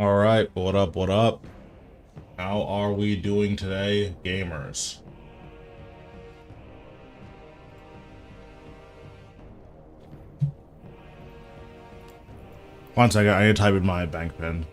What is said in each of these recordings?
Alright, what up, what up? How are we doing today, gamers? One second, I need to type in my bank pin.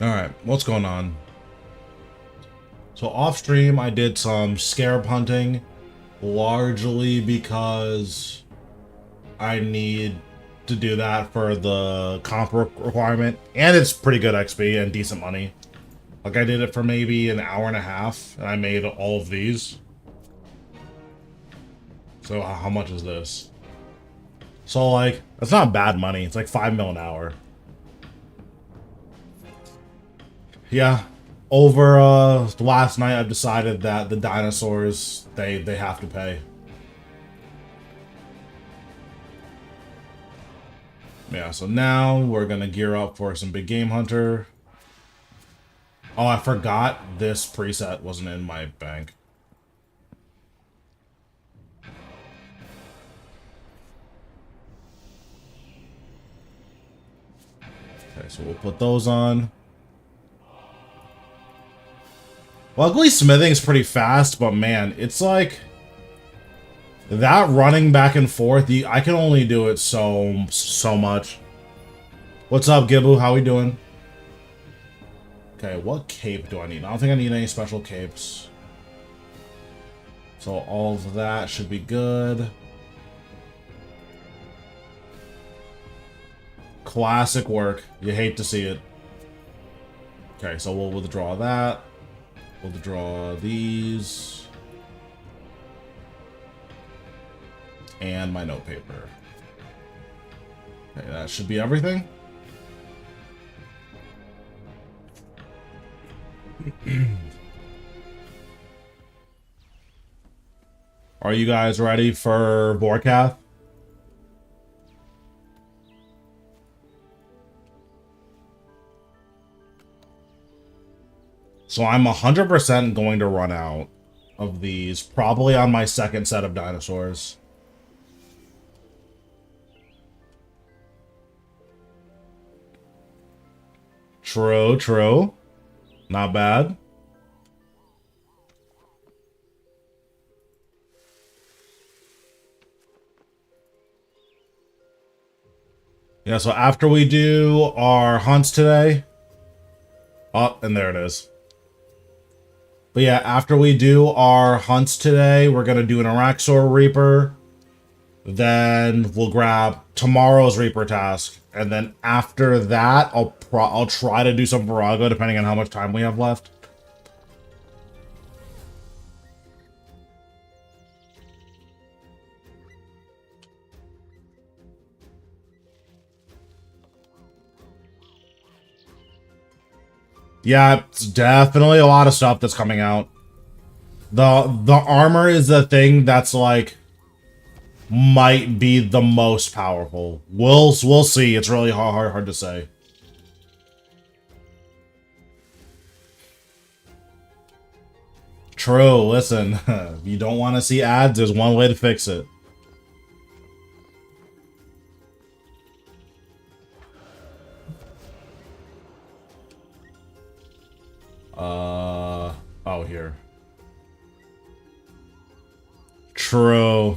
Alright, what's going on? So off stream, I did some scarab hunting, largely because I need to do that for the comp requirement, and it's pretty good XP and decent money. Like, I did it for maybe an hour and a half, and I made all of these. So how much is this? So, like, that's not bad money. It's like 5 mil an hour. Yeah. Over last night, I've decided that the dinosaurs, they have to pay. Yeah, so now we're gonna gear up for some big game hunter. Oh, I forgot this preset wasn't in my bank. Okay, so we'll put those on. Luckily, smithing's pretty fast, but man, it's like that running back and forth. I can only do it so much. What's up, Gibu? How we doing? Okay, what cape do I need? I don't think I need any special capes. So all of that should be good. Classic work. You hate to see it. Okay, so we'll withdraw that. We'll withdraw these. And my note paper. Okay, that should be everything. Are you guys ready for Vorkath? So I'm 100% going to run out of these, probably on my second set of dinosaurs. True, true. Not bad. Yeah, so after we do our hunts today... Oh, and there it is. But yeah, after we do our hunts today, we're going to do an Araxor Reaper. Then we'll grab tomorrow's Reaper task. And then after that, I'll try to do some Virago, depending on how much time we have left. Yeah, it's definitely a lot of stuff that's coming out. The armor is the thing that's like might be the most powerful. We'll see. It's really hard to say. True. Listen, if you don't want to see ads, there's one way to fix it. Oh, here. True.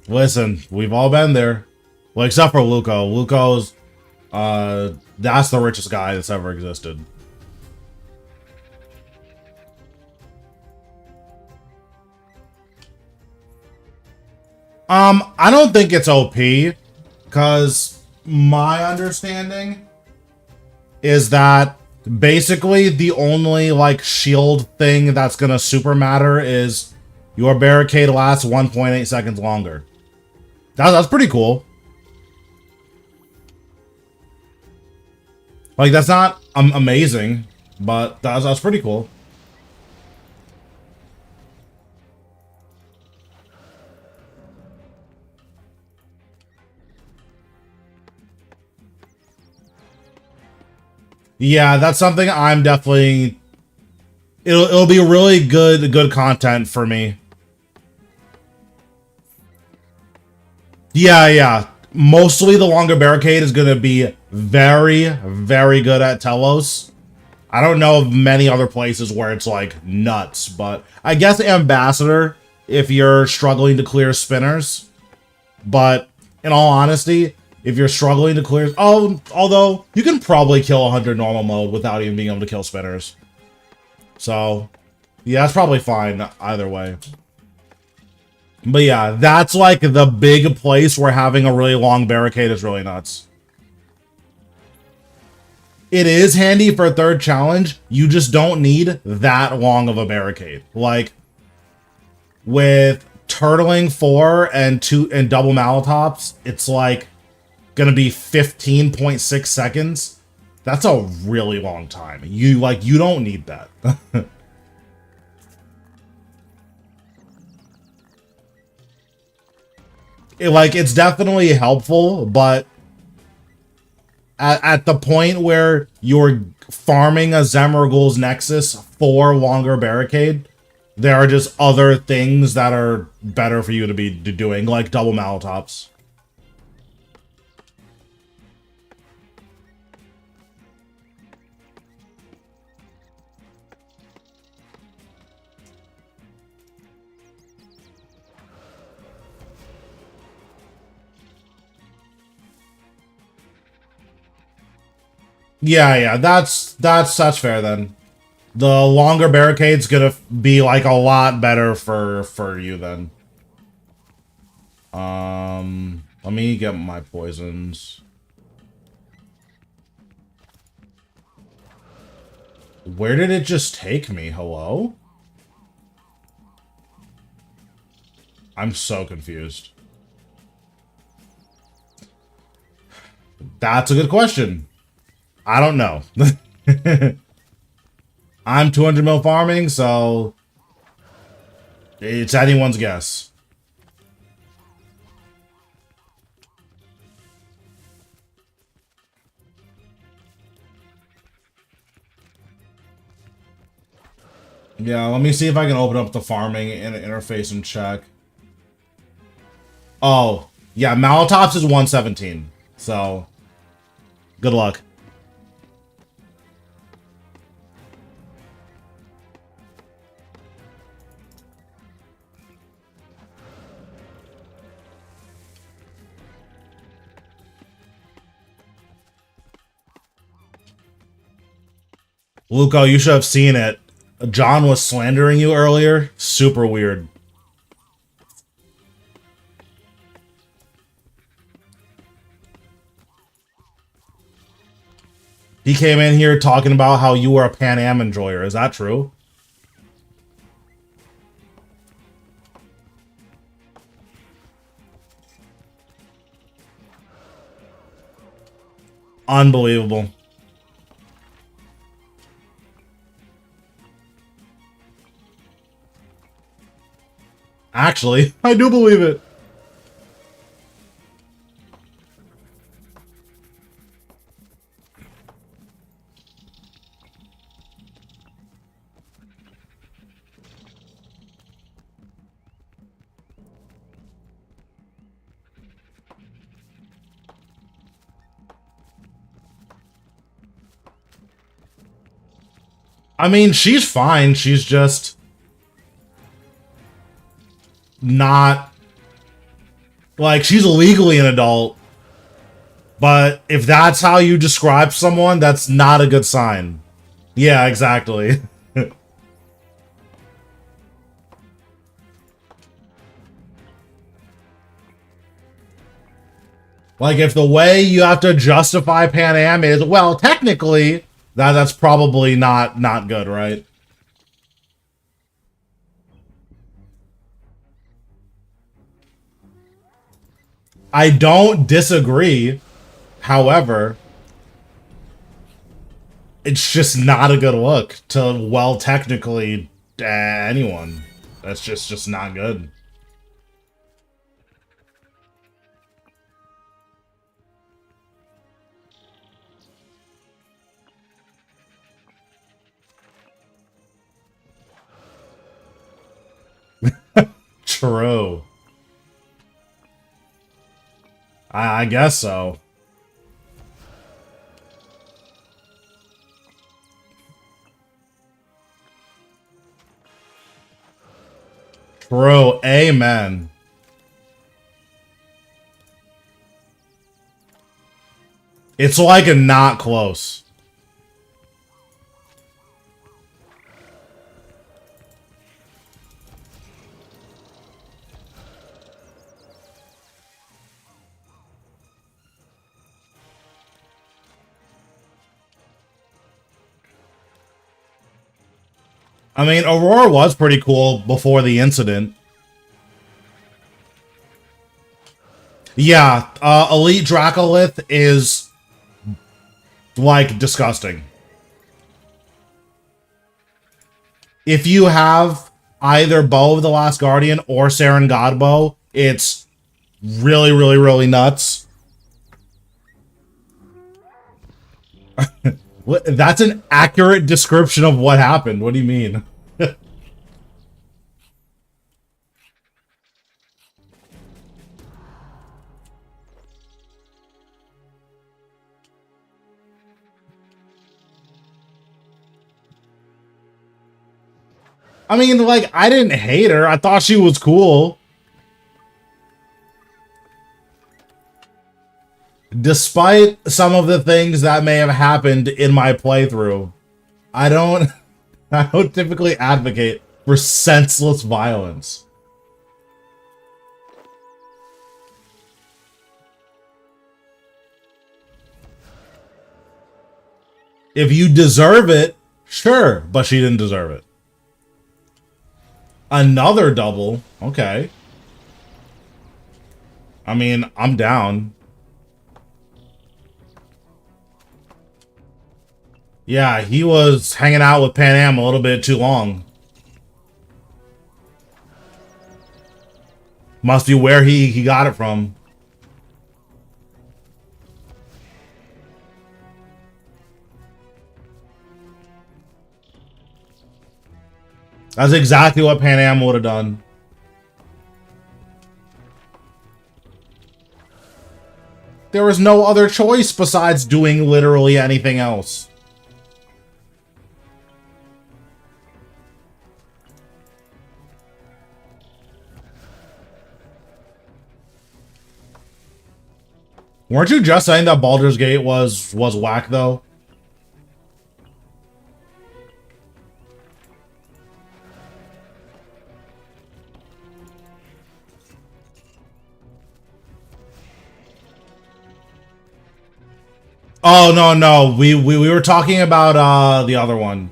Listen, we've all been there. Well, except for Luco. Luco's, that's the richest guy that's ever existed. I don't think it's OP, because my understanding is that basically the only, like, shield thing that's gonna super matter is your barricade lasts 1.8 seconds longer. That's pretty cool. Like, that's not amazing, but that's pretty cool. Yeah, that's something I'm definitely. It'll be really good content for me. Yeah, yeah. Mostly the longer barricade is gonna be very good at Telos. I don't know of many other places where it's like nuts, but I guess Ambassador if you're struggling to clear spinners. But in all honesty, if you're struggling to clear, although you can probably kill 100 normal mode without even being able to kill spinners. So yeah, that's probably fine either way. But yeah, that's like the big place where having a really long barricade is really nuts. It is handy for a third challenge. You just don't need that long of a barricade. Like with turtling 4 and 2 and double Malatops, it's like gonna be 15.6 seconds. That's a really long time. You don't need that. It's definitely helpful, but at the point where you're farming a Zemergul's Nexus for longer barricade, there are just other things that are better for you to be doing, like double Malatops. Yeah, yeah, that's fair then. The longer barricade's gonna be like a lot better for you then. Let me get my poisons. Where did it just take me? Hello? I'm so confused. That's a good question. I don't know. I'm 200 mil farming, so it's anyone's guess. Yeah, let me see if I can open up the farming interface and check. Oh, yeah, Malatops is 117, so good luck. Luco, you should have seen it. John was slandering you earlier. Super weird. He came in here talking about how you were a Pan Am enjoyer. Is that true? Unbelievable. Actually, I do believe it. I mean, she's fine. She's just not like she's legally an adult. But if that's how you describe someone, that's not a good sign. Yeah, exactly. Like if the way you have to justify Pan Am is, well, technically, that's probably not good, right? I don't disagree. However, it's just not a good look to, well, technically anyone. That's just not good. True. I guess so. True. Amen. It's like a not close. I mean, Aurora was pretty cool before the incident. Yeah, Elite Dracolith is, like, disgusting. If you have either Bow of the Last Guardian or Saren Godbow, it's really, really, really nuts. That's an accurate description of what happened. What do you mean? I mean, like, I didn't hate her. I thought she was cool. Despite some of the things that may have happened in my playthrough, I don't I don't typically advocate for senseless violence. If you deserve it, sure, but she didn't deserve it. Another double, okay. I mean, I'm down. Yeah, he was hanging out with Pan Am a little bit too long. Must be where he got it from. That's exactly what Pan Am would have done. There was no other choice besides doing literally anything else. Weren't you just saying that Baldur's Gate was whack though? Oh no, we were talking about the other one.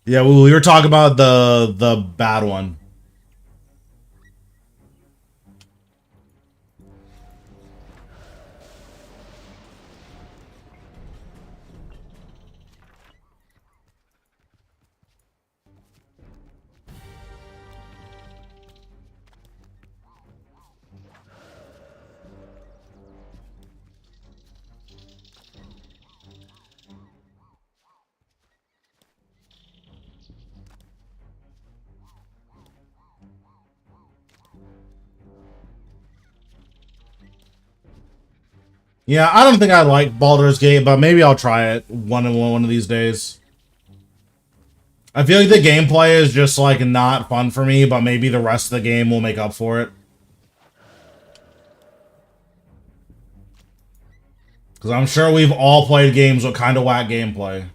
Yeah, we were talking about the bad one. Yeah, I don't think I like Baldur's Gate, but maybe I'll try it one of these days. I feel like the gameplay is just like not fun for me, but maybe the rest of the game will make up for it. Because I'm sure we've all played games with kind of whack gameplay.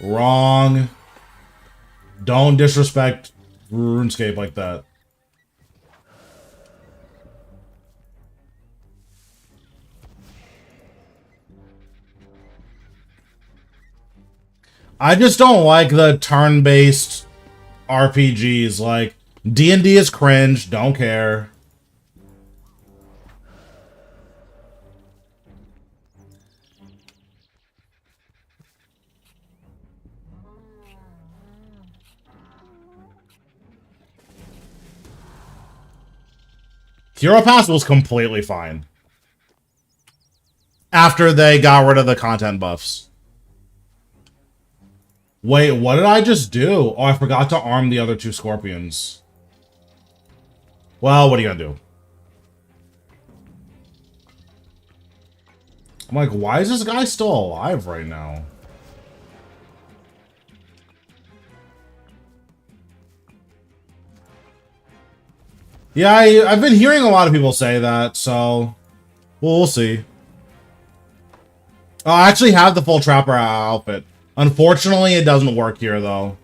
Wrong. Don't disrespect RuneScape like that. I just don't like the turn-based RPGs. Like, D&D is cringe, don't care. Hero Pass was completely fine. After they got rid of the content buffs. Wait, what did I just do? Oh, I forgot to arm the other 2 scorpions. Well, what are you gonna do? I'm like, why is this guy still alive right now? Yeah, I've been hearing a lot of people say that, so we'll see. Oh, I actually have the full Trapper outfit. Unfortunately, it doesn't work here, though.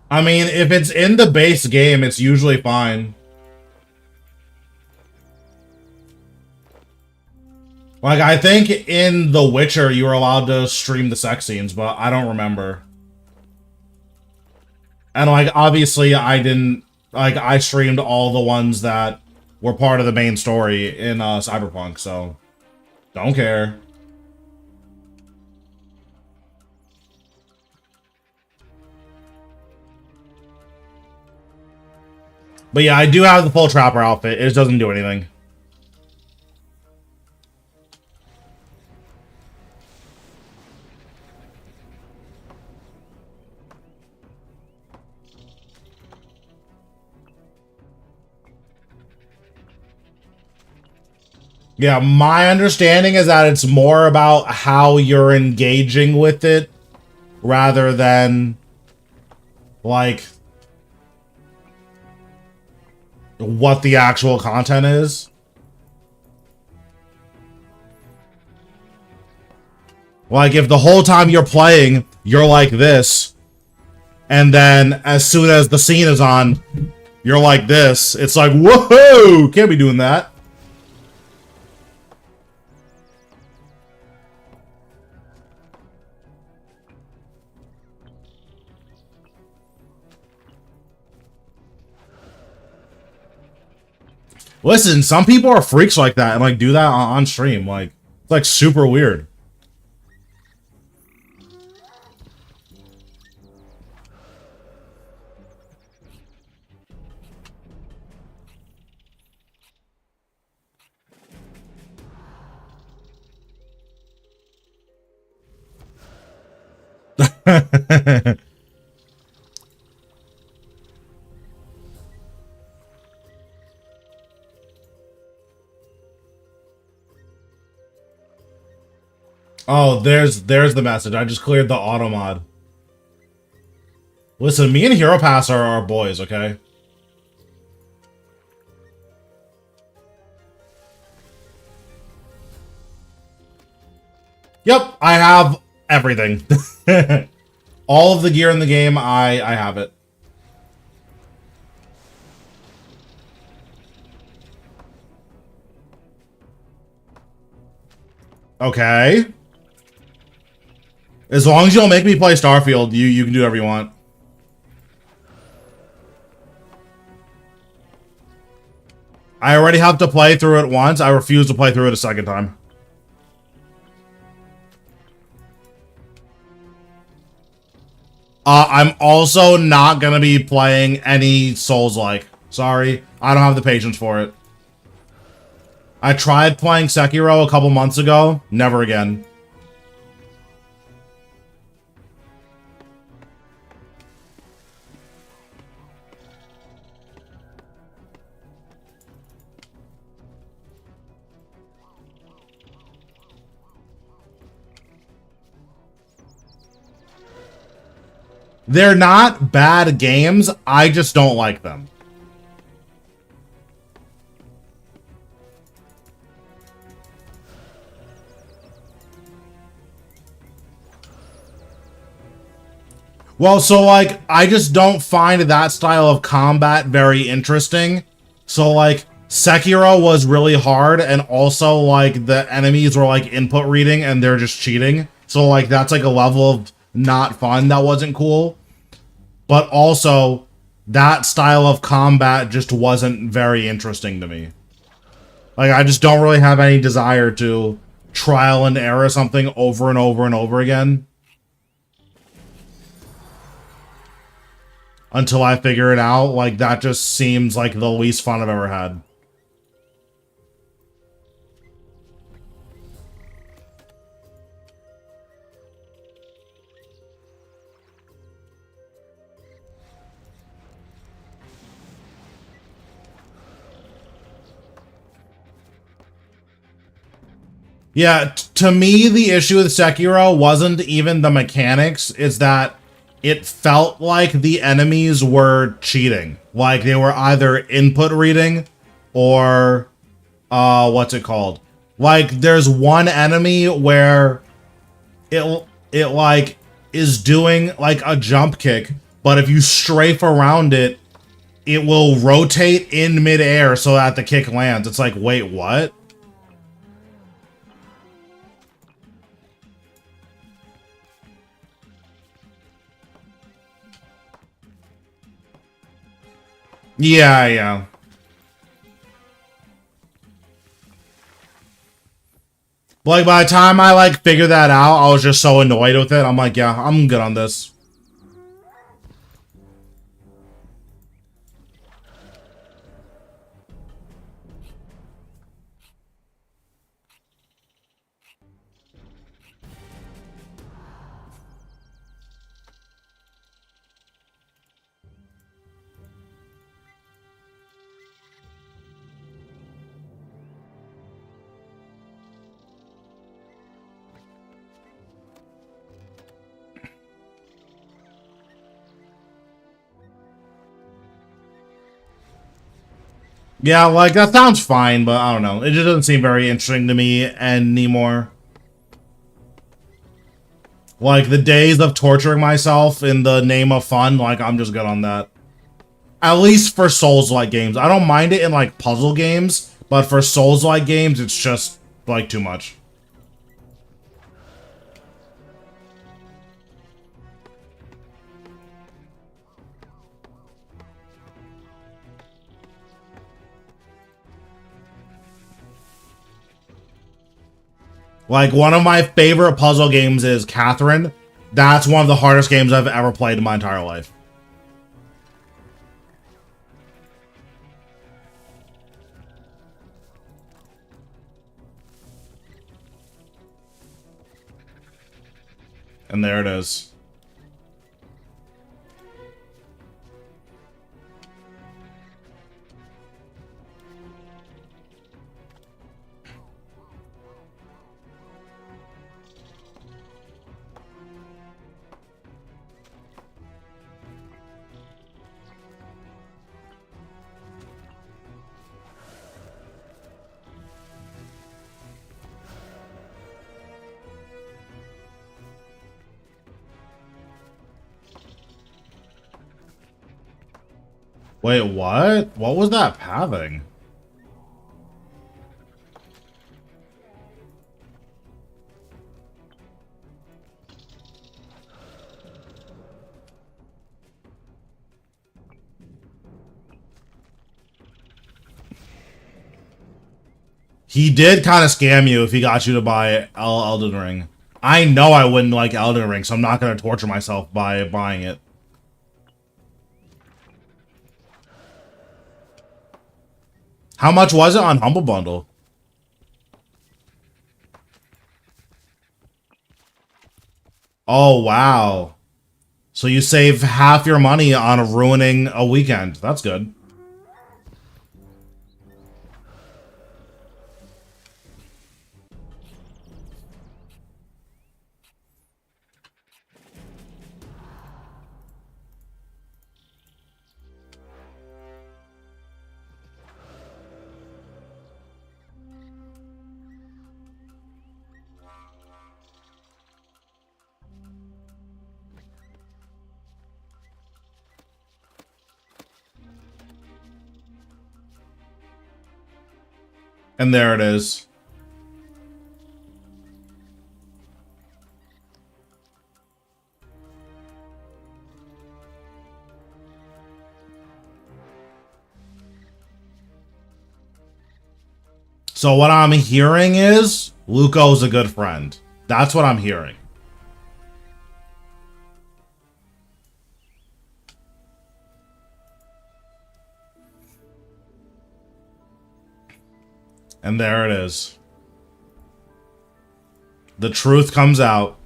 I mean, if it's in the base game, it's usually fine. Like, I think in The Witcher, you were allowed to stream the sex scenes, but I don't remember. And, like, obviously, I didn't... Like, I streamed all the ones that were part of the main story in Cyberpunk, so... Don't care. But yeah, I do have the full Trapper outfit. It just doesn't do anything. Yeah, my understanding is that it's more about how you're engaging with it rather than, like, what the actual content is. Like, if the whole time you're playing, you're like this, and then as soon as the scene is on, you're like this, it's like, whoa, can't be doing that. Listen, some people are freaks like that and like do that on stream. Like, it's like super weird. Oh, there's the message. I just cleared the auto mod. Listen, me and Hero Pass are our boys, okay? Yep, I have everything. All of the gear in the game, I have it. Okay. As long as you don't make me play Starfield, you can do whatever you want. I already have to play through it once. I refuse to play through it a second time. I'm also not gonna be playing any Souls-like. Sorry, I don't have the patience for it. I tried playing Sekiro a couple months ago. Never again. They're not bad games, I just don't like them. Well, so, like, I just don't find that style of combat very interesting. So, like, Sekiro was really hard, and also, like, the enemies were, like, input reading, and they're just cheating. So, like, that's, like, a level of not fun that wasn't cool. But also, that style of combat just wasn't very interesting to me. Like, I just don't really have any desire to trial and error something over and over and over again until I figure it out. Like, that just seems like the least fun I've ever had. Yeah, to me, the issue with Sekiro wasn't even the mechanics, it's that it felt like the enemies were cheating. Like, they were either input reading or, what's it called? Like, there's one enemy where it like, is doing, like, a jump kick, but if you strafe around it, it will rotate in midair so that the kick lands. It's like, wait, what? Yeah, yeah. But, like, by the time I, like, figured that out, I was just so annoyed with it. I'm like, yeah, I'm good on this. Yeah, like, that sounds fine, but I don't know. It just doesn't seem very interesting to me anymore. Like, the days of torturing myself in the name of fun, like, I'm just good on that. At least for Souls-like games. I don't mind it in, like, puzzle games, but for Souls-like games, it's just, like, too much. Like, one of my favorite puzzle games is Catherine. That's one of the hardest games I've ever played in my entire life. And there it is. Wait, what? What was that pathing? He did kind of scam you if he got you to buy Elden Ring. I know I wouldn't like Elden Ring, so I'm not going to torture myself by buying it. How much was it on Humble Bundle? Oh, wow. So you save half your money on ruining a weekend. That's good. And there it is. So what I'm hearing is Luco's a good friend. That's what I'm hearing. And there it is. The truth comes out.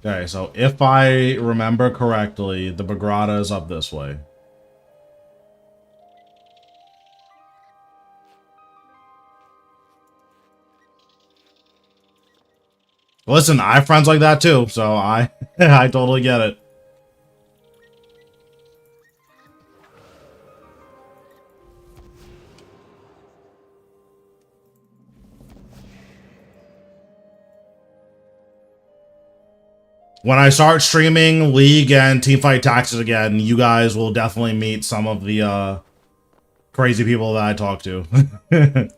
Okay, so if I remember correctly, the Bagrata is up this way. Listen, I have friends like that too, so I I totally get it. When I start streaming League and Teamfight Tactics again, you guys will definitely meet some of the crazy people that I talk to.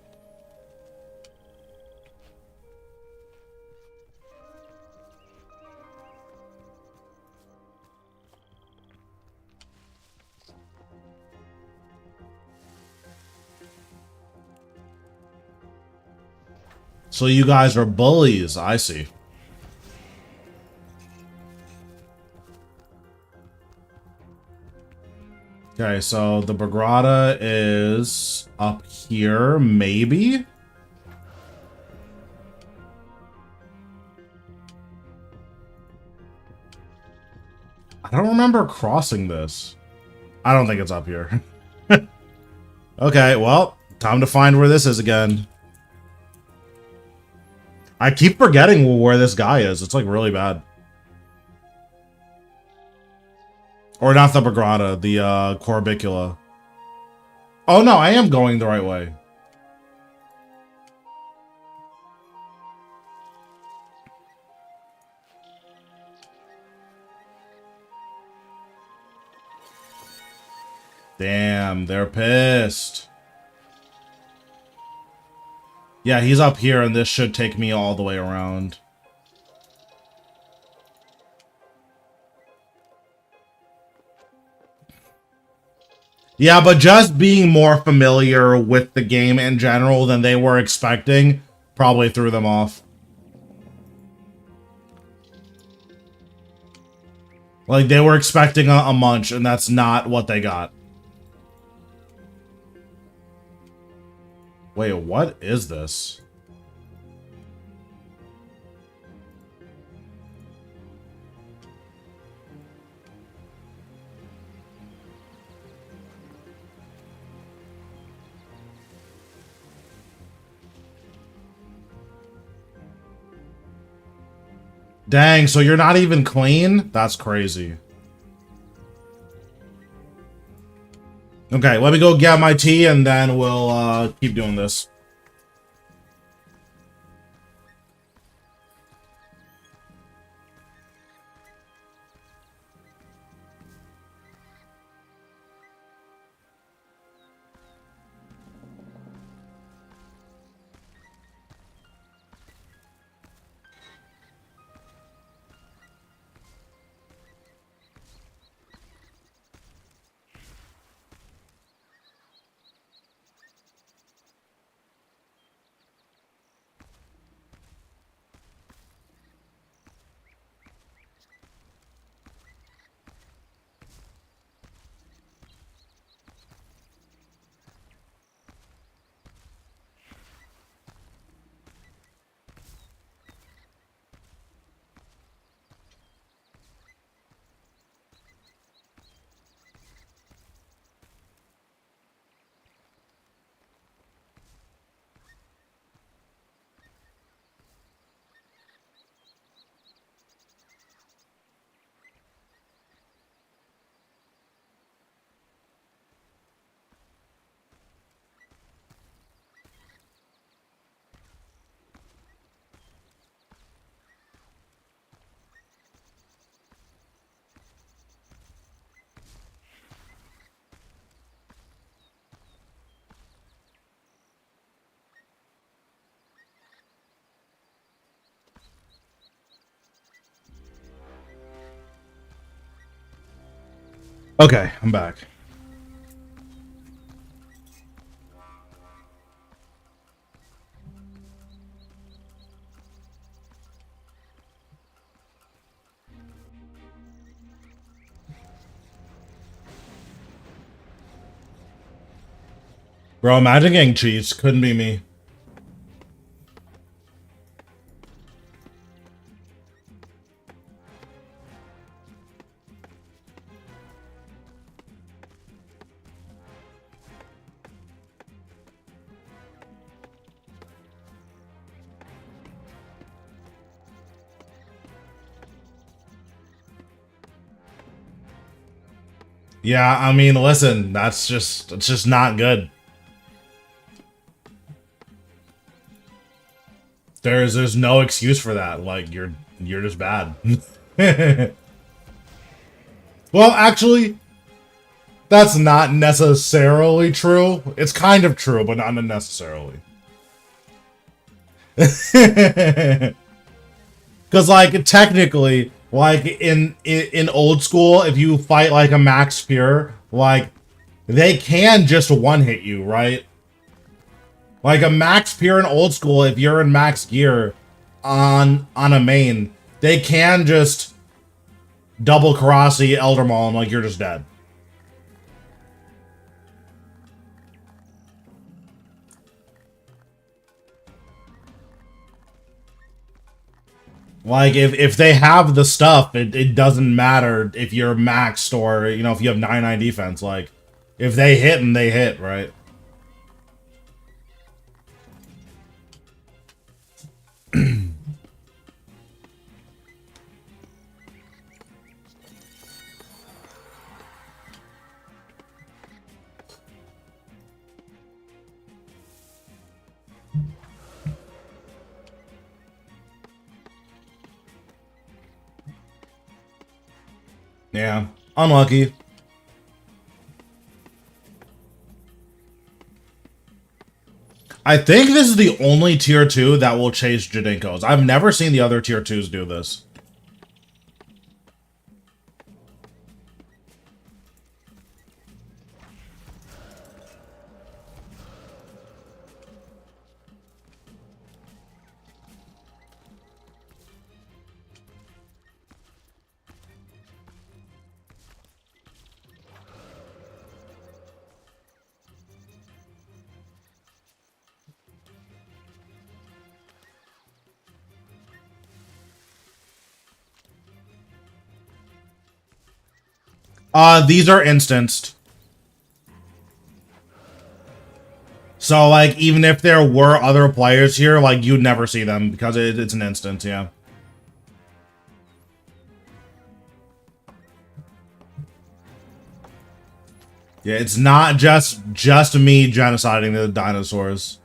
So you guys are bullies, I see. Okay, so the Bagrata is up here, maybe? I don't remember crossing this. I don't think it's up here. Okay, well, time to find where this is again. I keep forgetting where this guy is. It's like really bad. Or not the Bagrata, the Corbicula. Oh no, I am going the right way. Damn, they're pissed. Yeah, he's up here, and this should take me all the way around. Yeah, but just being more familiar with the game in general than they were expecting probably threw them off. Like, they were expecting a munch, and that's not what they got. Wait, what is this? Dang, so you're not even clean? That's crazy. Okay, let me go get my tea, and then we'll keep doing this. Okay, I'm back. Bro, imagine getting cheese. Couldn't be me. Yeah, I mean, listen, it's just not good. There's no excuse for that. Like you're just bad. Well, actually, that's not necessarily true. It's kind of true, but not necessarily. Because like technically, like in old school, if you fight like a max pure, like they can just one hit you, right? Like a max pure in old school, if you're in max gear on a main, they can just double Karasi Elder Maul and like you're just dead. Like if they have the stuff, it doesn't matter if you're maxed or you know if you have 99 defense. Like if they hit and they hit, right? Yeah, unlucky. I think this is the only tier 2 that will chase Jadinkos. I've never seen the other tier 2s do this. These are instanced. So, like, even if there were other players here, like, you'd never see them because it's an instance, yeah. Yeah, it's not just me genociding the dinosaurs.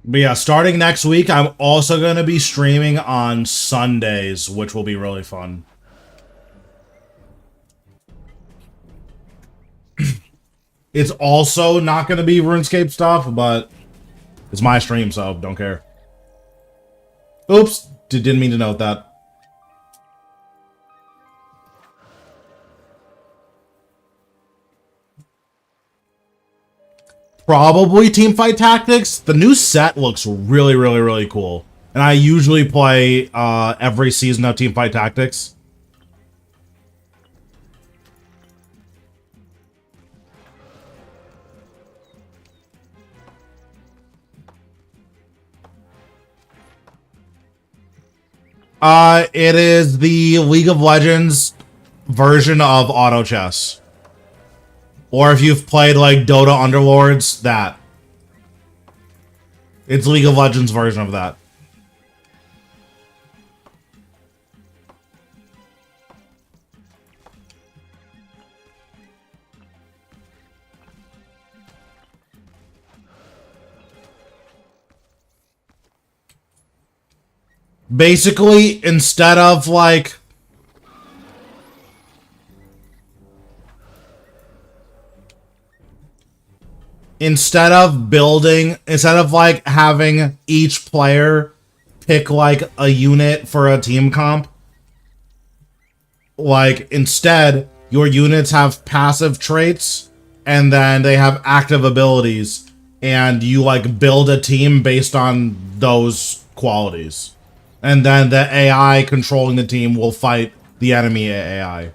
But yeah, starting next week, I'm also going to be streaming on Sundays, which will be really fun. It's also not going to be RuneScape stuff, but it's my stream, so don't care. Oops, didn't mean to note that. Probably Teamfight Tactics. The new set looks really, really, really cool. And I usually play every season of Teamfight Tactics. It is the League of Legends version of auto chess. Or if you've played like Dota Underlords, that. It's League of Legends version of that. Basically, instead of like instead of like having each player pick like a unit for a team comp, like instead your units have passive traits and then they have active abilities, and you like build a team based on those qualities. And then the AI controlling the team will fight the enemy AI.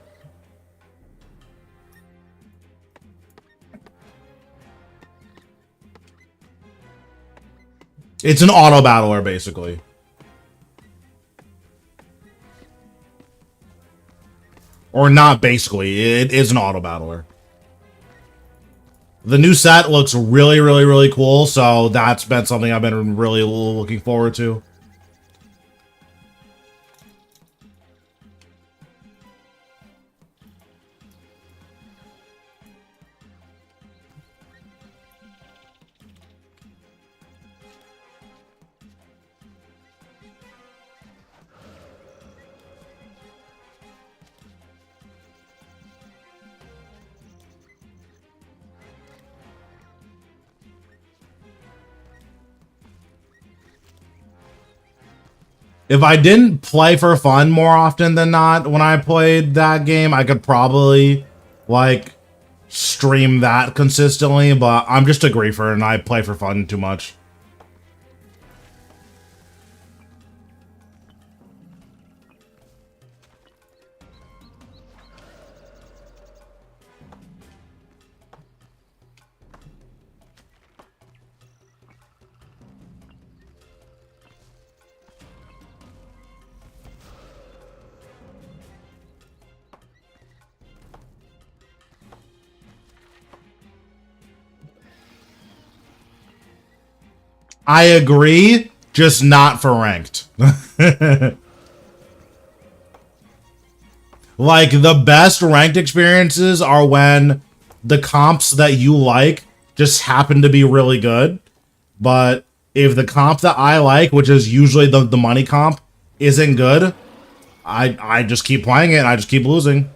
It's an auto battler, basically. Or not basically, it is an auto battler. The new set looks really, really, really cool, so that's been something I've been really looking forward to. If I didn't play for fun more often than not when I played that game, I could probably, like, stream that consistently, but I'm just a griefer and I play for fun too much. I agree, just not for ranked. Like, the best ranked experiences are when the comps that you like just happen to be really good. But if the comp that I like, which is usually the money comp, isn't good, I just keep playing it and I just keep losing.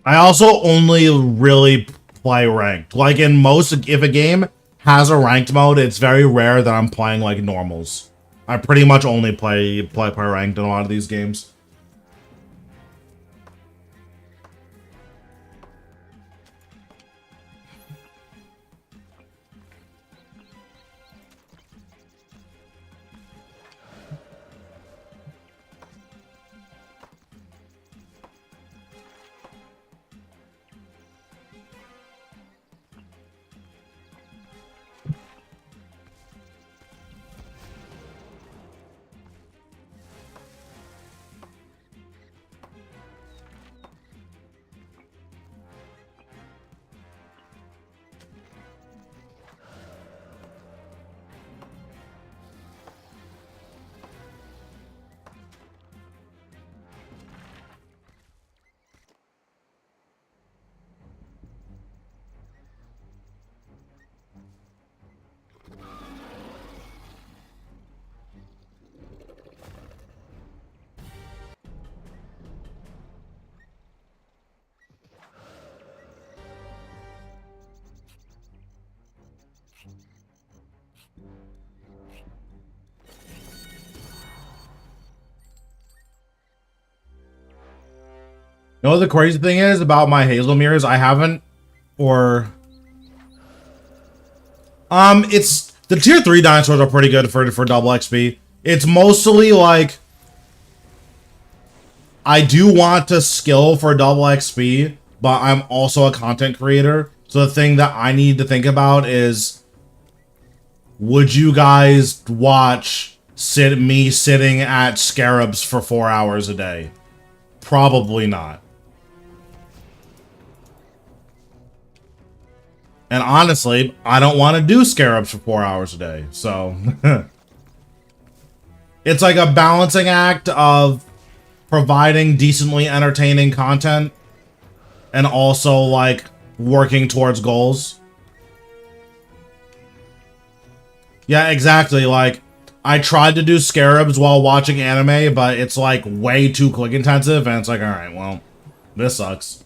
I also only really play ranked. Like in most, if a game has a ranked mode, it's very rare that I'm playing like normals. I pretty much only play ranked in a lot of these games. You know what the crazy thing is about my Hazel mirrors? I haven't, or it's the tier 3 dinosaurs are pretty good for double XP. It's mostly like I do want to skill for double XP, but I'm also a content creator. So the thing that I need to think about is, would you guys watch me sitting at scarabs for 4 hours a day? Probably not. And honestly, I don't want to do scarabs for 4 hours a day. So it's like a balancing act of providing decently entertaining content and also like working towards goals. Yeah, exactly. Like I tried to do scarabs while watching anime, but it's like way too click intensive and it's like, all right, well, this sucks.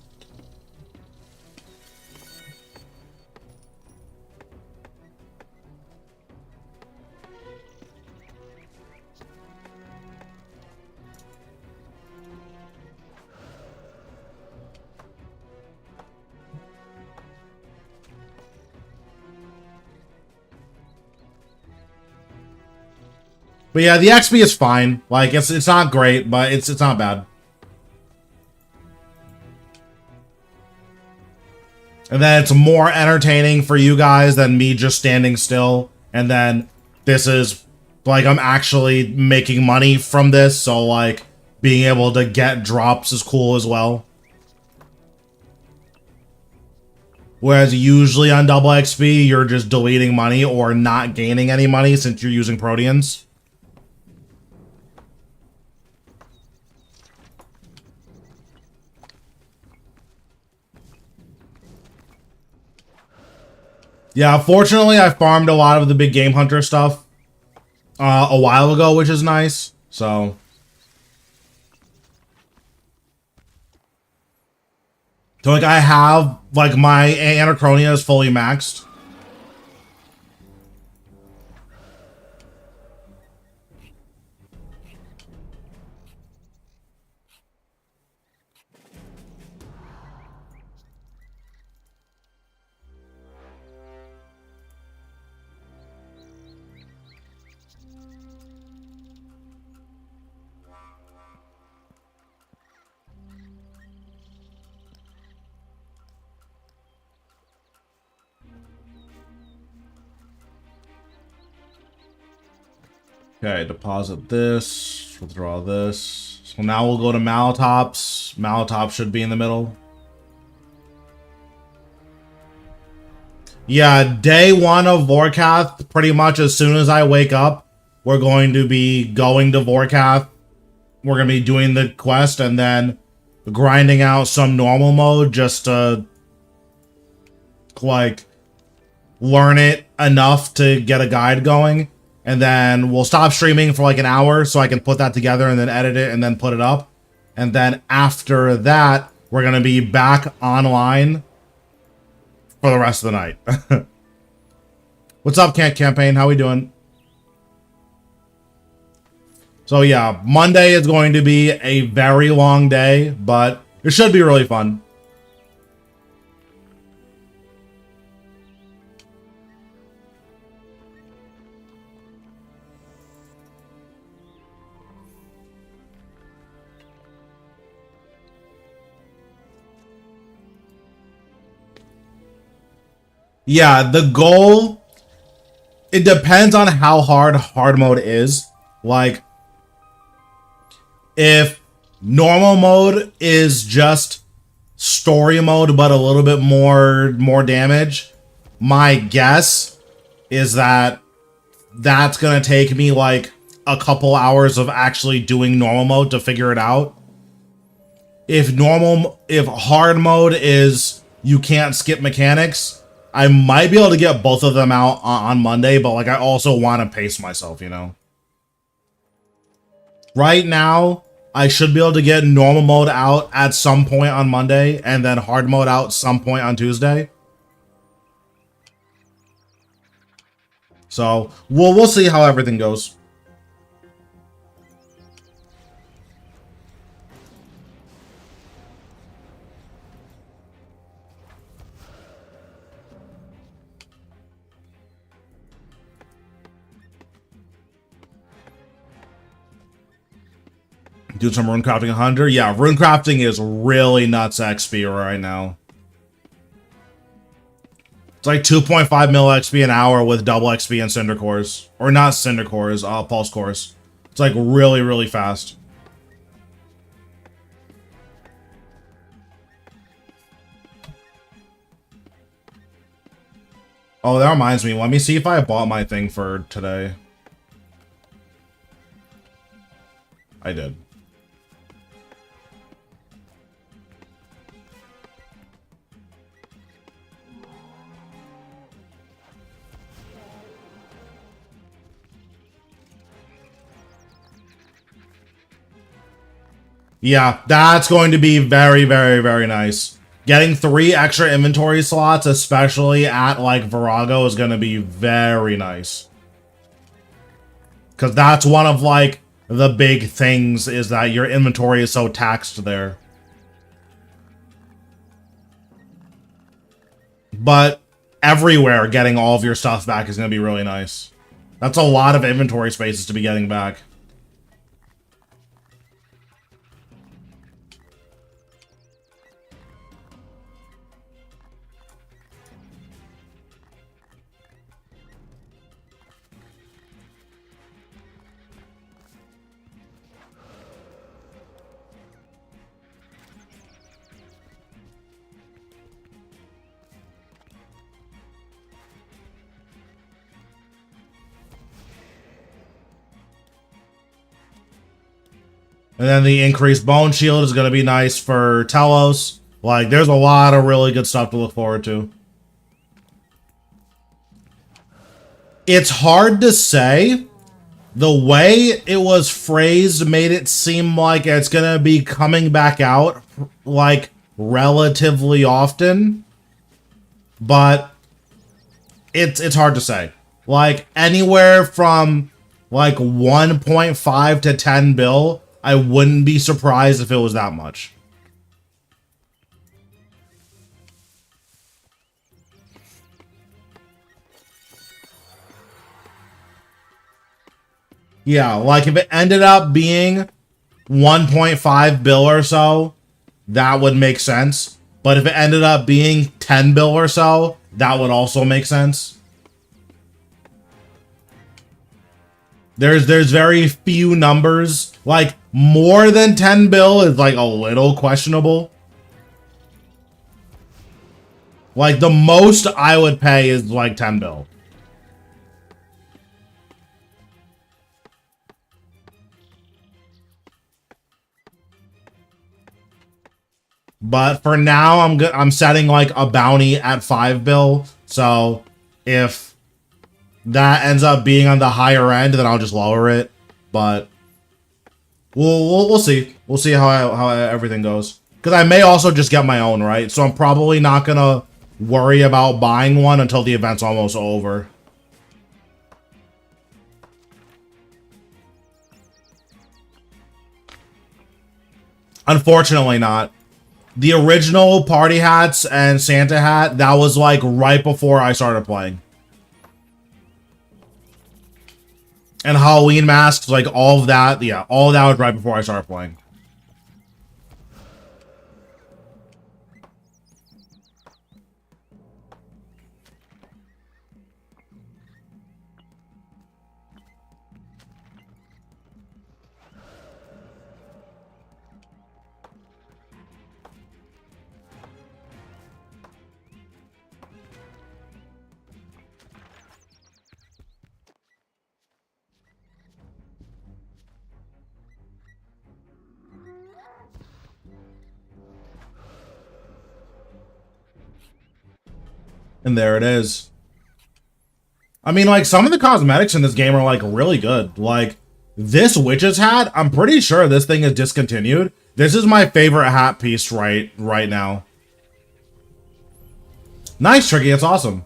But yeah, the XP is fine. Like it's not great, but it's not bad. And then it's more entertaining for you guys than me just standing still. And then this is like I'm actually making money from this, so like being able to get drops is cool as well. Whereas usually on double XP, you're just deleting money or not gaining any money since you're using Proteans. Yeah, fortunately, I farmed a lot of the big game hunter stuff a while ago, which is nice. So like I have like my Anachronia is fully maxed. Okay, deposit this, withdraw this. So now we'll go to Malatops. Malatops should be in the middle. Yeah, day 1 of Vorkath, pretty much as soon as I wake up, we're going to be going to Vorkath. We're going to be doing the quest and then grinding out some normal mode just to, like, learn it enough to get a guide going. And then we'll stop streaming for like an hour so I can put that together and then edit it and then put it up. And then after that, we're going to be back online for the rest of the night. What's up, Campaign? How we doing? So yeah, Monday is going to be a very long day, but it should be really fun. Yeah, the goal, it depends on how hard mode is. Like, if normal mode is just story mode but a little bit more damage, my guess is that that's gonna take me like a couple hours of actually doing normal mode to figure it out. If hard mode is you can't skip mechanics, I might be able to get both of them out on Monday, but like I also want to pace myself, you know. Right now, I should be able to get normal mode out at some point on Monday and then hard mode out some point on Tuesday. So we'll see how everything goes. Do some rune crafting 100. Yeah, rune crafting is really nuts XP right now. It's like 2.5 mil XP an hour with double XP and cinder cores. Or not cinder cores, pulse cores. It's like really, really fast. Oh, that reminds me. Let me see if I bought my thing for today. I did. Yeah, that's going to be very, very, very nice. Getting 3 extra inventory slots, especially at, like, Virago, is going to be very nice. Because that's one of, like, the big things, is that your inventory is so taxed there. But everywhere, getting all of your stuff back is going to be really nice. That's a lot of inventory spaces to be getting back. And then the increased bone shield is going to be nice for Telos. Like, there's a lot of really good stuff to look forward to. It's hard to say. The way it was phrased made it seem like it's going to be coming back out, like, relatively often. But it's hard to say. Like, anywhere from, like, 1.5 to 10 bill, I wouldn't be surprised if it was that much. Yeah, like if it ended up being 1.5 bill or so, that would make sense. But if it ended up being 10 bill or so, that would also make sense. There's very few numbers. Like, more than 10 bill is, like, a little questionable. Like, the most I would pay is, like, 10 bill. But for now, I'm setting, like, a bounty at 5 bill. So, if that ends up being on the higher end, then I'll just lower it. But we'll see. We'll see how everything goes. Because I may also just get my own, right? So I'm probably not going to worry about buying one until the event's almost over. Unfortunately not. The original party hats and Santa hat, that was like right before I started playing. And Halloween masks, like all of that, yeah, all of that was right before I started playing. And there it is. I mean, like, some of the cosmetics in this game are, like, really good. Like, this witch's hat, I'm pretty sure this thing is discontinued. This is my favorite hat piece right now. Nice, Tricky. It's awesome.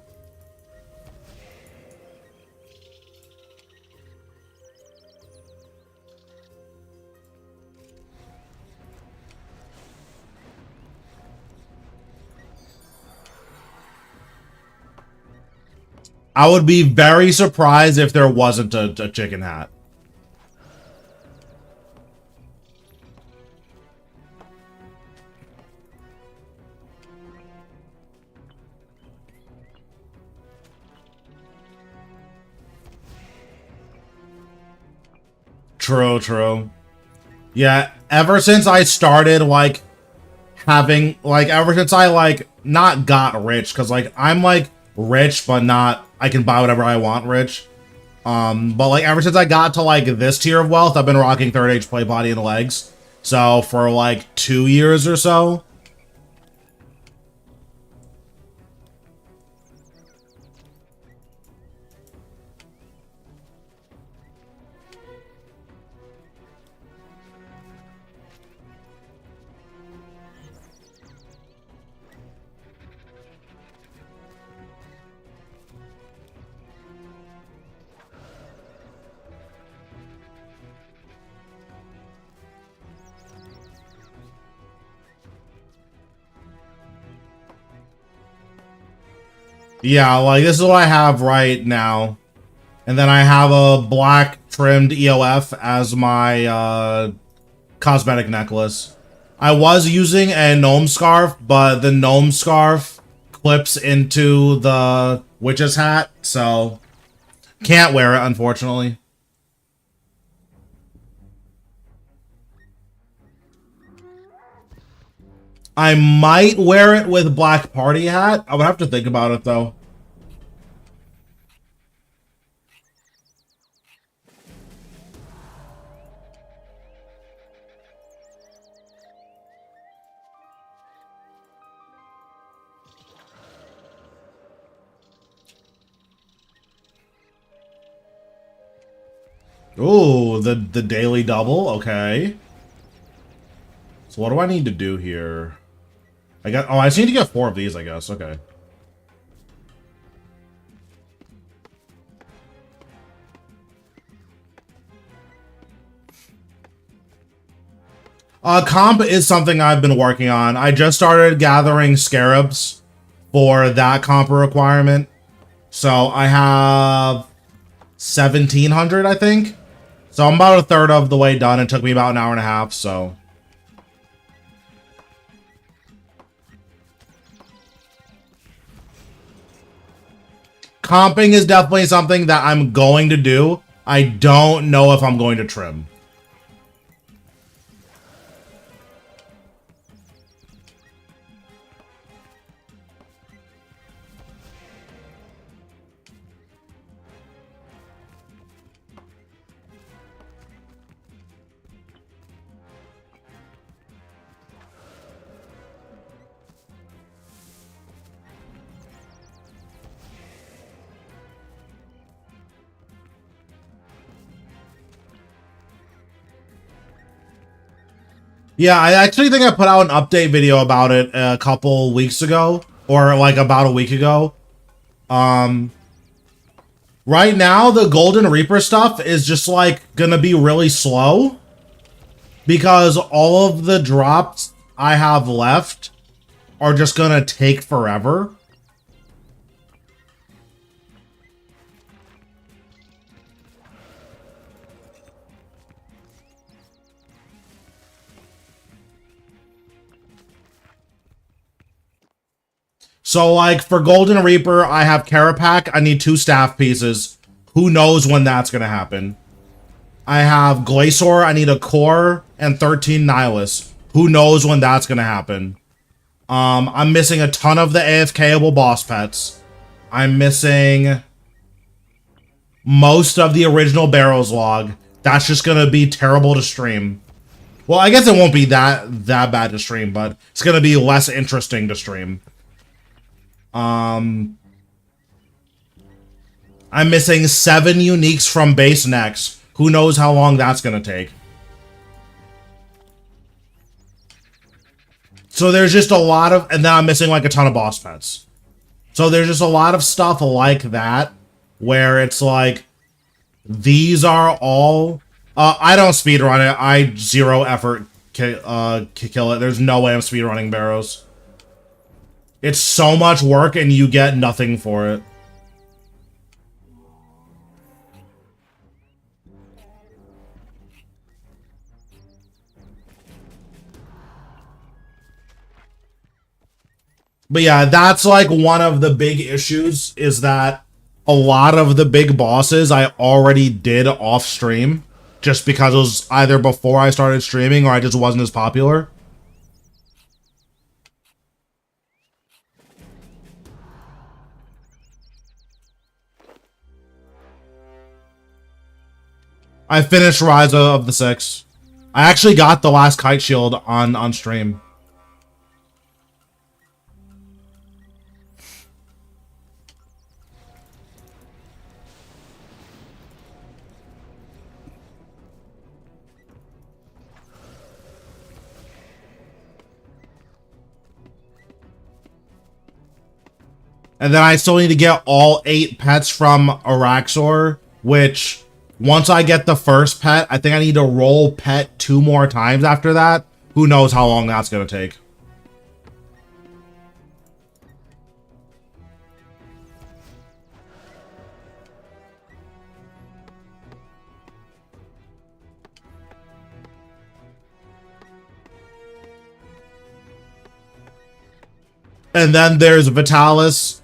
I would be very surprised if there wasn't a chicken hat. True, true. Yeah, ever since I started, like, having, like, ever since I, like, not got rich, because, like, I'm, like, rich, but not, I can buy whatever I want rich. But, like, ever since I got to, like, this tier of wealth, I've been rocking 3rd age plate body and legs. So, for, like, 2 years or so. Yeah, like, this is what I have right now. And then I have a black trimmed EOF as my, cosmetic necklace. I was using a gnome scarf, but the gnome scarf clips into the witch's hat, so can't wear it, unfortunately. I might wear it with black party hat. I would have to think about it, though. Ooh, the daily double, okay. So what do I need to do here? I just need to get 4 of these, I guess, okay. Comp is something I've been working on. I just started gathering scarabs for that comp requirement. So I have 1,700, I think. So I'm about 1/3 of the way done. It took me about an hour and a half, so. Comping is definitely something that I'm going to do. I don't know if I'm going to trim. Yeah, I actually think I put out an update video about it a couple weeks ago, or like about a week ago. Right now, the Golden Reaper stuff is just like gonna be really slow because all of the drops I have left are just gonna take forever. So, like, for Golden Reaper, I have Carapac. I need 2 staff pieces. Who knows when that's going to happen. I have Glacior. I need a core and 13 Nihilus. Who knows when that's going to happen. I'm missing a ton of the AFKable boss pets. I'm missing most of the original Barrows log. That's just going to be terrible to stream. Well, I guess it won't be that bad to stream, but it's going to be less interesting to stream. I'm missing 7 uniques from base next. Who knows how long that's gonna take. So there's just a lot of, and then I'm missing like a ton of boss pets. So there's just a lot of stuff like that, where it's like, these are all, I don't speedrun it, I 0 effort kill it. There's no way I'm speedrunning Barrows. It's so much work and you get nothing for it. But yeah, that's like one of the big issues, is that a lot of the big bosses I already did off stream just because it was either before I started streaming or I just wasn't as popular. I finished Rise of the Six. I actually got the last kite shield on stream. And then I still need to get all 8 pets from Araxor, which once I get the first pet, I think I need to roll pet 2 more times after that. Who knows how long that's going to take. And then there's Vitalis.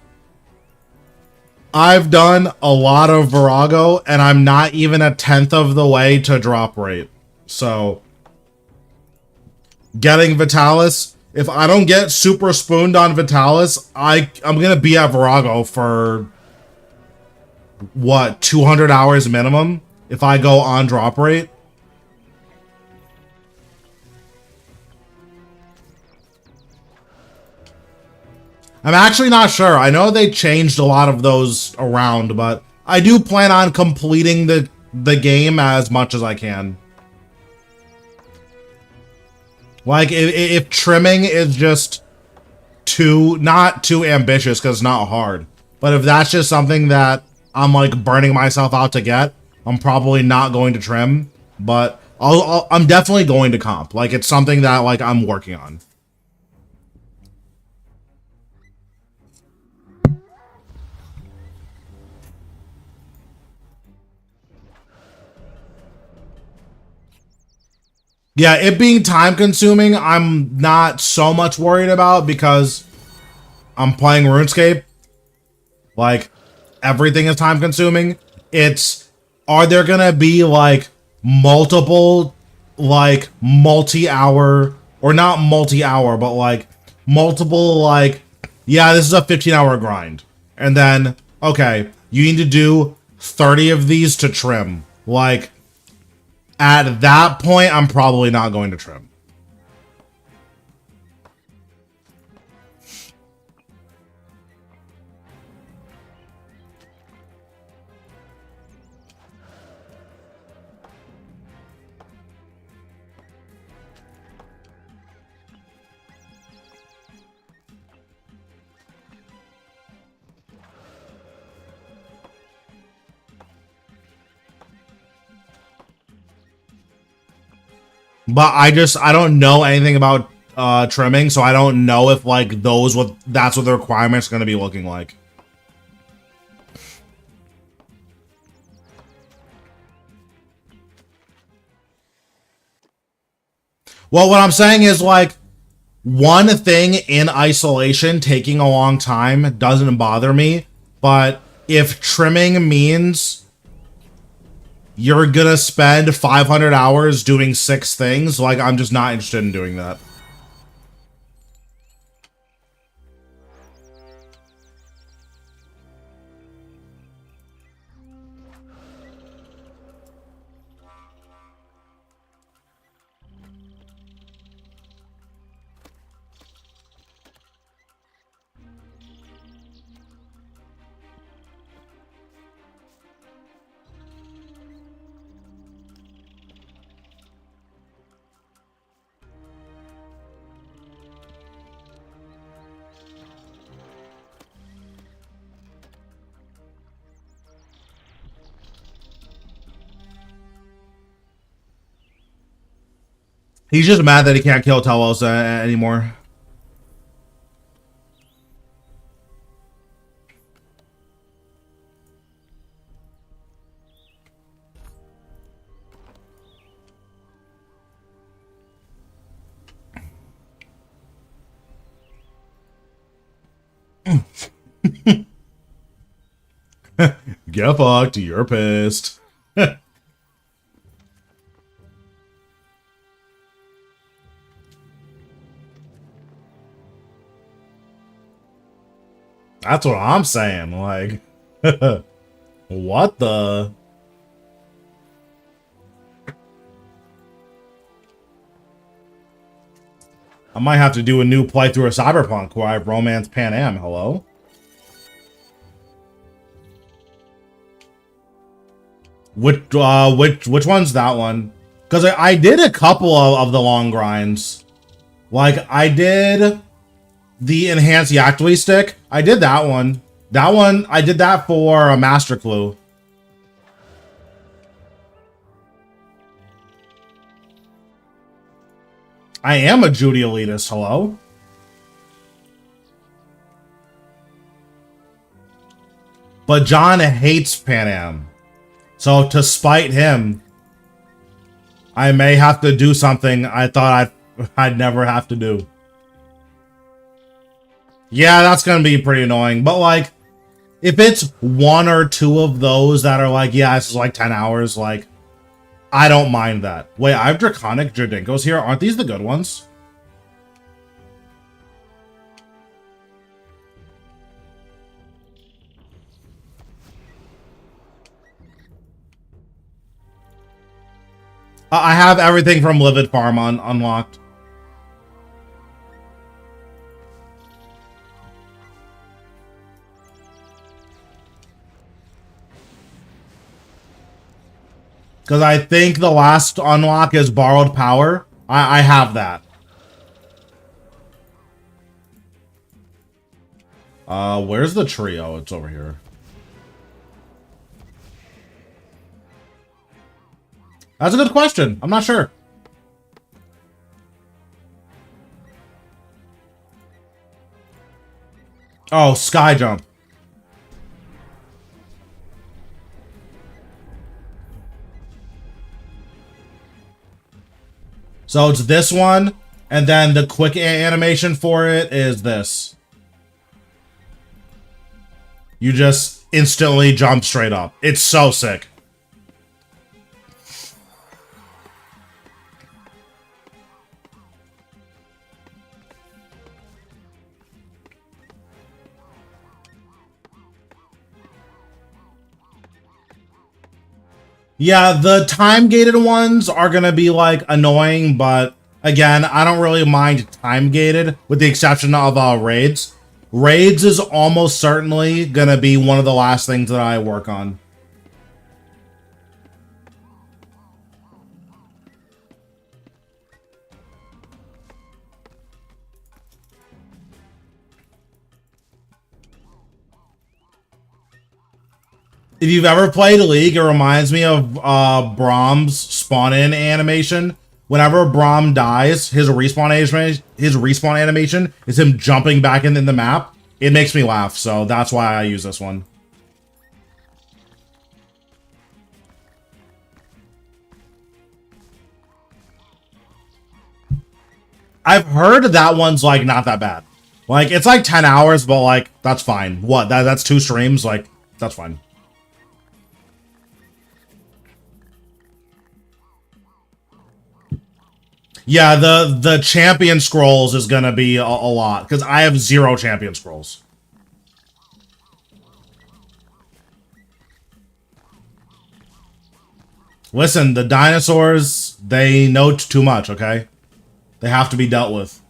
I've done a lot of Virago, and I'm not even a 10th of the way to drop rate. So, getting Vitalis, if I don't get super spooned on Vitalis, I'm going to be at Virago for, what, 200 hours minimum if I go on drop rate? I'm actually not sure. I know they changed a lot of those around, but I do plan on completing the game as much as I can. Like, if trimming is just not too ambitious, because it's not hard, but if that's just something that I'm, like, burning myself out to get, I'm probably not going to trim, but I'm definitely going to comp. Like, it's something that, like, I'm working on. Yeah, it being time consuming, I'm not so much worried about because I'm playing RuneScape. Like, everything is time consuming. Are there gonna be like multiple, like multi-hour, or not multi-hour, but like multiple, like, yeah, this is a 15-hour grind. And then, okay, you need to do 30 of these to trim. Like, at that point, I'm probably not going to trim. But I don't know anything about trimming, so I don't know if like that's what the requirements are going to be looking like. Well, what I'm saying is like one thing in isolation taking a long time doesn't bother me, but if trimming means you're gonna spend 500 hours doing 6 things, like, I'm just not interested in doing that. He's just mad that he can't kill Telos anymore. Get fucked, you're pissed. That's what I'm saying. Like, what the? I might have to do a new playthrough of Cyberpunk where I romance Pan Am. Hello? Which one's that one? Because I did a couple of the long grinds. Like, I did the enhanced Yaktui stick. I did that one. That one, I did that for a Master Clue. I am a Judy elitist, hello? But John hates Pan Am. So to spite him, I may have to do something I thought I'd never have to do. Yeah, that's gonna be pretty annoying. But like, if it's one or two of those that are like, yeah, this is like 10 hours, like, I don't mind that. Wait, I have Draconic Jardinkos here. Aren't these the good ones? I have everything from Livid Farm unlocked. Because I think the last unlock is Borrowed Power. I have that. Where's the trio? It's over here. That's a good question. I'm not sure. Oh, Sky Jump. So it's this one, and then the quick animation for it is this. You just instantly jump straight up. It's so sick. Yeah, the time-gated ones are going to be, like, annoying, but, again, I don't really mind time-gated, with the exception of raids. Raids is almost certainly going to be one of the last things that I work on. If you've ever played League, it reminds me of Brahm's spawn-in animation. Whenever Brahm dies, his respawn animation is him jumping back in the map. It makes me laugh, so that's why I use this one. I've heard that one's, like, not that bad. Like, it's like 10 hours, but, like, that's fine. What? That's 2 streams? Like, that's fine. Yeah, the champion scrolls is gonna be a lot, because I have 0 champion scrolls. Listen, the dinosaurs, they know too much, okay? They have to be dealt with.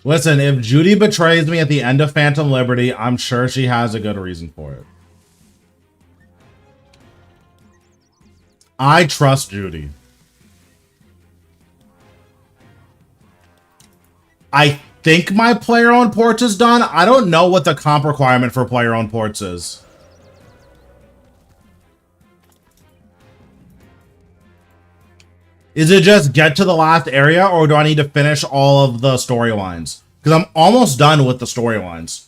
Listen, if Judy betrays me at the end of Phantom Liberty, I'm sure she has a good reason for it. I trust Judy. I think my player-owned ports is done. I don't know what the comp requirement for player-owned ports is. Is it just get to the last area, or do I need to finish all of the storylines? Because I'm almost done with the storylines.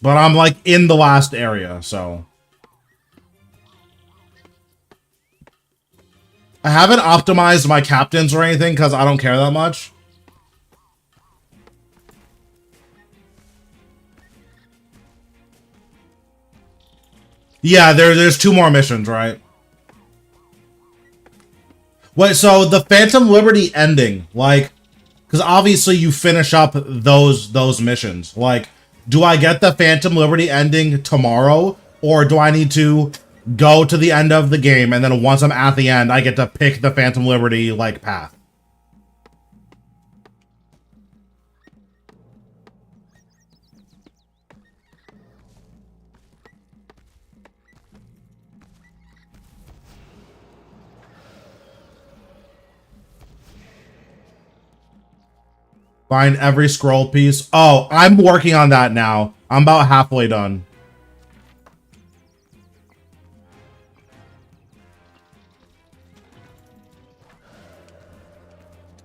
But I'm, like, in the last area, so... I haven't optimized my captains or anything because I don't care that much. Yeah, there's 2 more missions, right? Wait, so the Phantom Liberty ending, like, because obviously you finish up those missions. Like, do I get the Phantom Liberty ending tomorrow, or do I need to go to the end of the game and then once I'm at the end, I get to pick the Phantom Liberty like path? Find every scroll piece. Oh, I'm working on that now. I'm about halfway done.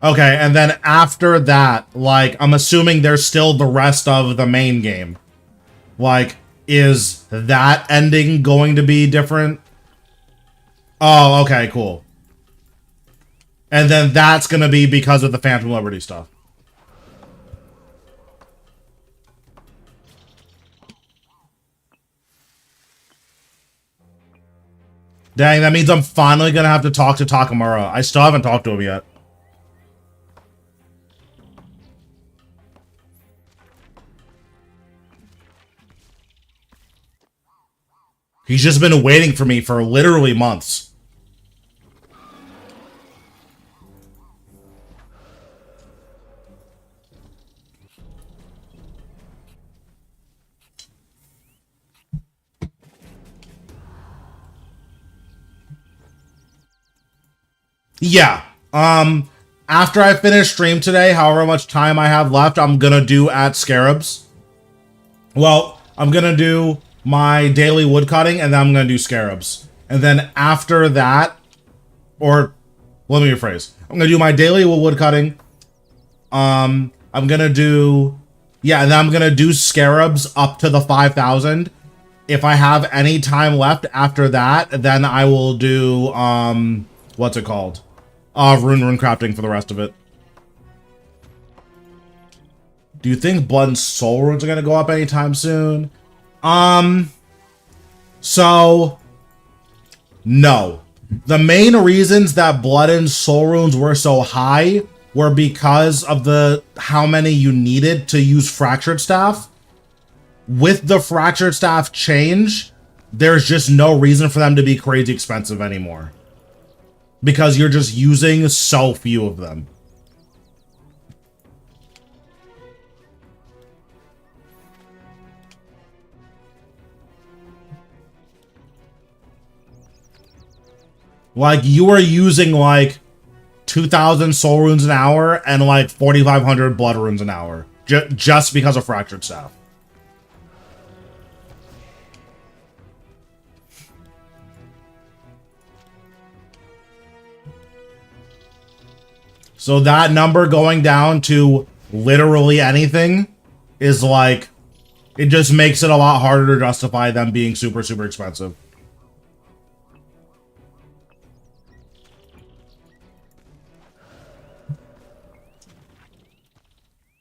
Okay, and then after that, like, I'm assuming there's still the rest of the main game. Like, is that ending going to be different? Oh, okay, cool. And then that's going to be because of the Phantom Liberty stuff. Dang, that means I'm finally going to have to talk to Takamura. I still haven't talked to him yet. He's just been waiting for me for literally months. Yeah. After I finish stream today, however much time I have left, I'm gonna do at Scarabs. Well, I'm gonna do my daily woodcutting, and then I'm gonna do Scarabs. And then after that, or let me rephrase. I'm gonna do my daily woodcutting. I'm gonna do, yeah, and then I'm gonna do Scarabs up to the 5,000. If I have any time left after that, then I will do, what's it called? Rune crafting for the rest of it. Do you think Blood and Soul runes are gonna go up anytime soon? So, no. The main reasons that Blood and Soul runes were so high were because of the how many you needed to use Fractured Staff. With the Fractured Staff change, there's just no reason for them to be crazy expensive anymore. Because you're just using so few of them. Like, you are using, like, 2,000 soul runes an hour and, like, 4,500 blood runes an hour. Just because of Fractured Staff. So that number going down to literally anything is, like, it just makes it a lot harder to justify them being super, super expensive.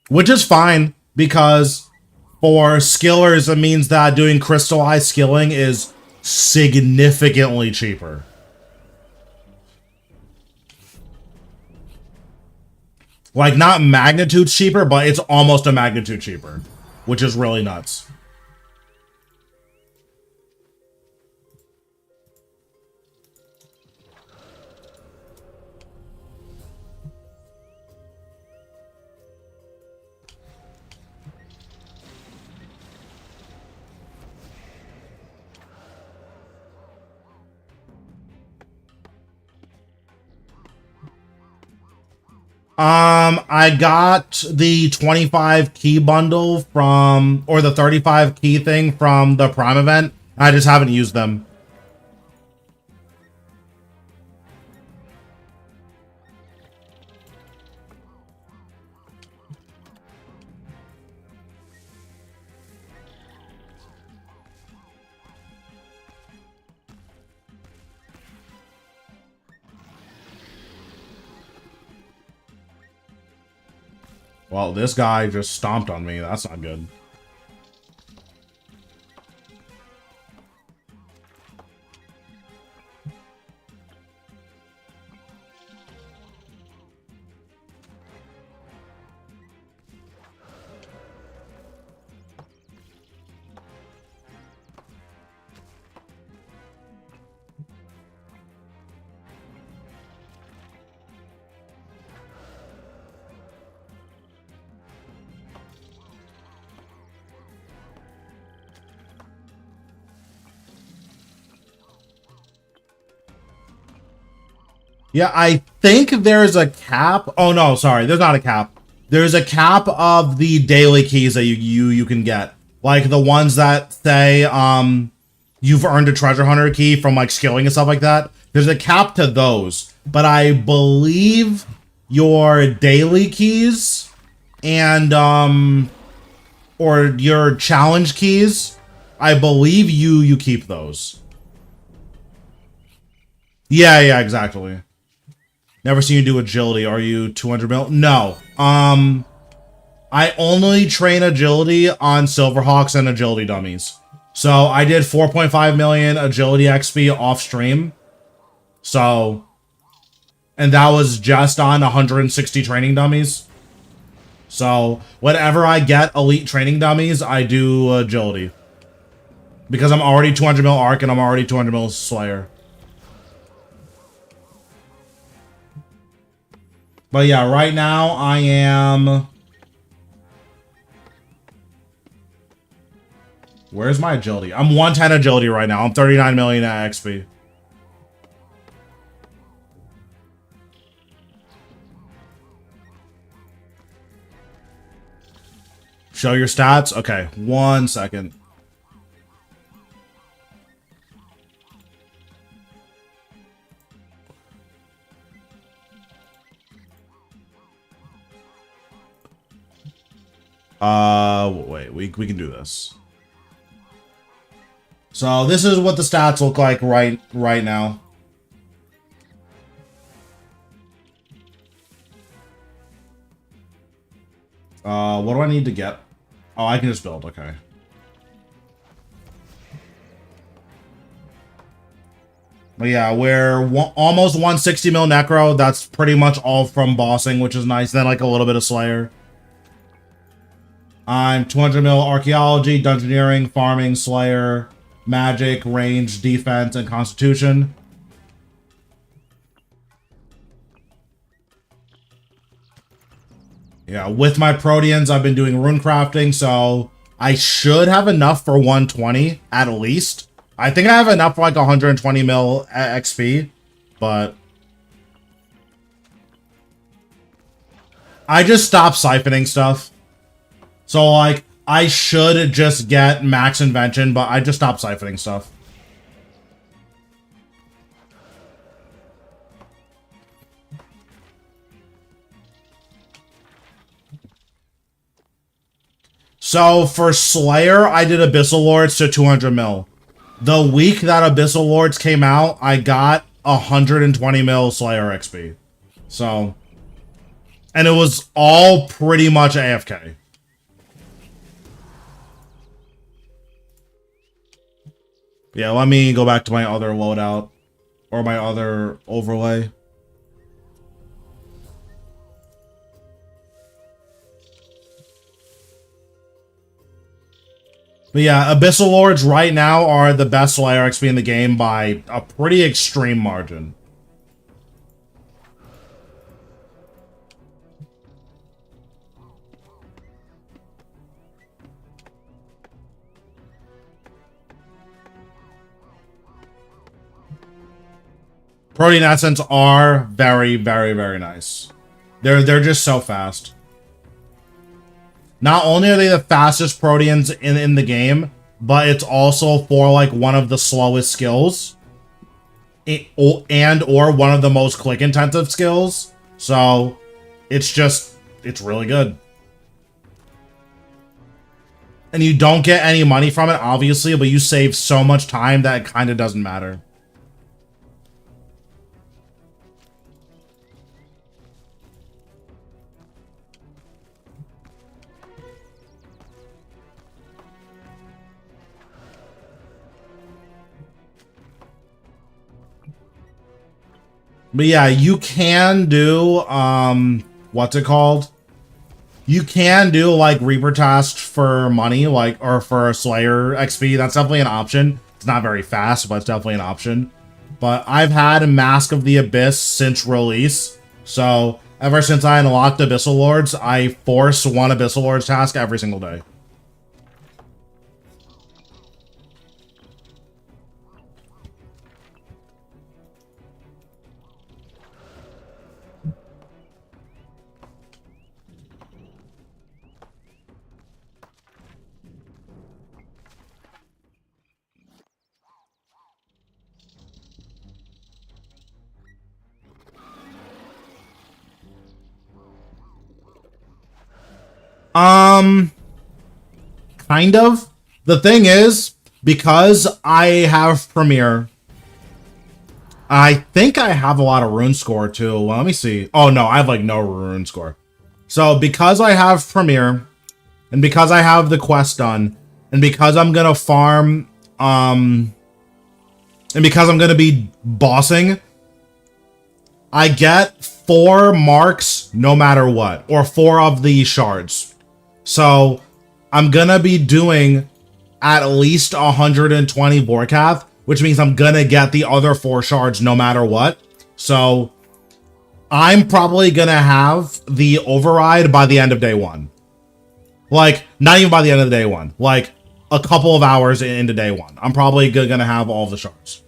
Which is fine, because for skillers, it means that doing crystallized skilling is significantly cheaper. Like, not magnitude cheaper, but it's almost a magnitude cheaper, which is really nuts. I got the 25 key bundle from, or the 35 key thing from the Prime event. I just haven't used them. Well, this guy just stomped on me. That's not good. Yeah, I think there's a cap. Oh no, sorry, there's not a cap. There's a cap of the daily keys that you can get. Like the ones that say you've earned a treasure hunter key from like skilling and stuff like that. There's a cap to those. But I believe your daily keys and or your challenge keys, I believe you keep those. Yeah, exactly. Never seen you do agility. Are you 200 mil? No. I only train agility on Silverhawks and agility dummies. So I did 4.5 million agility XP off stream. So, and that was just on 160 training dummies. So whenever I get elite training dummies, I do agility. Because I'm already 200 mil arc and I'm already 200 mil slayer. But yeah, right now I am... Where's my agility? I'm 110 agility right now. I'm 39 million at XP. Show your stats? Okay, 1 second. Wait, we can do this. So this is what the stats look like right now. What do I need to get? Oh, I can just build, okay. But yeah, we're almost 160 mil necro. That's pretty much all from bossing, which is nice. Then like a little bit of slayer. I'm 200 mil archaeology, dungeoneering, farming, slayer, magic, range, defense, and constitution. Yeah, with my Proteans, I've been doing rune crafting, so I should have enough for 120 at least. I think I have enough for like 120 mil XP, but I just stopped siphoning stuff. So like, I should just get max invention, but I just stopped siphoning stuff. So for Slayer, I did Abyssal Lords to 200 mil. The week that Abyssal Lords came out, I got 120 mil Slayer XP. So, and it was all pretty much AFK. Yeah, let me go back to my other loadout or my other overlay. But yeah, Abyssal Lords right now are the best Slayer XP in the game by a pretty extreme margin. Protean Essence are very, very, very nice. They're just so fast. Not only are they the fastest Proteans in the game, but it's also for like one of the slowest skills. And or one of the most click intensive skills. So it's really good. And you don't get any money from it, obviously, but you save so much time that it kind of doesn't matter. But yeah, you can do, what's it called? You can do, like, Reaper tasks for money, like, or for Slayer XP. That's definitely an option. It's not very fast, but it's definitely an option. But I've had Mask of the Abyss since release. So, ever since I unlocked Abyssal Lords, I force one Abyssal Lords task every single day. Kind of. The thing is, because I have Premiere, I think I have a lot of rune score too. Well, let me see. Oh no, I have like no rune score. So because I have Premiere, and because I have the quest done, and because I'm gonna farm, and because I'm gonna be bossing, I get 4 marks no matter what, or 4 of the shards. So I'm gonna be doing at least 120 Vorkath, which means I'm gonna get the other 4 shards no matter what. So I'm probably gonna have the override by the end of day 1. Like, not even by the end of day 1. Like, a couple of hours into day 1. I'm probably gonna have all of the shards.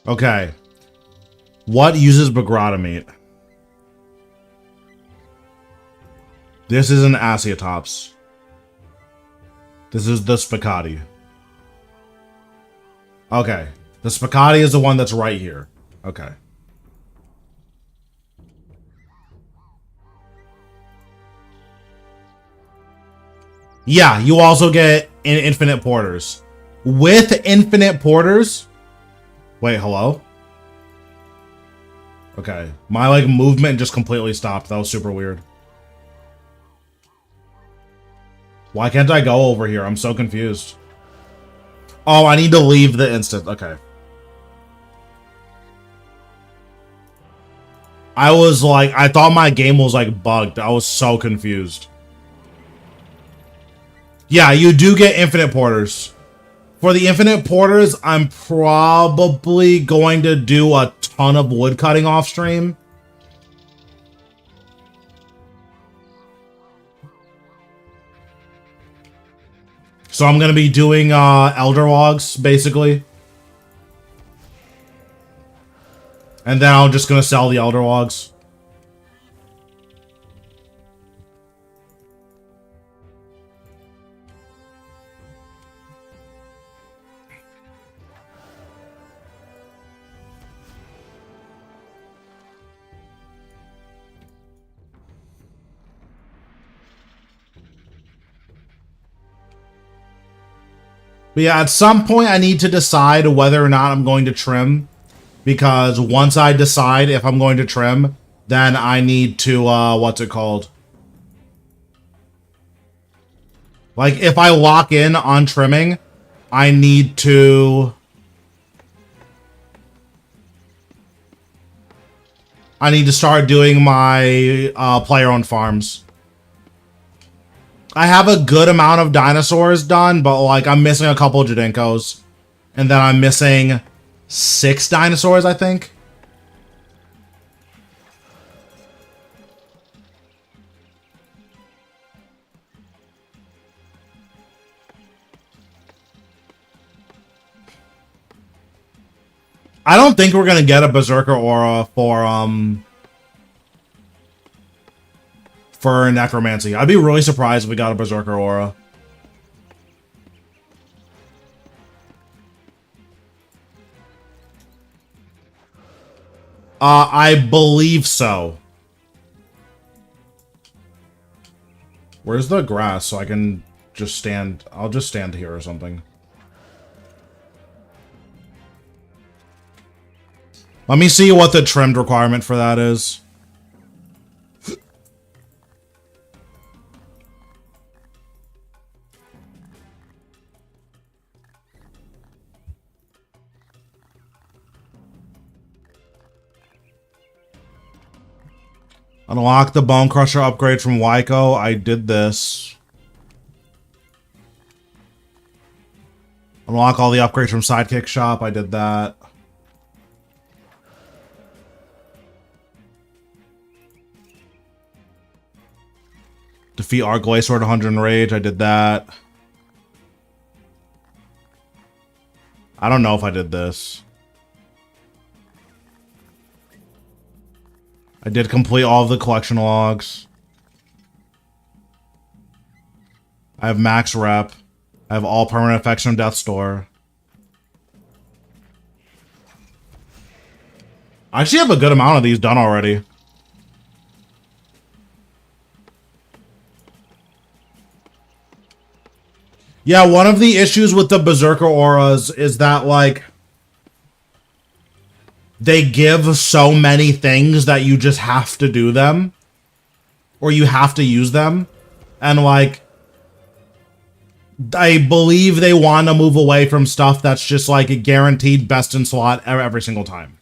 Okay. What uses Bagrata meat? This is an Asiatops. This is the Spicati. Okay. The Spicati is the one that's right here. Okay. Yeah, you also get infinite porters. With infinite porters... Wait, hello? Okay. My, like, movement just completely stopped. That was super weird. Why can't I go over here? I'm so confused. Oh, I need to leave the instant. Okay. I was like, I thought my game was, like, bugged. I was so confused. Yeah, you do get infinite porters. For the infinite porters, I'm probably going to do a ton of wood cutting off stream. So I'm going to be doing Elder Logs, basically. And then I'm just going to sell the Elder Logs. But yeah, at some point I need to decide whether or not I'm going to trim. Because once I decide if I'm going to trim, then I need to, what's it called? Like, if I lock in on trimming, I need to... I need to start doing my player-owned farms. I have a good amount of dinosaurs done, but, like, I'm missing a couple of Jadinkos. And then I'm missing 6 dinosaurs, I think. I don't think we're gonna get a Berserker Aura for Necromancy. I'd be really surprised if we got a Berserker Aura. I believe so. Where's the grass so I can just stand? I'll just stand here or something. Let me see what the trimmed requirement for that is. Unlock the Bone Crusher upgrade from Wyco. I did this. Unlock all the upgrades from Sidekick Shop. I did that. Defeat our Glacier at 100 Rage. I did that. I don't know if I did this. I did complete all of the collection logs. I have max rep. I have all permanent effects from Death Store. I actually have a good amount of these done already. Yeah, one of the issues with the Berserker auras is that, like, they give so many things that you just have to do them. Or you have to use them. And, like, I believe they want to move away from stuff that's just, like, a guaranteed best in slot every single time.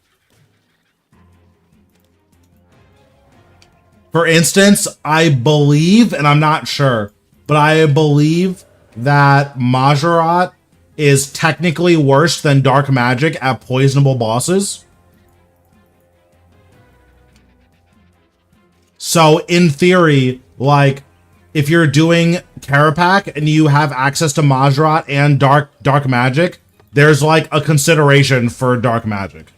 For instance, I believe, and I'm not sure, but I believe that Majorat is technically worse than Dark Magic at poisonable bosses. So, in theory, like, if you're doing Carapac and you have access to Majorat and Dark Magic, there's, like, a consideration for Dark Magic.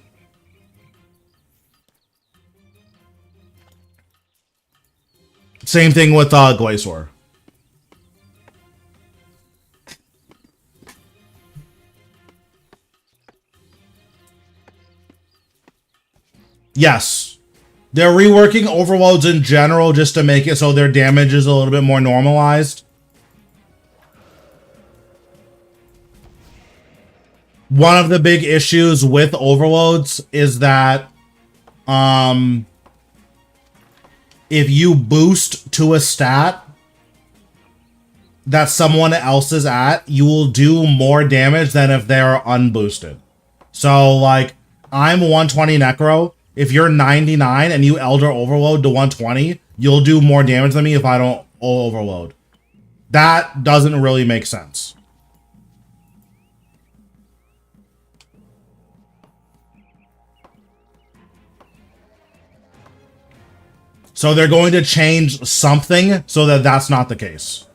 Same thing with Glacier. Yes. They're reworking overloads in general just to make it so their damage is a little bit more normalized. One of the big issues with overloads is that if you boost to a stat that someone else is at, you will do more damage than if they're unboosted. So, like, I'm 120 Necro. If you're 99 and you Elder Overload to 120, you'll do more damage than me if I don't overload. That doesn't really make sense. So they're going to change something so that that's not the case.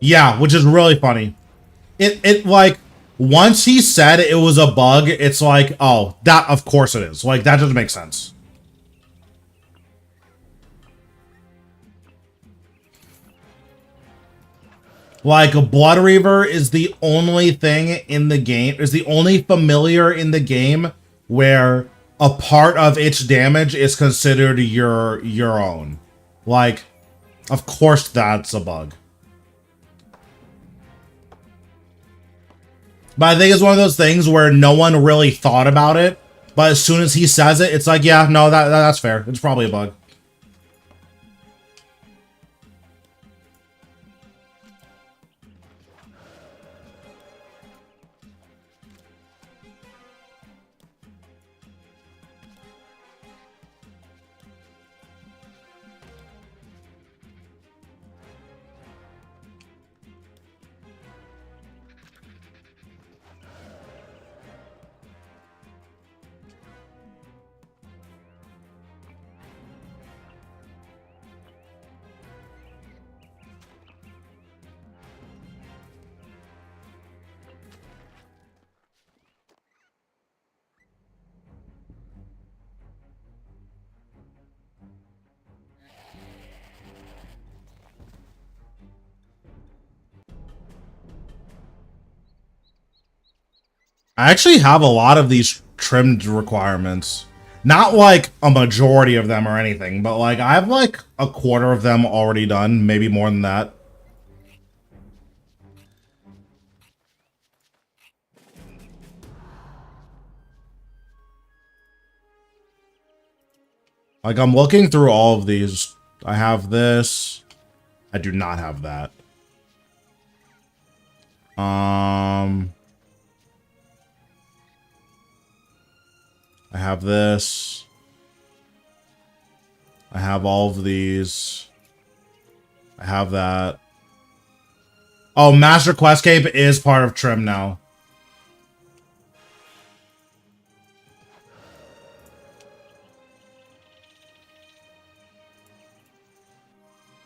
Yeah, which is really funny. It like, once he said it was a bug, it's like, oh, that, of course it is. Like, that doesn't make sense. Like, Blood Reaver is the only thing in the game, is the only familiar in the game where a part of its damage is considered your own. Like, of course that's a bug. But I think it's one of those things where no one really thought about it, but as soon as he says it, it's like, yeah, no, that's fair. It's probably a bug. I actually have a lot of these trimmed requirements. Not like a majority of them or anything, but like I have like a quarter of them already done, maybe more than that. Like I'm looking through all of these. I have this. I do not have that. I have this. I have all of these. I have that. Oh, Master Quest Cape is part of trim now.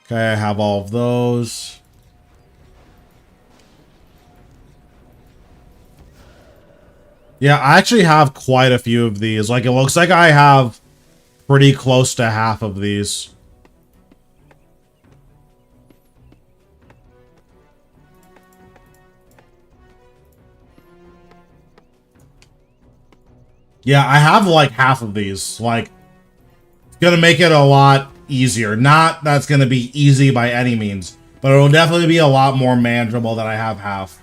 Okay, I have all of those. Yeah, I actually have quite a few of these. Like, it looks like I have pretty close to half of these. Yeah, I have like half of these. Like, it's gonna make it a lot easier. Not that's gonna be easy by any means, but it'll definitely be a lot more manageable that I have half.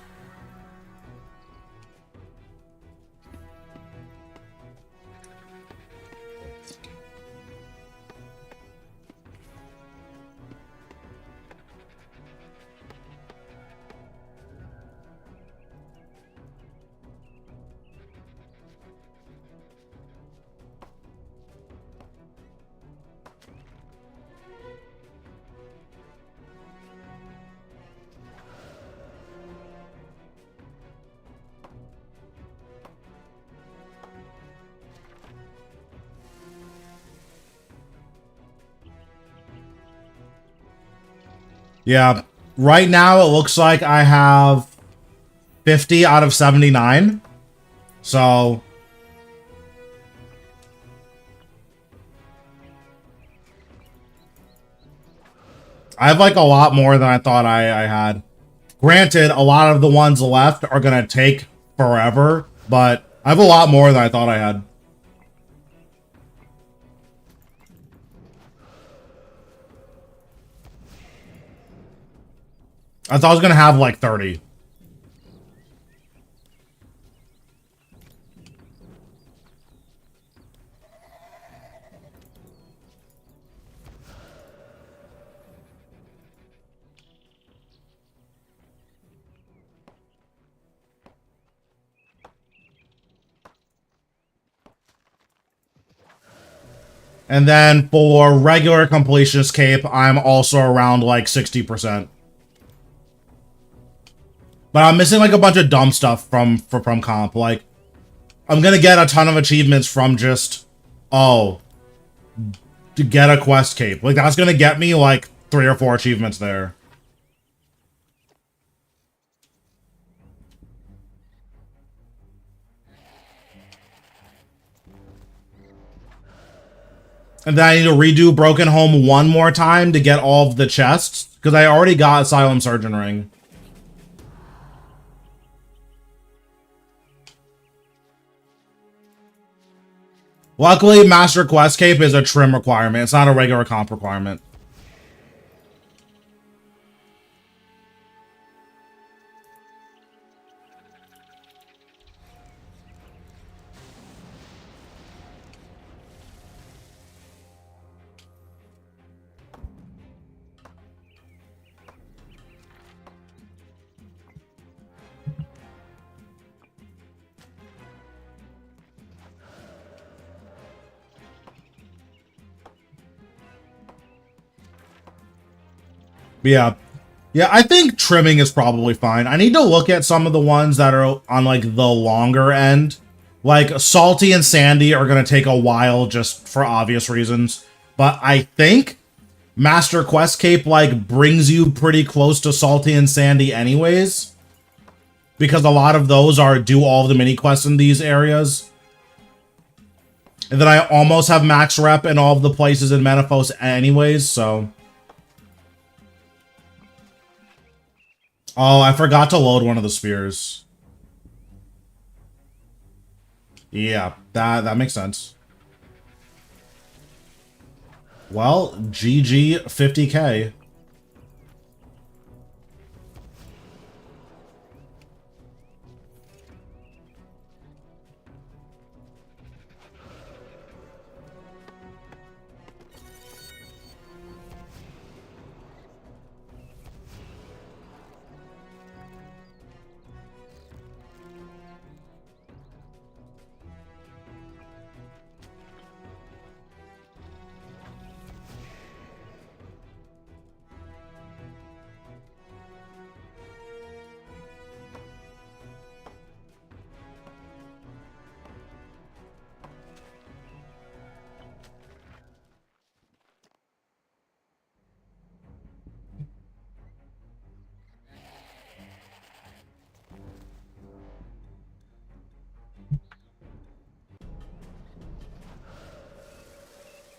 Yeah, right now it looks like I have 50 out of 79. So I have like a lot more than I thought I had. Granted, a lot of the ones left are gonna take forever, but I have a lot more than I thought I had. I thought I was gonna have like 30. And then for regular completionist cape, I'm also around like 60%. But I'm missing like a bunch of dumb stuff from comp. Like, I'm gonna get a ton of achievements from just, oh, to get a quest cape. Like, that's gonna get me like 3 or 4 achievements there. And then I need to redo Broken Home one more time to get all of the chests. Because I already got Asylum Surgeon Ring. Luckily, Master Quest Cape is a trim requirement. It's not a regular comp requirement. But yeah. Yeah, I think trimming is probably fine. I need to look at some of the ones that are on, like, the longer end. Like, Salty and Sandy are going to take a while just for obvious reasons. But I think Master Quest Cape, like, brings you pretty close to Salty and Sandy anyways. Because a lot of those are do all of the mini quests in these areas. And then I almost have max rep in all of the places in Menaphos anyways, so... Oh, I forgot to load one of the spears. Yeah, that makes sense. Well, GG 50K.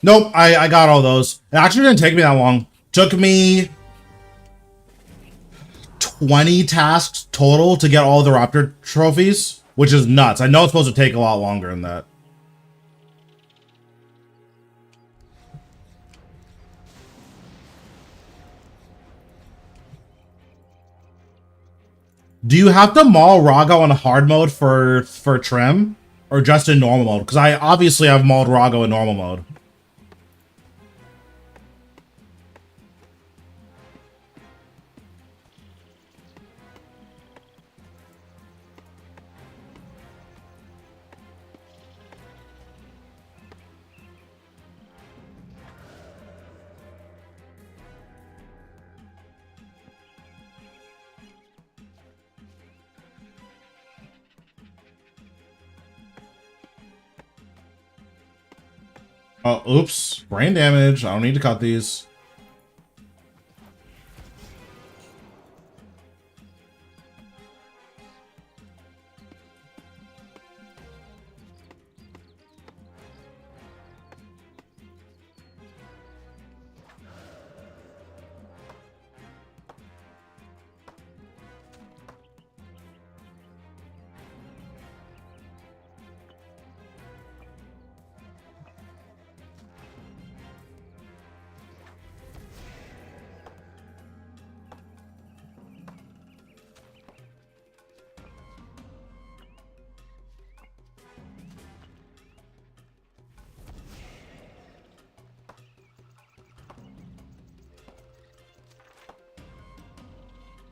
Nope, I got all those. It actually didn't take me that long. Took me 20 tasks total to get all the Raptor trophies, which is nuts. I know it's supposed to take a lot longer than that. Do you have to maul Rago on hard mode for trim? Or just in normal mode? Because I obviously have mauled Rago in normal mode. Oops. Brain damage. I don't need to cut these.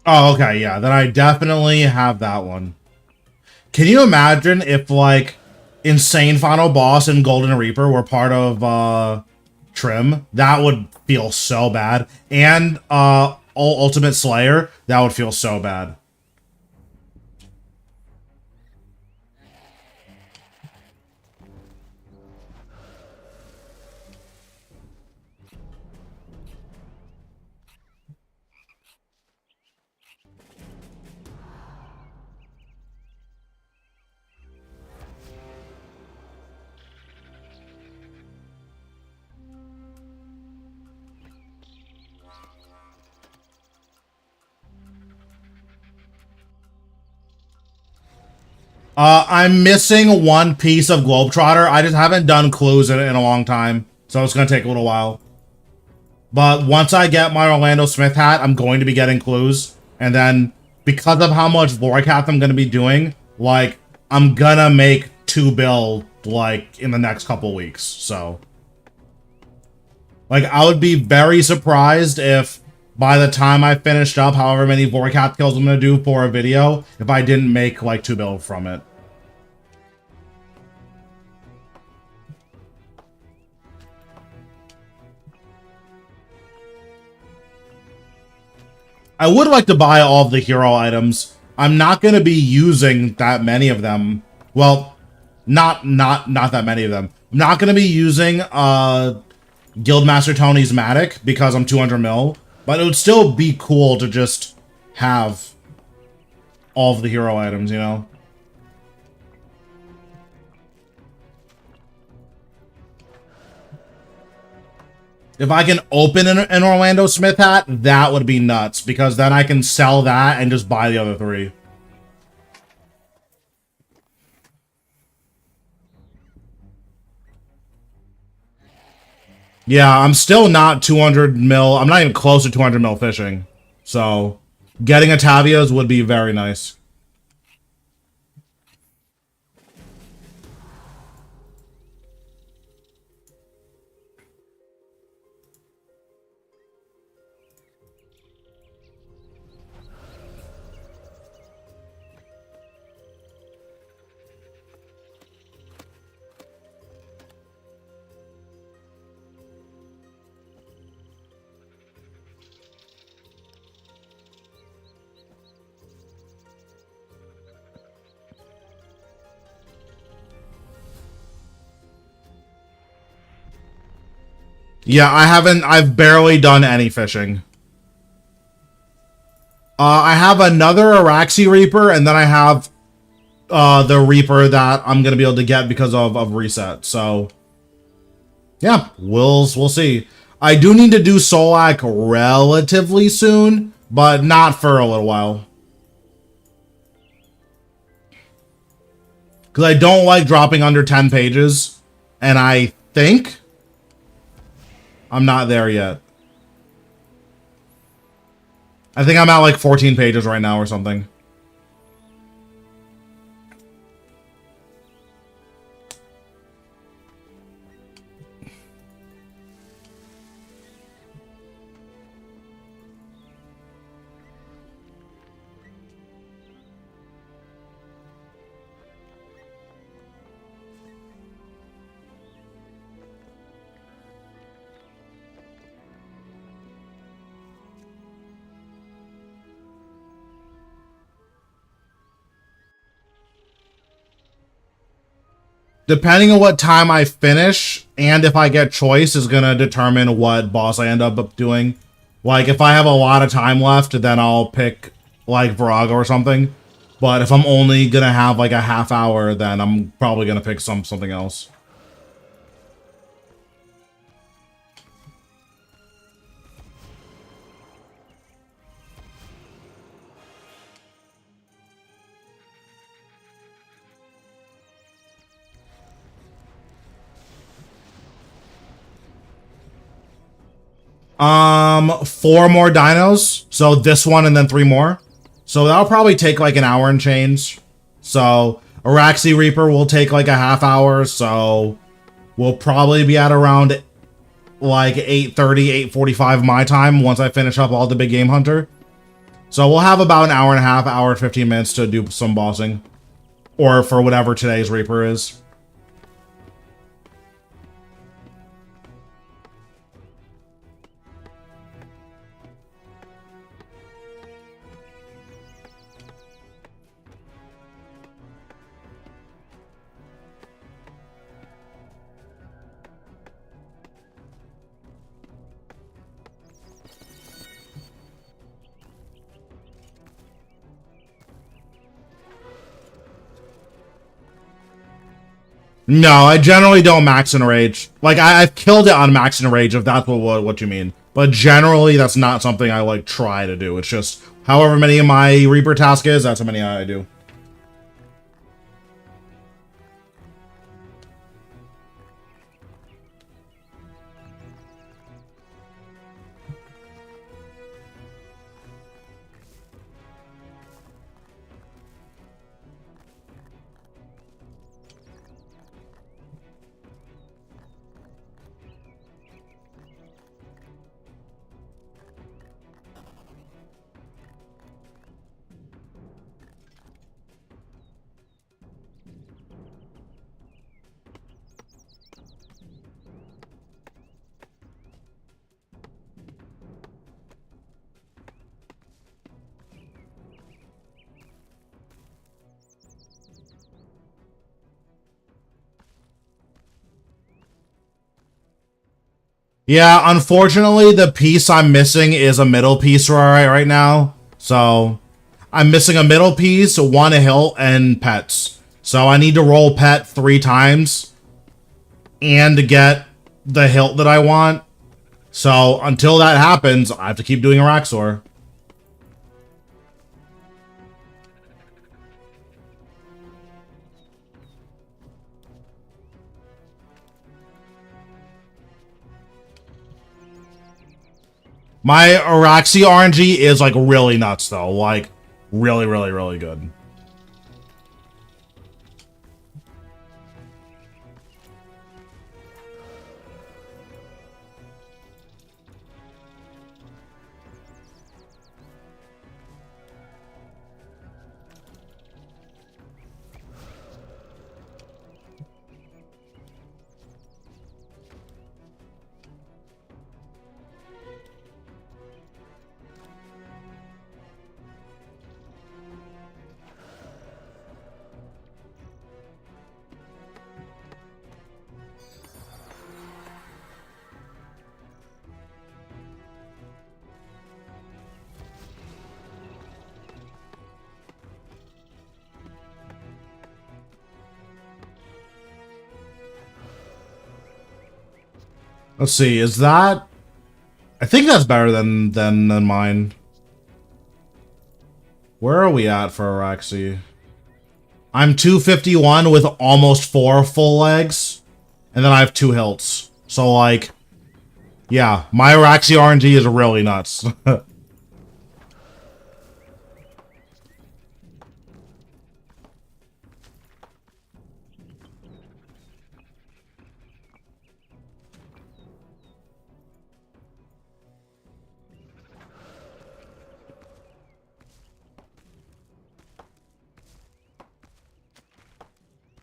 Oh, okay, yeah. Then I definitely have that one. Can you imagine if, like, Insane Final Boss and Golden Reaper were part of, Trim? That would feel so bad. And, Ultimate Slayer? That would feel so bad. I'm missing one piece of Globetrotter. I just haven't done clues in a long time, so it's gonna take a little while. But once I get my Orlando Smith hat, I'm going to be getting clues. And then, because of how much Vorkath I'm gonna be doing, like, I'm gonna make 2 build, like, in the next couple weeks, so. Like, I would be very surprised if, by the time I finished up however many Vorkath kills I'm gonna do for a video, if I didn't make, like, 2 build from it. I would like to buy all of the hero items. I'm not going to be using that many of them. Well, not that many of them. I'm not going to be using Guildmaster Tony's Matic because I'm 200 mil, but it would still be cool to just have all of the hero items, you know? If I can open an Orlando Smith hat, that would be nuts, because then I can sell that and just buy the other 3. Yeah, I'm still not 200 mil. I'm not even close to 200 mil fishing. So, getting a Tavia's would be very nice. Yeah, I've barely done any fishing. I have another Araxi Reaper, and then I have the Reaper that I'm gonna be able to get because of reset. So yeah, we'll see. I do need to do Solak relatively soon, but not for a little while. Because I don't like dropping under 10 pages, and I think I'm not there yet. I think I'm at like 14 pages right now or something. Depending on what time I finish and if I get choice is gonna determine what boss I end up doing. Like if I have a lot of time left, then I'll pick like Viraga or something. But if I'm only gonna have like a half hour, then I'm probably gonna pick something else. Four more dinos. So this one and then three more. So that'll probably take like an hour and change. So Araxi Reaper will take like a half hour. So we'll probably be at around like 8:30, 8:45 my time once I finish up all the big game hunter. So we'll have about an hour and a half, hour and 15 minutes to do some bossing. Or for whatever today's Reaper is. No, I generally don't max in rage. Like, I've killed it on max in rage, if that's what you mean. But generally, that's not something I, like, try to do. It's just, however many of my Reaper task is, that's how many I do. Yeah, unfortunately, the piece I'm missing is a middle piece right now. So, I'm missing a middle piece, one hilt, and pets. So I need to roll pet 3 times and to get the hilt that I want. So until that happens, I have to keep doing Araxor. My Araxi RNG is like really nuts though. Like really, really, really good. Let's see, is that... I think that's better than mine. Where are we at for Araxi? I'm 251 with almost 4 full legs. And then I have 2 hilts. So, like... Yeah, my Araxi RNG is really nuts.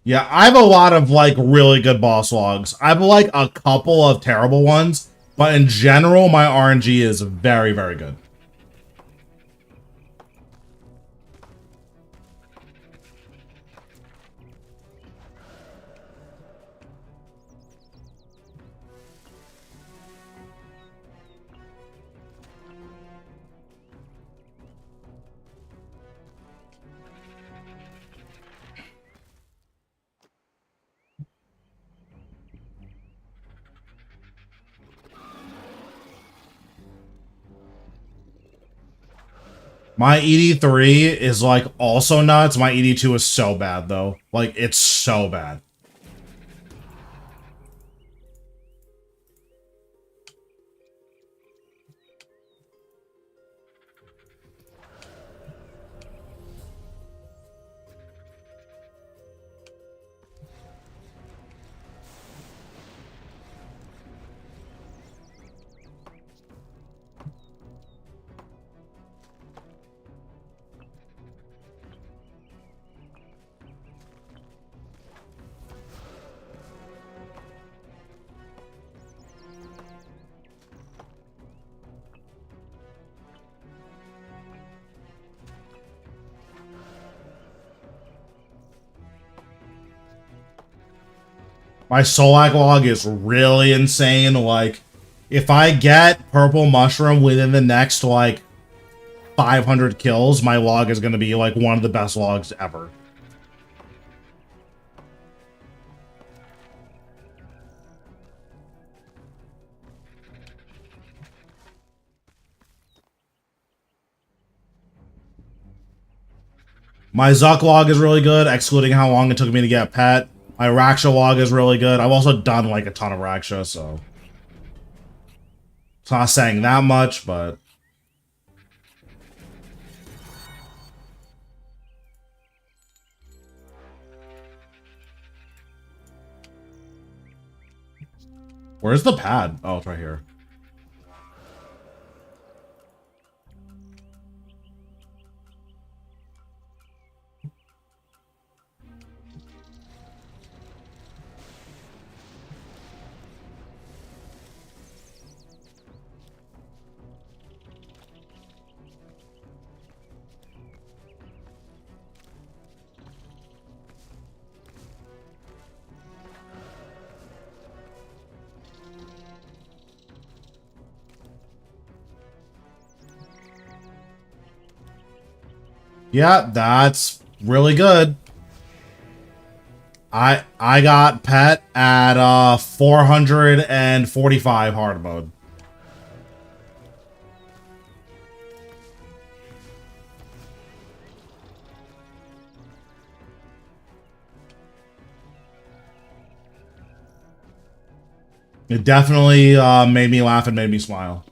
Yeah, I have a lot of, like, really good boss logs. I have, like, a couple of terrible ones, but in general, my RNG is very, very good. My ED3 is, like, also nuts. My ED2 is so bad, though. Like, it's so bad. My Solak log is really insane. Like, if I get Purple Mushroom within the next, like, 500 kills, my log is going to be, like, one of the best logs ever. My Zuck log is really good, excluding how long it took me to get pet. My Raksha log is really good. I've also done, like, a ton of Raksha, so... It's not saying that much, but... Where's the pad? Oh, it's right here. Yeah, that's really good. I got pet at 445 hard mode. It definitely made me laugh and made me smile.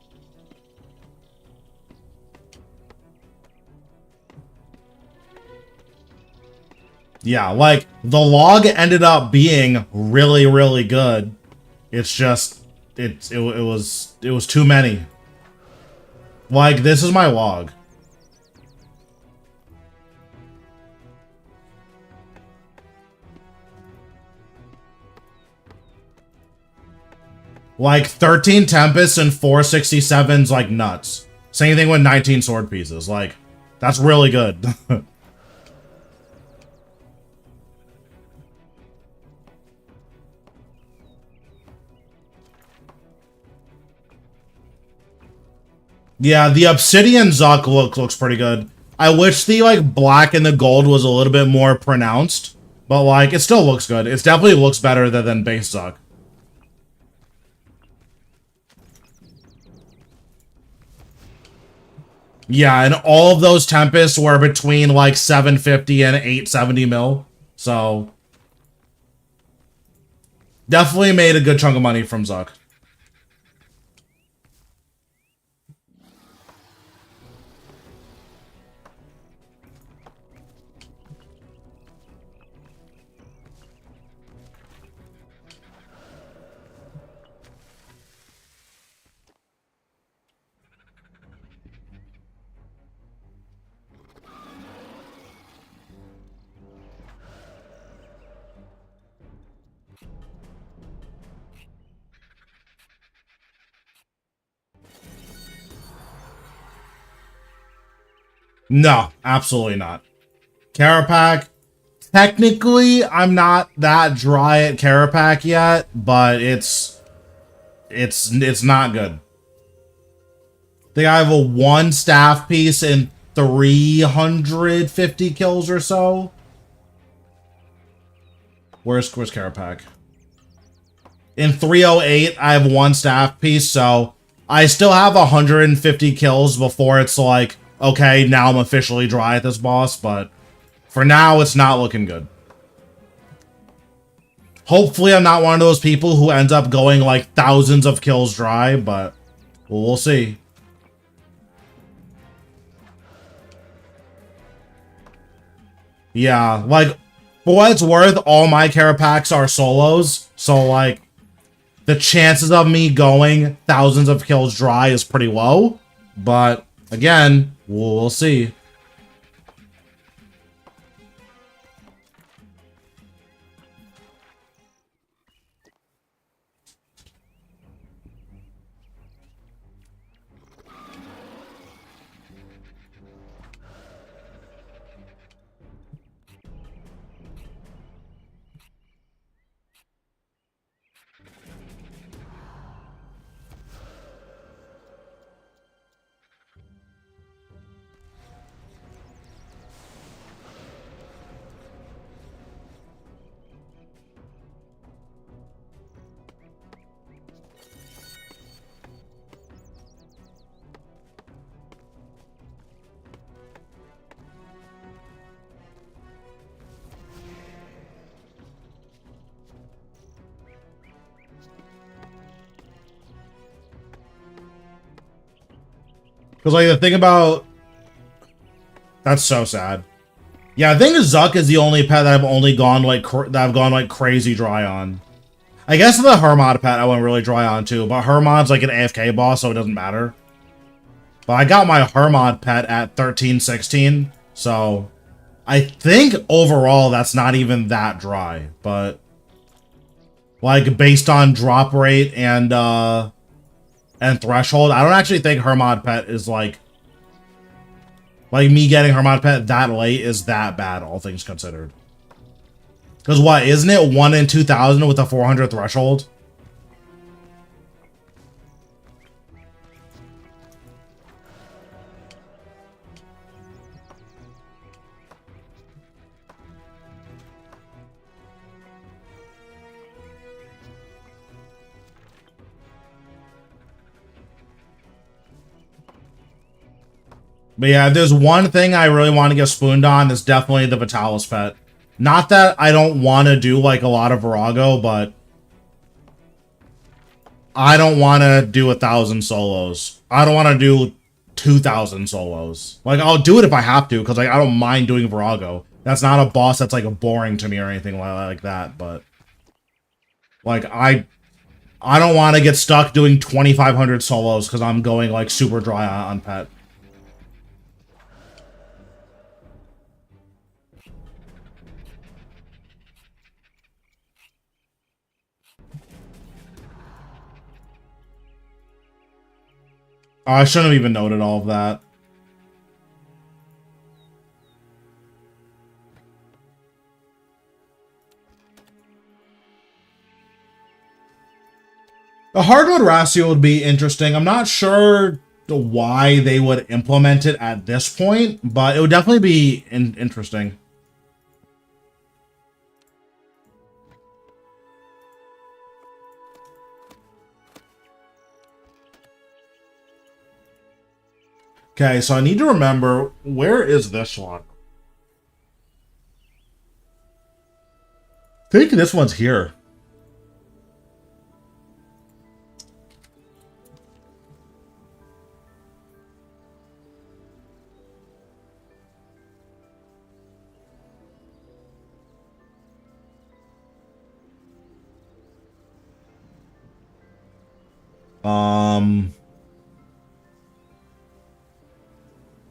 Yeah, like, the log ended up being really, really good. It's just, it was too many. Like, this is my log. Like, 13 Tempests and 4 67s, like, nuts. Same thing with 19 sword pieces. Like, that's really good. Yeah, the Obsidian Zuk looks pretty good. I wish the, like, black and the gold was a little bit more pronounced. But, like, it still looks good. It definitely looks better than base Zuk. Yeah, and all of those Tempests were between, like, 750 and 870 mil. So, definitely made a good chunk of money from Zuk. No, absolutely not. Carapac, technically, I'm not that dry at Carapac yet, but it's not good. I think I have a 1 staff piece and 350 kills or so. Where's Carapac? In 308, I have 1 staff piece, so I still have 150 kills before it's like, okay, now I'm officially dry at this boss, but for now, it's not looking good. Hopefully, I'm not one of those people who ends up going like thousands of kills dry, but we'll see. Yeah, like, for what it's worth, all my Carapacs are solos, so like, the chances of me going thousands of kills dry is pretty low, but again, we'll see. Because, like, the thing about... That's so sad. Yeah, I think Zuk is the only pet that I've only gone, like, crazy dry on. I guess the Hermod pet I went really dry on, too. But Hermod's, like, an AFK boss, so it doesn't matter. But I got my Hermod pet at 1316, so... I think, overall, that's not even that dry. But... like, based on drop rate and threshold, I don't actually think Hermod pet is like me getting Hermod pet that late is that bad, all things considered. Because what, isn't it 1 in 2,000 with a 400 threshold? But yeah, if there's one thing I really want to get spooned on, it's definitely the Vitalis pet. Not that I don't want to do, like, a lot of Virago, but... I don't want to do 1,000 solos. I don't want to do 2,000 solos. Like, I'll do it if I have to, because, like, I don't mind doing Virago. That's not a boss that's like boring to me or anything like that, but like I don't want to get stuck doing 2,500 solos because I'm going like super dry on pet. I shouldn't have even noted all of that. The hardwood ratio would be interesting. I'm not sure why they would implement it at this point, but it would definitely be interesting. Okay, so I need to remember, where is this one? I think this one's here.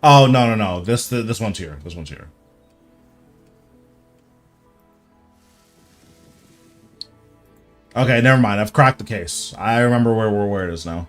Oh, no. This one's here. This one's here. Okay, never mind. I've cracked the case. I remember where it is now.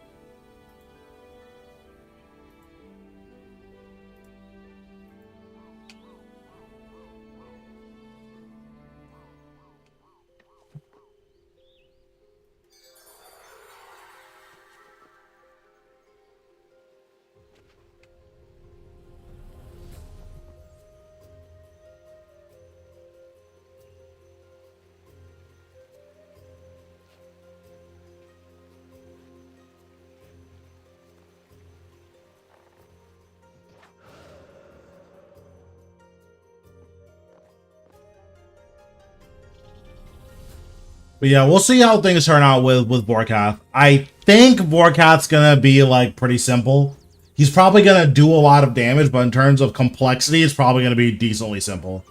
But yeah, we'll see how things turn out with Vorkath. I think Vorkath's gonna be like pretty simple. He's probably gonna do a lot of damage, but in terms of complexity, it's probably gonna be decently simple.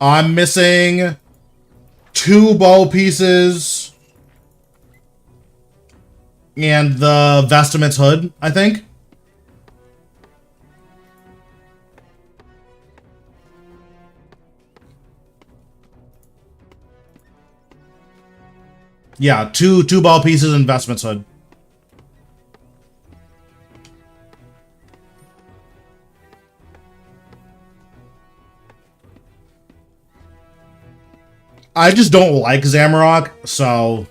I'm missing 2 bow pieces and the vestment's hood, I think. Yeah, two ball pieces, investments hood. I just don't like Zamorak, so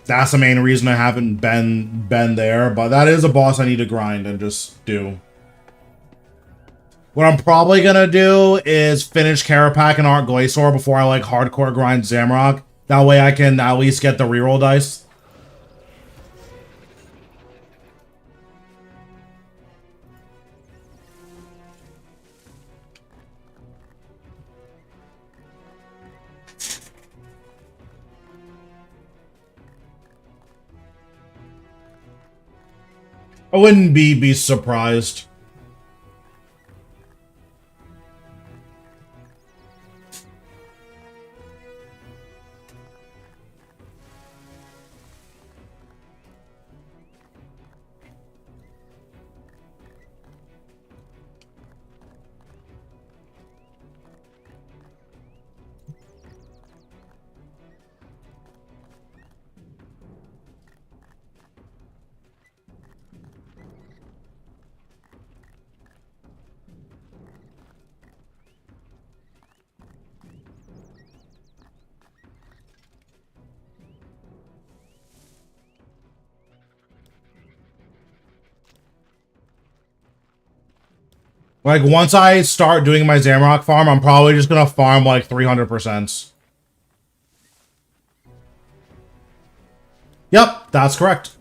that's the main reason I haven't been there. But that is a boss I need to grind and just do. What I'm probably gonna do is finish Carapac and Art Glacior before I like hardcore grind Zamorak. That way I can at least get the reroll dice. I wouldn't be surprised. Like, once I start doing my Zamorak farm, I'm probably just gonna farm like 300%. Yep, that's correct.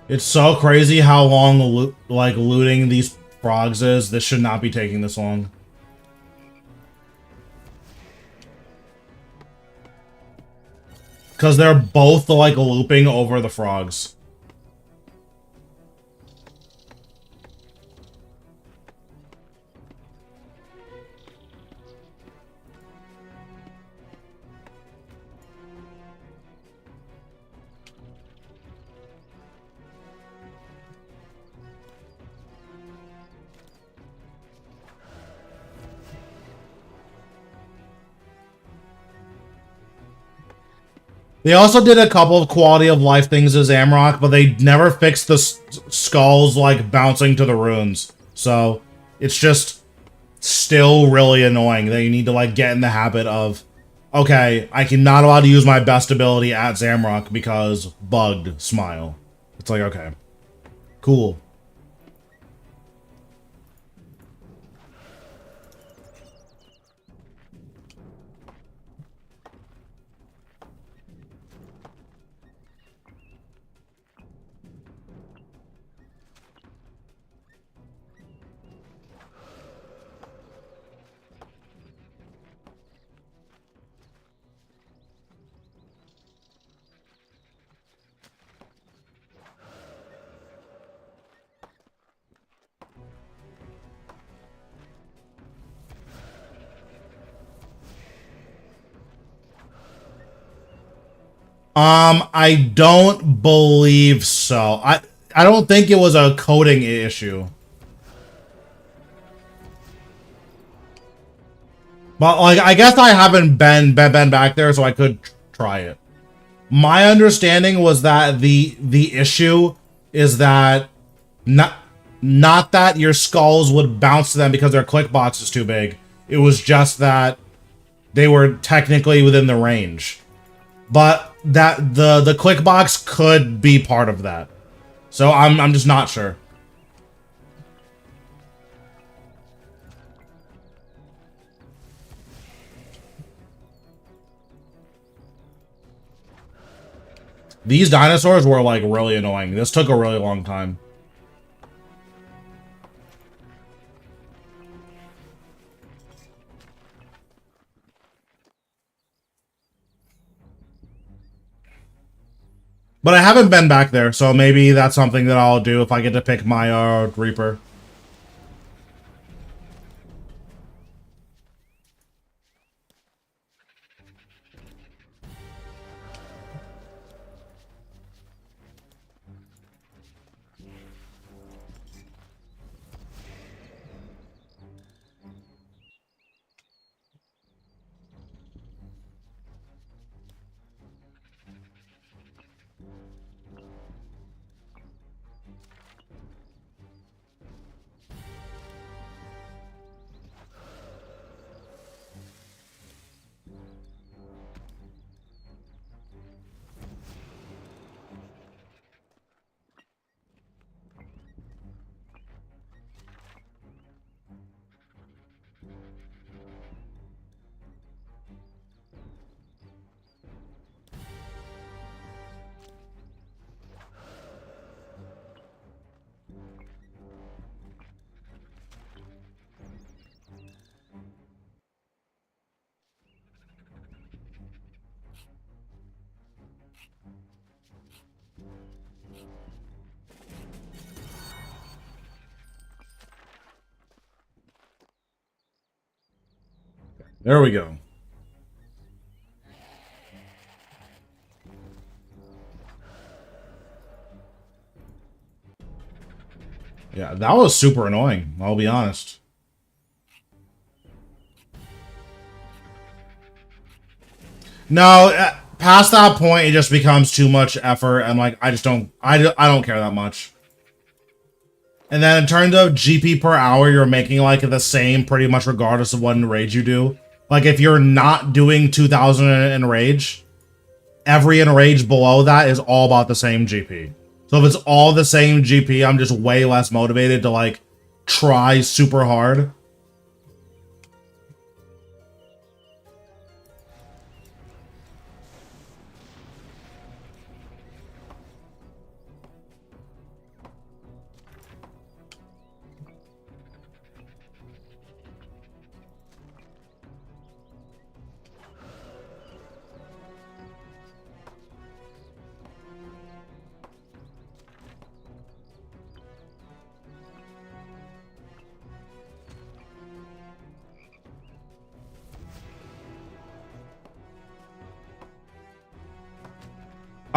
It's so crazy how long looting these frogs is. This should not be taking this long. Because they're both like looping over the frogs. They also did a couple of quality of life things as Amrock, but they never fixed the skulls like bouncing to the runes. So it's just still really annoying that you need to like get in the habit of, okay, I can not allowed to use my best ability at Zamrock because bugged smile. It's like, okay, cool. I don't believe so. I don't think it was a coding issue. But like, I guess I haven't been back there, so I could try it. My understanding was that the issue is that not that your skulls would bounce to them because their click box is too big. It was just that they were technically within the range. But that the click box could be part of that. So I'm just not sure. These dinosaurs were like really annoying. This took a really long time. But I haven't been back there, so maybe that's something that I'll do if I get to pick my Reaper. There we go. Yeah, that was super annoying, I'll be honest. No, past that point, it just becomes too much effort, and like, I don't care that much. And then in terms of GP per hour, you're making like the same pretty much regardless of what enrage you do. Like if you're not doing 2000 in enrage, every enrage below that is all about the same GP. So if it's all the same GP, I'm just way less motivated to like try super hard.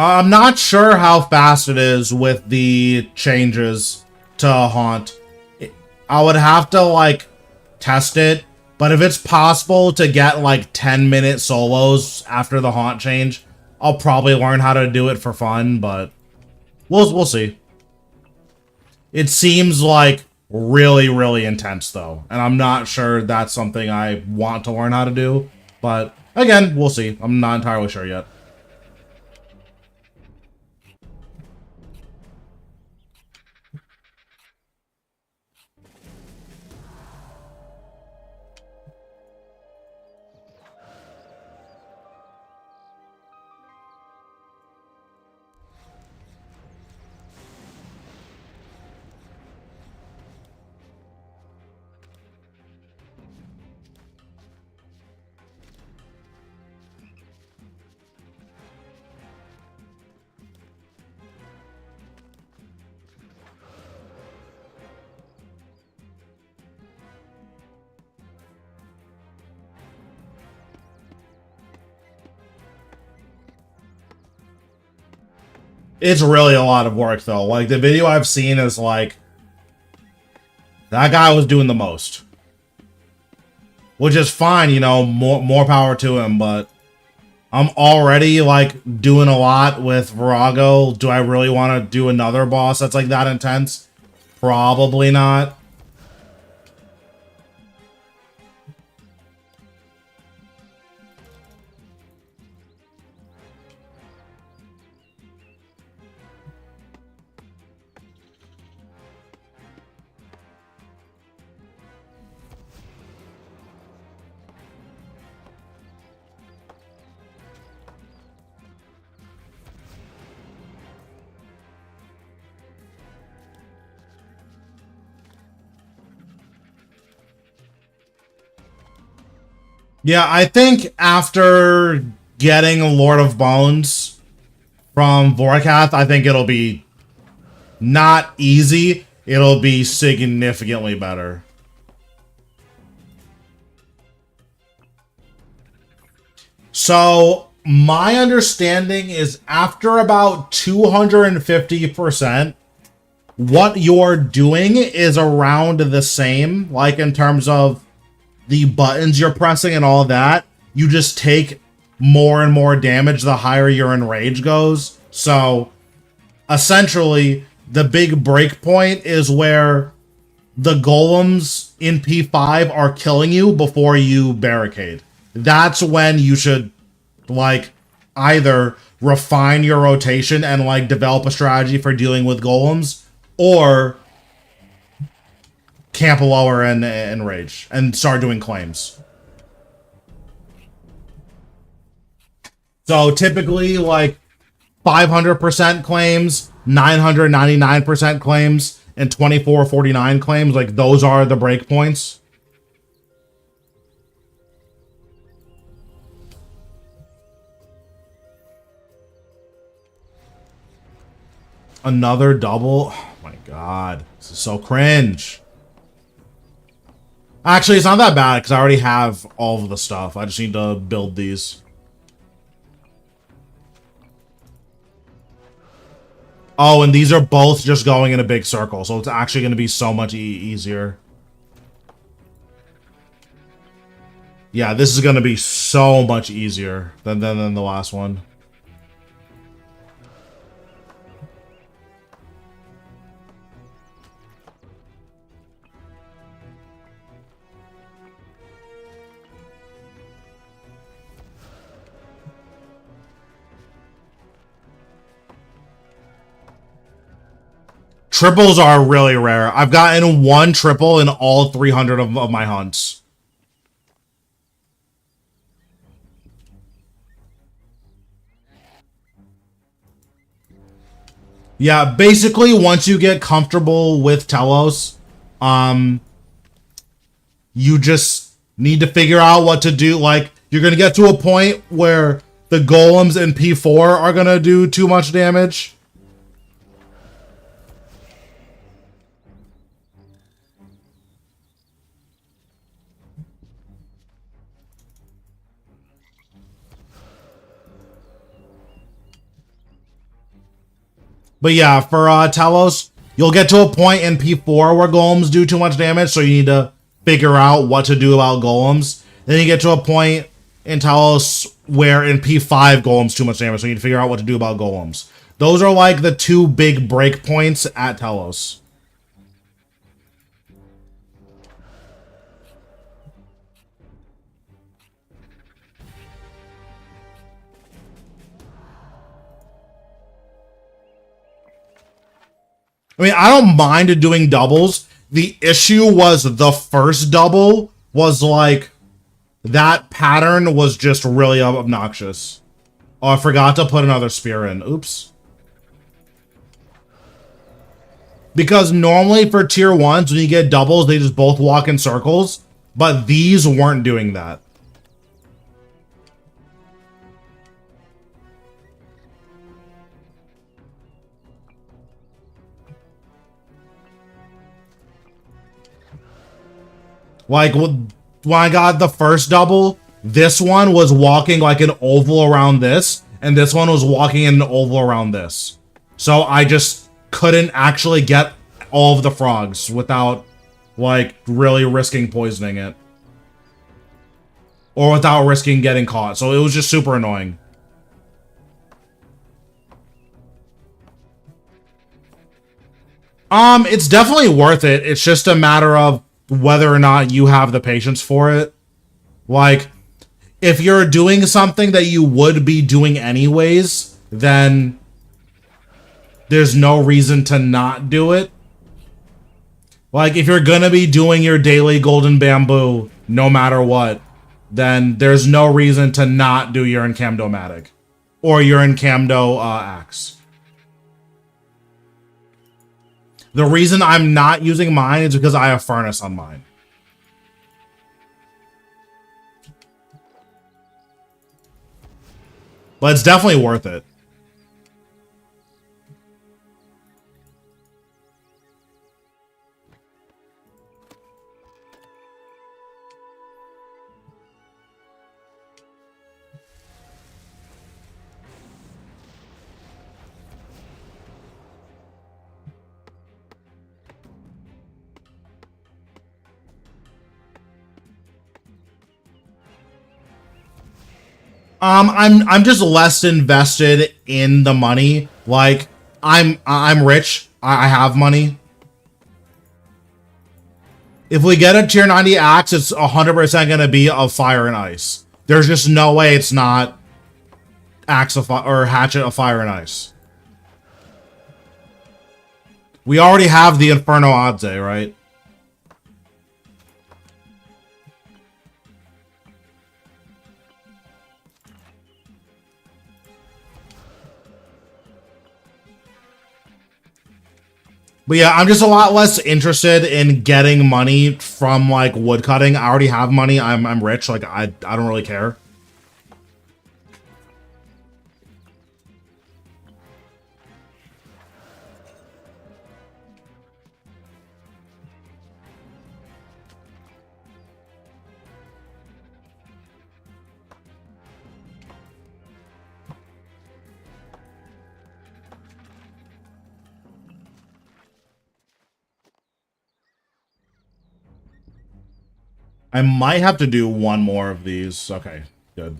I'm not sure how fast it is with the changes to Haunt. I would have to, like, test it. But if it's possible to get, like, 10-minute solos after the Haunt change, I'll probably learn how to do it for fun, but we'll see. It seems, like, really, really intense, though. And I'm not sure that's something I want to learn how to do. But, again, we'll see. I'm not entirely sure yet. It's really a lot of work, though. Like, the video I've seen is, like, that guy was doing the most. Which is fine, you know, more power to him, but I'm already, like, doing a lot with Virago. Do I really want to do another boss that's, like, that intense? Probably not. Yeah, I think after getting Lord of Bones from Vorkath, I think it'll be not easy. It'll be significantly better. So, my understanding is after about 250%, what you're doing is around the same, like in terms of the buttons you're pressing and all that. You just take more and more damage the higher your enrage goes. So, essentially, the big break point is where the golems in P5 are killing you before you barricade. That's when you should, like, either refine your rotation and, like, develop a strategy for dealing with golems, or camp lower and rage and start doing claims. So typically, like, 500% claims, 999% claims, and 2449 claims, like, those are the breakpoints. Another double? Oh my god. This is so cringe. Actually, it's not that bad, because I already have all of the stuff. I just need to build these. Oh, and these are both just going in a big circle, so it's actually going to be so much easier. Yeah, this is going to be so much easier than the last one. Triples are really rare. I've gotten one triple in all 300 of my hunts. Yeah, basically, once you get comfortable with Telos, you just need to figure out what to do. Like, you're going to get to a point where the golems in P4 are going to do too much damage. But yeah, for Telos, you'll get to a point in P4 where golems do too much damage, so you need to figure out what to do about golems. Then you get to a point in Telos where in P5 golems too much damage, so you need to figure out what to do about golems. Those are like the two big break points at Telos. I mean, I don't mind doing doubles. The issue was the first double was like, that pattern was just really obnoxious. Oh, I forgot to put another spear in. Oops. Because normally for tier 1s, when you get doubles, they just both walk in circles. But these weren't doing that. Like, when I got the first double, this one was walking like an oval around this, and this one was walking in an oval around this. So I just couldn't actually get all of the frogs without, like, really risking poisoning it. Or without risking getting caught. So it was just super annoying. It's definitely worth it. It's just a matter of whether or not you have the patience for it. Like, if you're doing something that you would be doing anyways, then there's no reason to not do it. Like, if you're gonna be doing your daily golden bamboo, no matter what, then there's no reason to not do your Encamdomatic. Or your Encamdo axe. The reason I'm not using mine is because I have furnace on mine. But it's definitely worth it. I'm just less invested in the money. Like, I'm rich. I have money. If we get a tier 90 axe, it's 100% gonna be of fire and ice. There's just no way it's not axe of or hatchet of fire and ice. We already have the Inferno Adze, right? But yeah, I'm just a lot less interested in getting money from, like, woodcutting. I already have money. I'm rich. Like, I don't really care. I might have to do one more of these. Okay, good.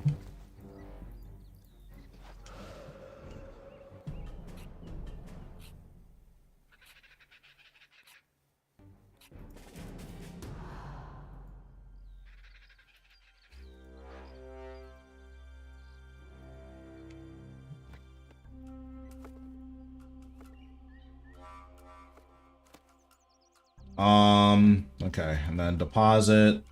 Okay, and then deposit.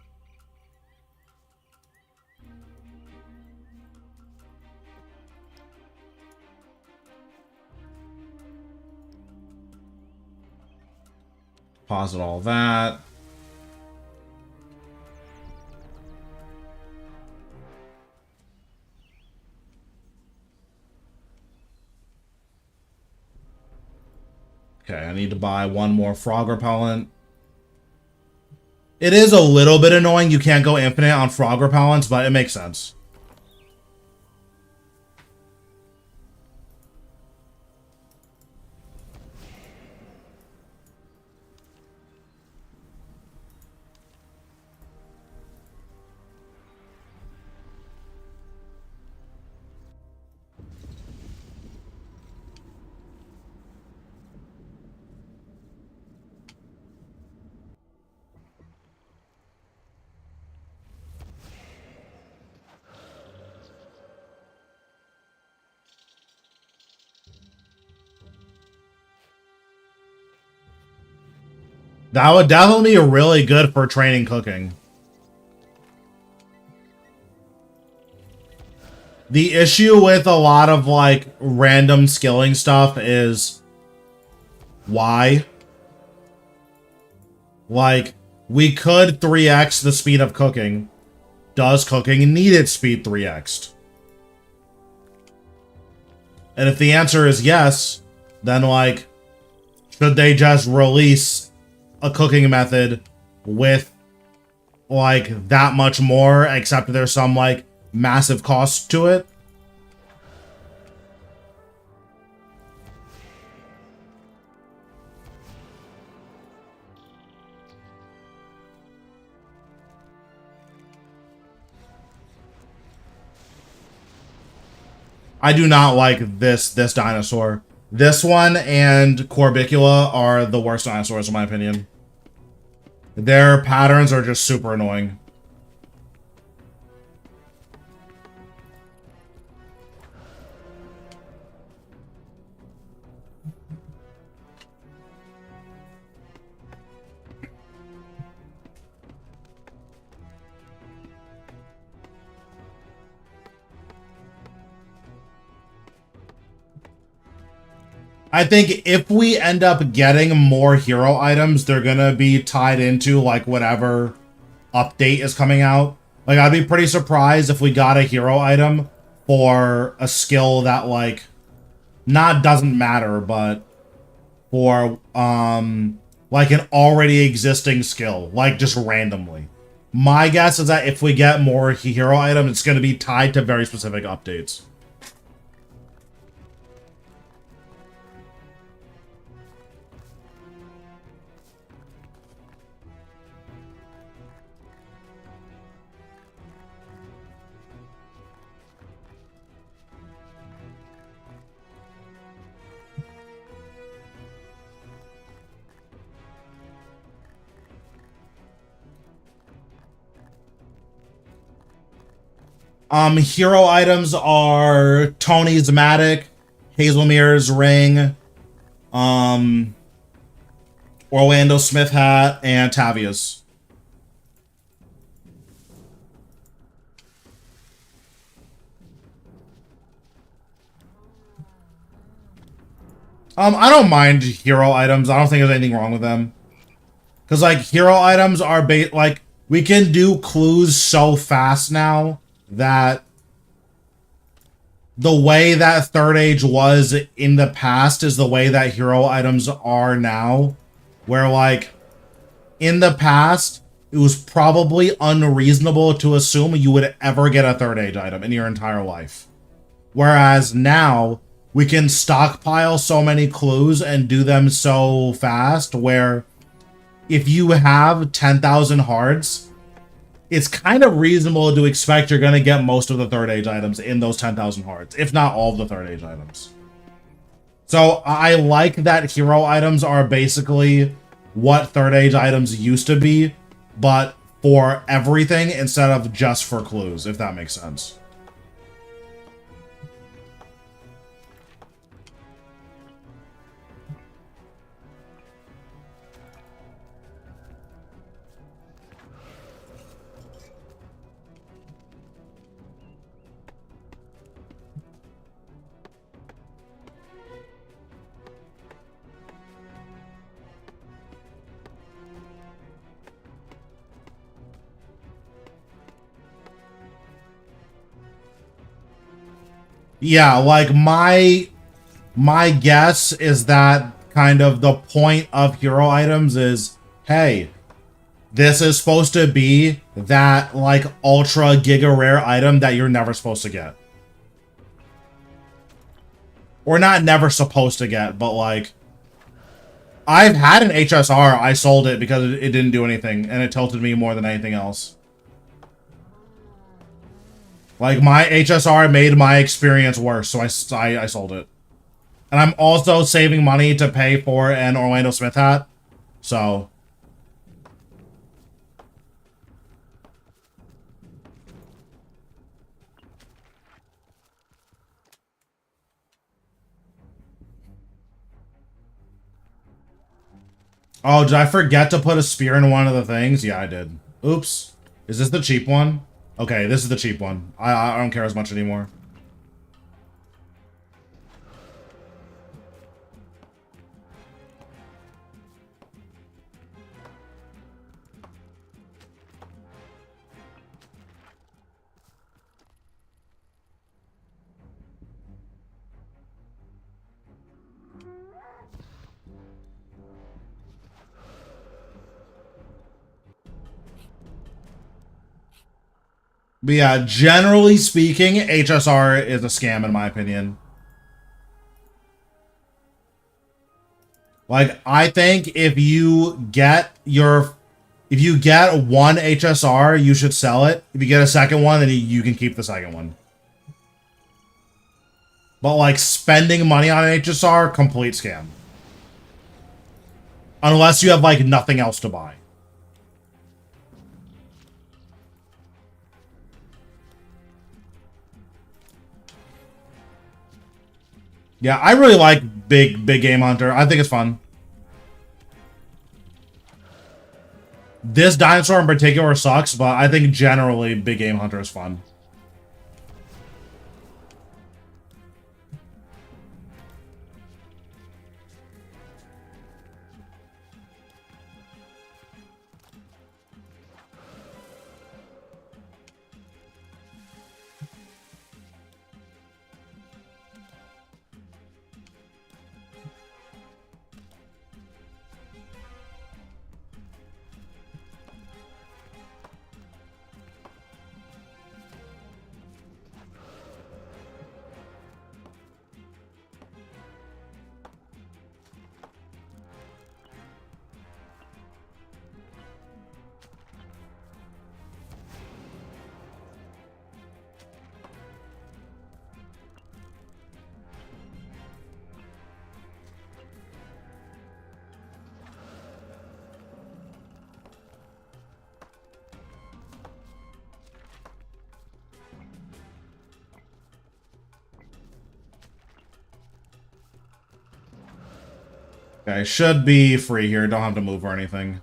Deposit all that. Okay, I need to buy one more frog repellent. It is a little bit annoying you can't go infinite on frog repellents, but it makes sense. That would definitely be really good for training cooking. The issue with a lot of, like, random skilling stuff is why? Like, we could 3x the speed of cooking. Does cooking need its speed 3x'd? And if the answer is yes, then, like, should they just release a cooking method with, like, that much more, except there's some, like, massive cost to it? I do not like this dinosaur. This one and Corbicula are the worst dinosaurs in my opinion. Their patterns are just super annoying. I think if we end up getting more hero items, they're gonna be tied into, like, whatever update is coming out. Like, I'd be pretty surprised if we got a hero item for a skill that, like, not doesn't matter, but for, like, an already existing skill, like, just randomly. My guess is that if we get more hero items, it's gonna be tied to very specific updates. Hero items are Tony's Matic, Hazelmere's Ring, Orlando Smith hat, and Tavia's. I don't mind hero items. I don't think there's anything wrong with them. Because, like, hero items are, like, we can do clues so fast now that the way that Third Age was in the past is the way that hero items are now. Where, like, in the past, it was probably unreasonable to assume you would ever get a Third Age item in your entire life. Whereas now, we can stockpile so many clues and do them so fast where if you have 10,000 hearts, it's kind of reasonable to expect you're going to get most of the Third Age items in those 10,000 hearts, if not all of the Third Age items. So I like that hero items are basically what Third Age items used to be, but for everything instead of just for clues, if that makes sense. Yeah, like my guess is that kind of the point of hero items is, hey, this is supposed to be that, like, ultra giga rare item that you're never supposed to get. Or not never supposed to get, but, like, I've had an HSR, I sold it because it didn't do anything, and it tilted me more than anything else. Like, my HSR made my experience worse, so I sold it. And I'm also saving money to pay for an Orlando Smith hat, so... Oh, did I forget to put a spear in one of the things? Yeah, I did. Oops. Is this the cheap one? Okay, this is the cheap one. I don't care as much anymore. But yeah, generally speaking, HSR is a scam in my opinion. Like, I think if you get one HSR, you should sell it. If you get a second one, then you can keep the second one. But like spending money on an HSR, complete scam. Unless you have like nothing else to buy. Yeah, I really like Big Game Hunter. I think it's fun. This dinosaur in particular sucks, but I think generally Big Game Hunter is fun. Okay, should be free here. Don't have to move or anything.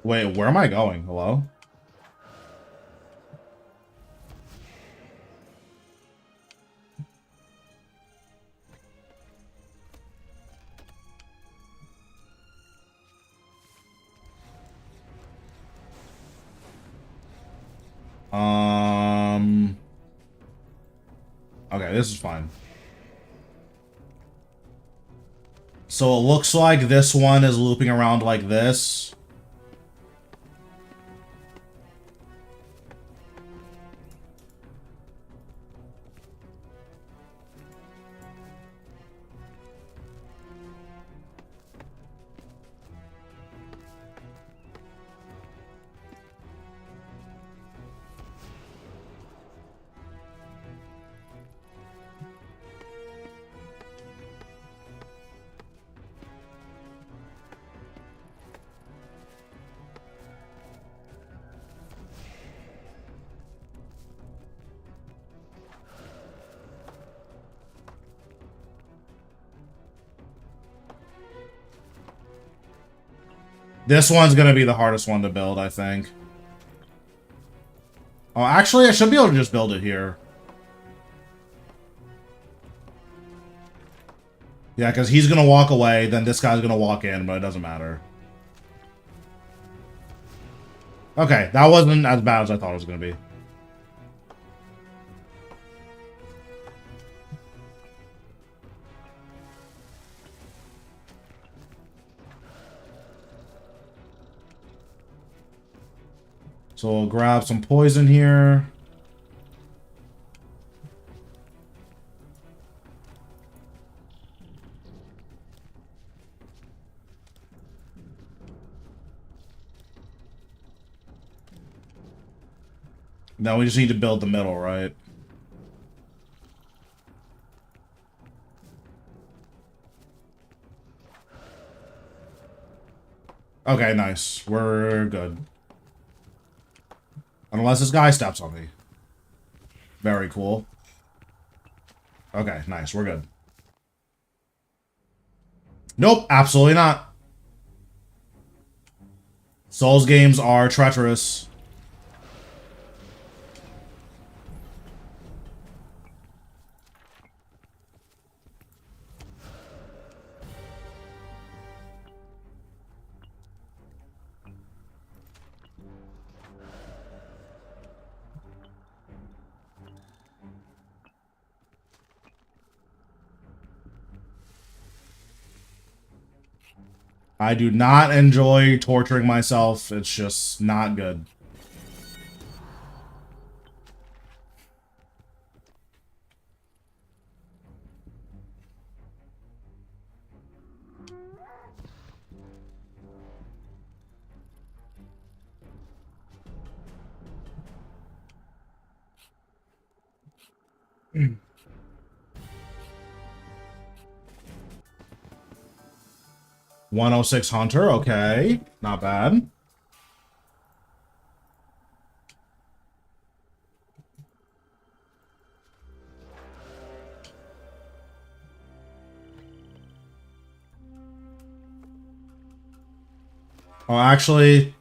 Wait, where am I going? Hello? Okay, this is fine. So it looks like this one is looping around like this. This one's gonna be the hardest one to build, I think. Oh, actually, I should be able to just build it here. Yeah, because he's gonna walk away, then this guy's gonna walk in, but it doesn't matter. Okay, that wasn't as bad as I thought it was gonna be. So we'll grab some poison here. Now we just need to build the middle, right? Okay, nice. We're good. Unless this guy steps on me. Very cool. Okay, nice. We're good. Nope, absolutely not. Souls games are treacherous. I do not enjoy torturing myself. It's just not good. Mm. 106 Hunter, okay. Not bad. Oh, actually,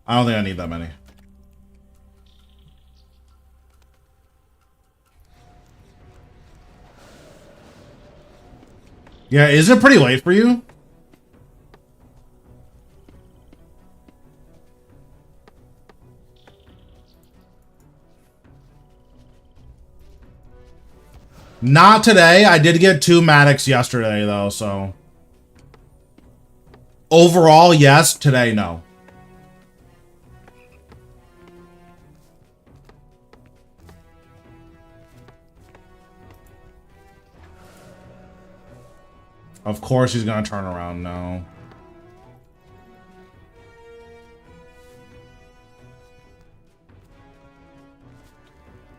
I don't think I need that many. Yeah, is it pretty late for you? Not today. I did get 2 Maddox yesterday, though, so... Overall, yes. Today, no. Of course he's gonna turn around now.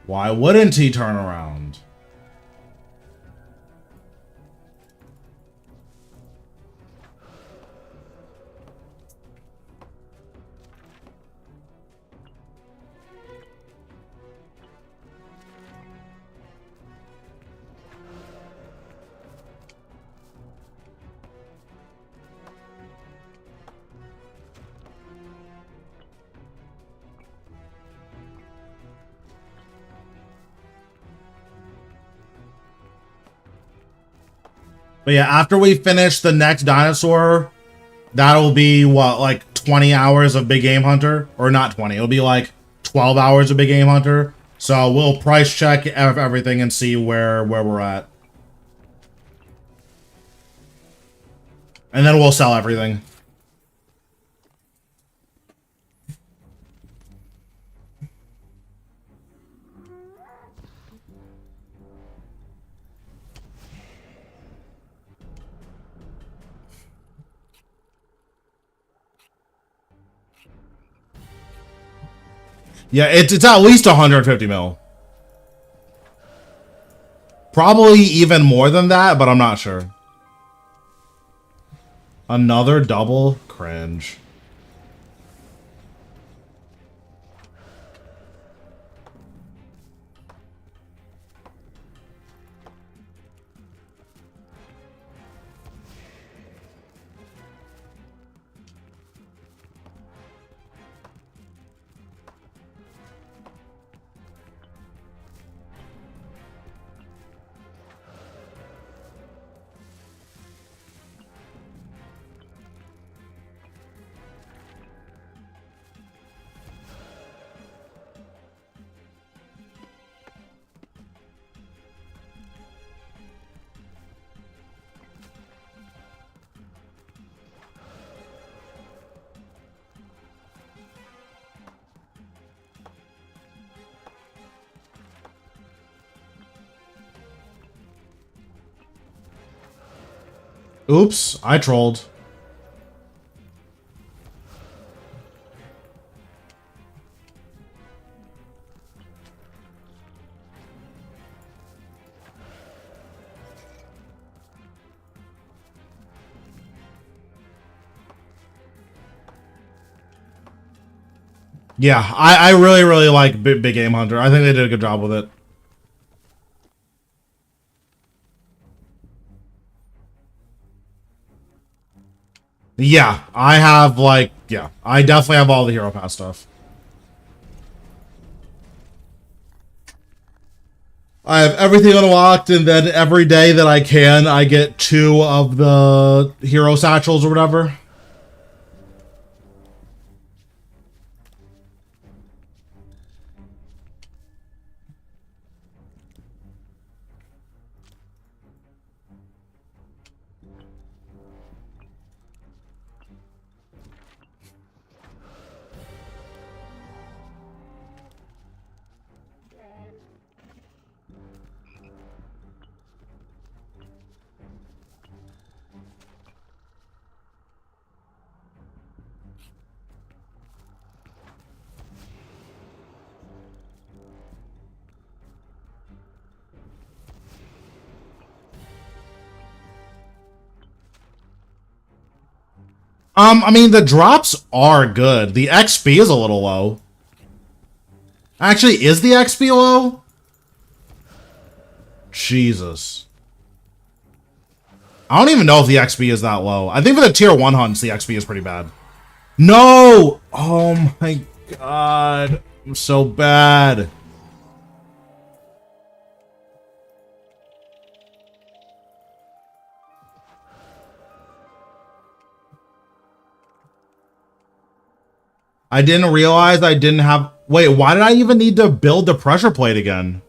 Why wouldn't he turn around? But yeah, after we finish the next dinosaur, that'll be, what, like 20 hours of Big Game Hunter? Or not 20, it'll be like 12 hours of Big Game Hunter. So we'll price check everything and see where we're at. And then we'll sell everything. Yeah, it's at least 150 mil. Probably even more than that, but I'm not sure. Another double? Cringe. Oops, I trolled. Yeah, I really, really like Big Game Hunter. I think they did a good job with it. Yeah, I have, like, yeah, I definitely have all the Hero Pass stuff. I have everything unlocked, and then every day that I can, I get 2 of the Hero Satchels or whatever. I mean, the drops are good. The XP is a little low. Actually, is the XP low? Jesus. I don't even know if the XP is that low. I think for the tier 1 hunts, the XP is pretty bad. No! Oh my god. I'm so bad. I didn't realize I didn't have... Wait, why did I even need to build the pressure plate again?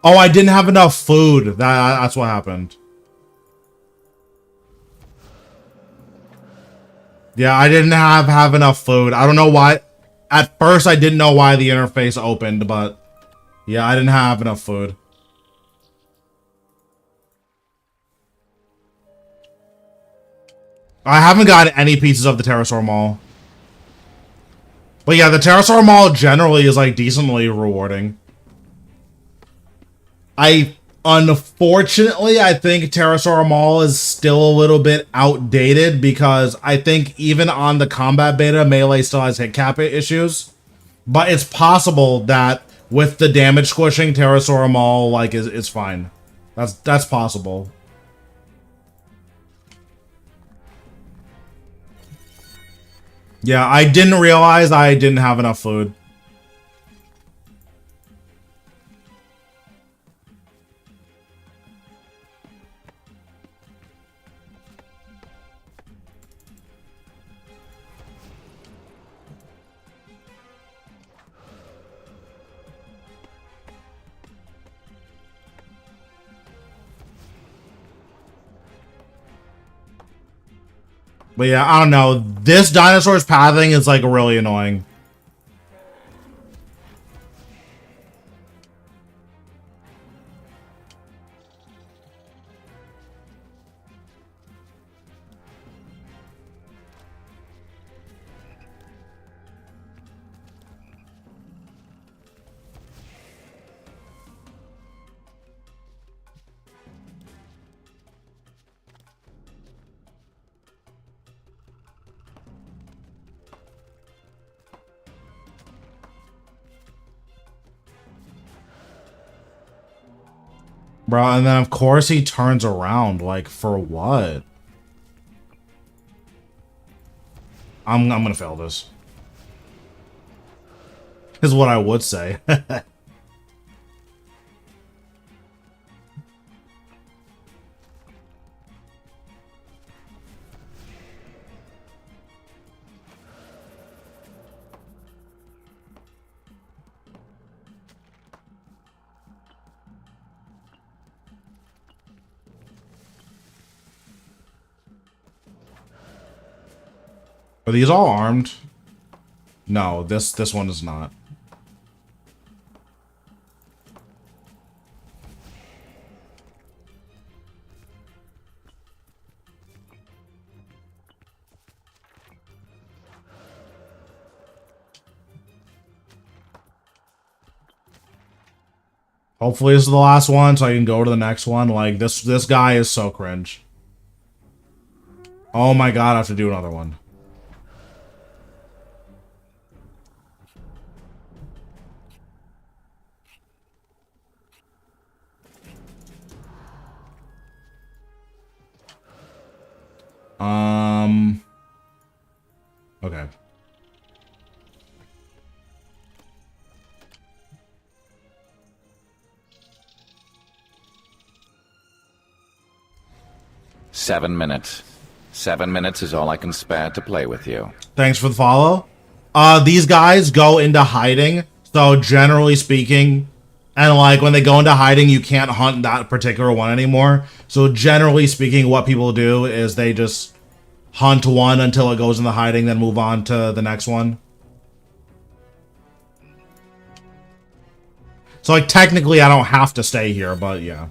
Oh, I didn't have enough food. That's what happened. Yeah, I didn't have enough food. I don't know why. At first, I didn't know why the interface opened, but... Yeah, I didn't have enough food. I haven't got any pieces of the Pterosaur Mall. But yeah, the Pterosaur Mall generally is, like, decently rewarding. Unfortunately, I think Pterosaur Mall is still a little bit outdated because I think even on the combat beta, Melee still has hit cap issues. But it's possible that with the damage squishing, Pterosaur Mall, like, is fine. That's possible. Yeah, I didn't realize I didn't have enough food. But yeah, I don't know. This dinosaur's pathing is, like, really annoying. Bro, and then of course he turns around, like, for what? I'm gonna fail this. Is what I would say. Are these all armed? No, this one is not. Hopefully this is the last one so I can go to the next one. Like, this guy is so cringe. Oh my god, I have to do another one. Okay. Seven minutes. 7 minutes is all I can spare to play with you. Thanks for the follow. These guys go into hiding, so generally speaking, and like when they go into hiding, you can't hunt that particular one anymore. So generally speaking, what people do is they just hunt one until it goes into hiding, then move on to the next one. So like technically I don't have to stay here, but yeah.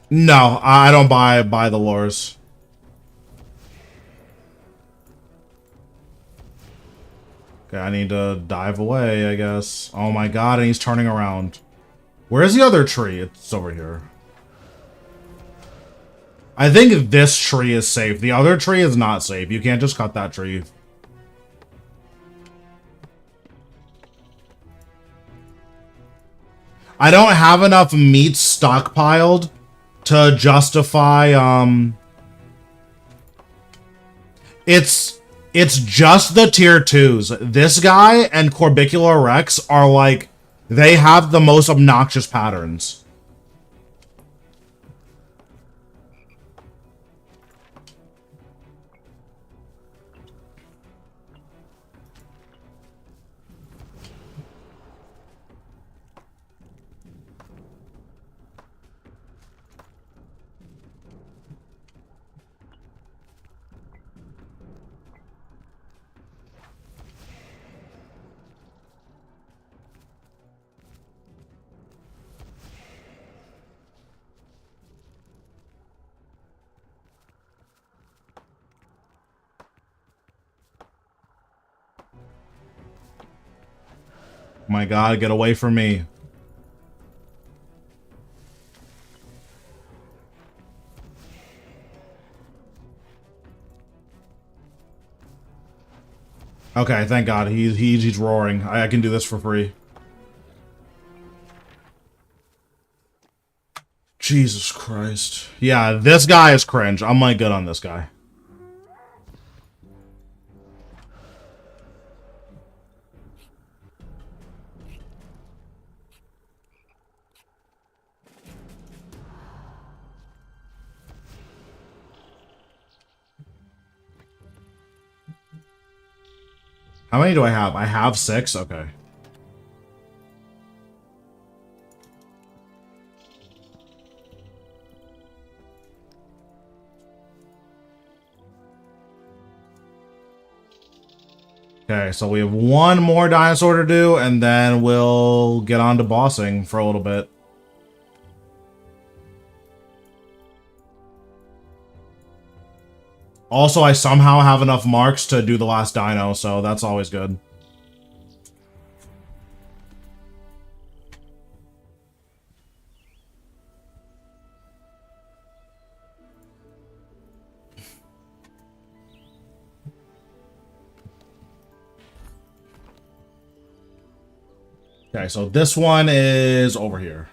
No, I don't buy the lures. Okay, I need to dive away, I guess. Oh my god, and he's turning around. Where's the other tree? It's over here. I think this tree is safe. The other tree is not safe. You can't just cut that tree. I don't have enough meat stockpiled to justify, It's just the tier 2s. This guy and Corbicular Rex are like, they have the most obnoxious patterns. My god, get away from me. Okay, thank god. He's roaring. I can do this for free. Jesus Christ. Yeah, this guy is cringe. I'm like good on this guy. How many do I have? I have 6? Okay. Okay, so we have one more dinosaur to do, and then we'll get on to bossing for a little bit. Also, I somehow have enough marks to do the last dino, so that's always good. Okay, so this one is over here.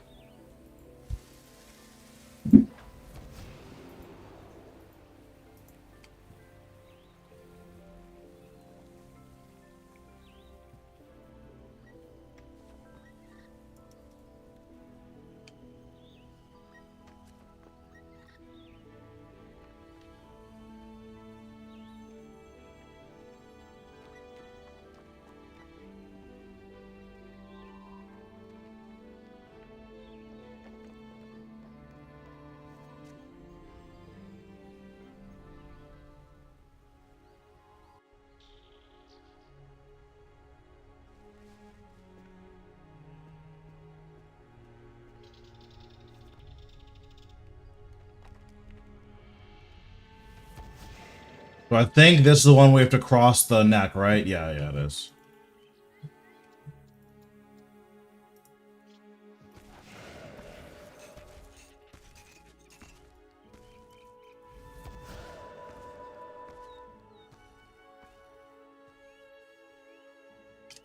So I think this is the one we have to cross the neck, right? Yeah, it is.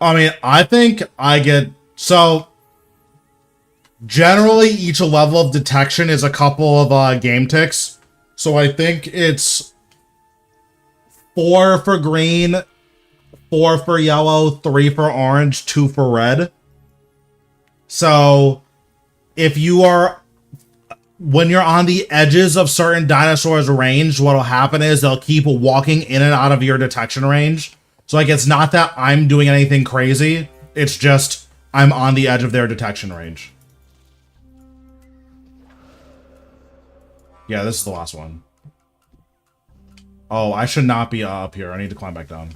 I mean, I think I get... So, generally, each level of detection is a couple of game ticks. So I think it's 4 for green, 4 for yellow, 3 for orange, 2 for red. So, if you are... When you're on the edges of certain dinosaurs' range, what'll happen is they'll keep walking in and out of your detection range. So, like, it's not that I'm doing anything crazy. It's just I'm on the edge of their detection range. Yeah, this is the last one. Oh, I should not be up here. I need to climb back down.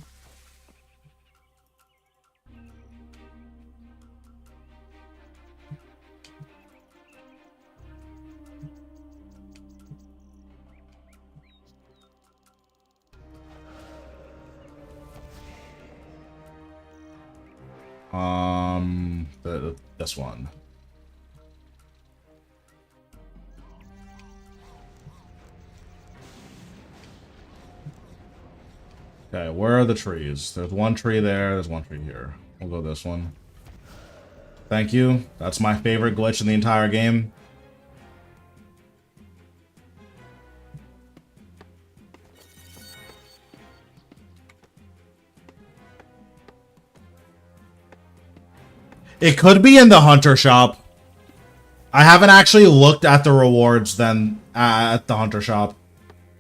This one. Okay, where are the trees? There's one tree there, there's one tree here. We'll go this one. Thank you. That's my favorite glitch in the entire game. It could be in the hunter shop. I haven't actually looked at the rewards then at the hunter shop.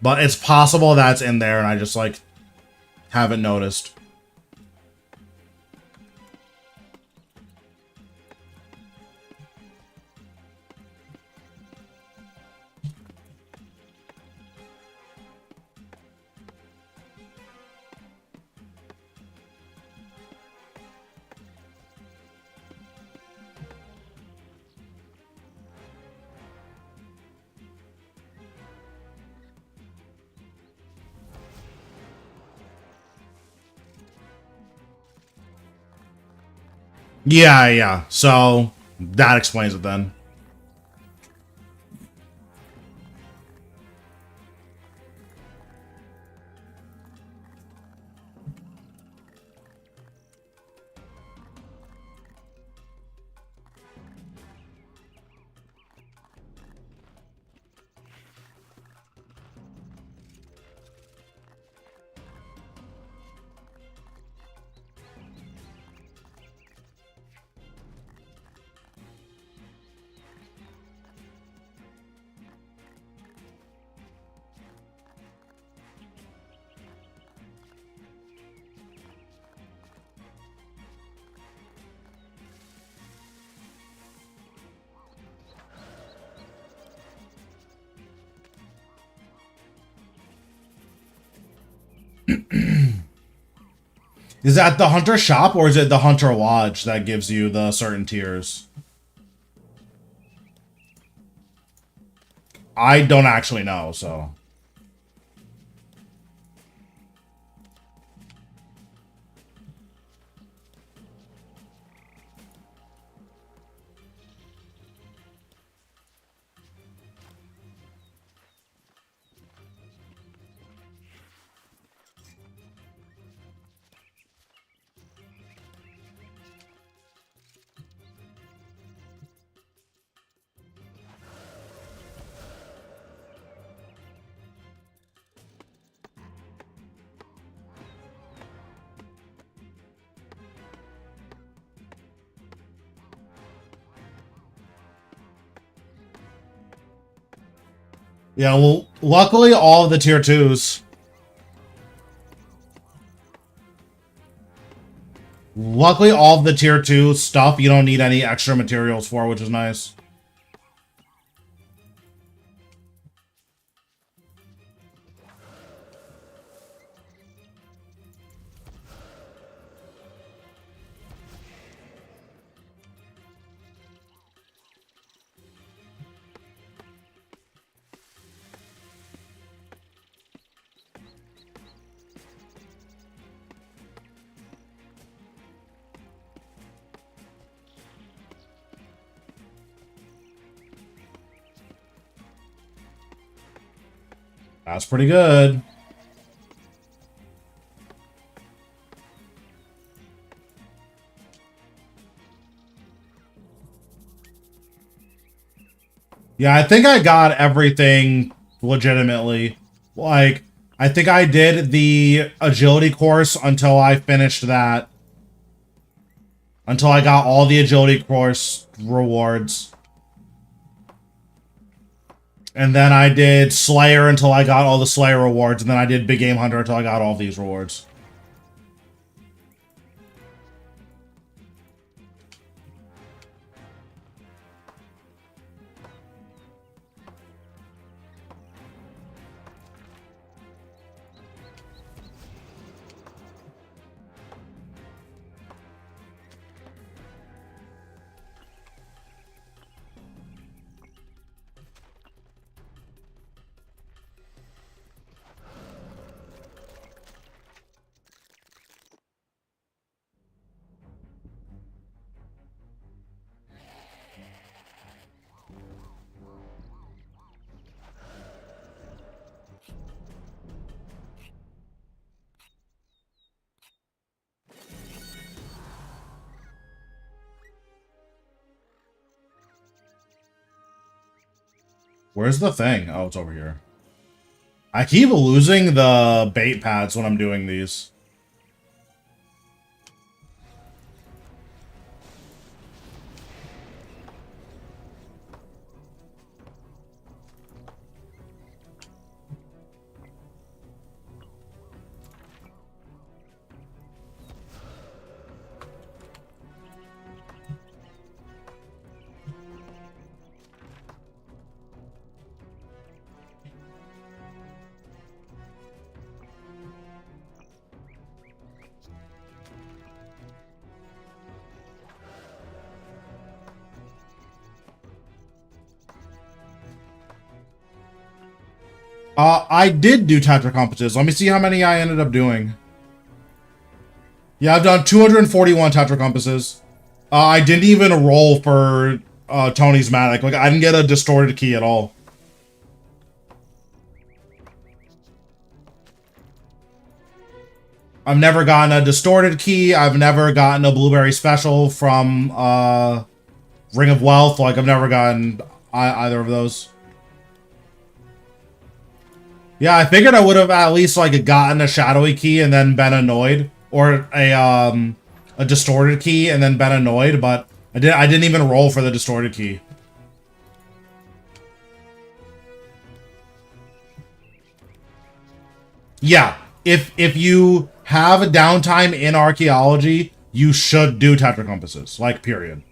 But it's possible that's in there and I just, like, haven't noticed. Yeah. So, that explains it then. Is that the hunter shop or is it the hunter lodge that gives you the certain tiers? I don't actually know, so... Yeah, well, luckily all of the tier 2s... Luckily all of the tier 2 stuff you don't need any extra materials for, which is nice. That's pretty good. Yeah, I think I got everything legitimately. Like, I think I did the agility course until I finished that. Until I got all the agility course rewards. And then I did Slayer until I got all the Slayer rewards. And then I did Big Game Hunter until I got all these rewards. Where's the thing? Oh, it's over here. I keep losing the bait pads when I'm doing these. I did do Tetra compasses. Let me see how many I ended up doing. Yeah, I've done 241 Tetra compasses. I didn't even roll for Tony's Matic. Like, I didn't get a distorted key at all. I've never gotten a distorted key. I've never gotten a blueberry special from Ring of Wealth. Like, I've never gotten either of those. Yeah, I figured I would have at least like gotten a shadowy key and then been annoyed, or a distorted key and then been annoyed, but I didn't even roll for the distorted key. Yeah, if you have a downtime in archaeology, you should do Tetra compasses, like, period.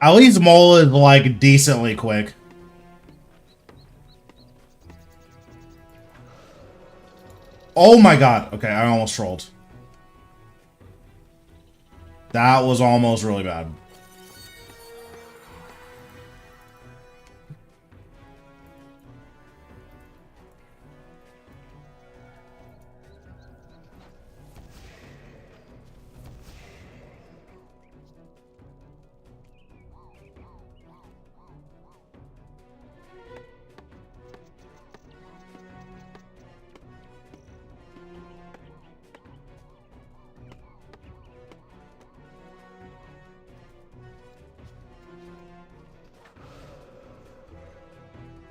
At least Mole is, like, decently quick. Oh my god. Okay, I almost trolled. That was almost really bad.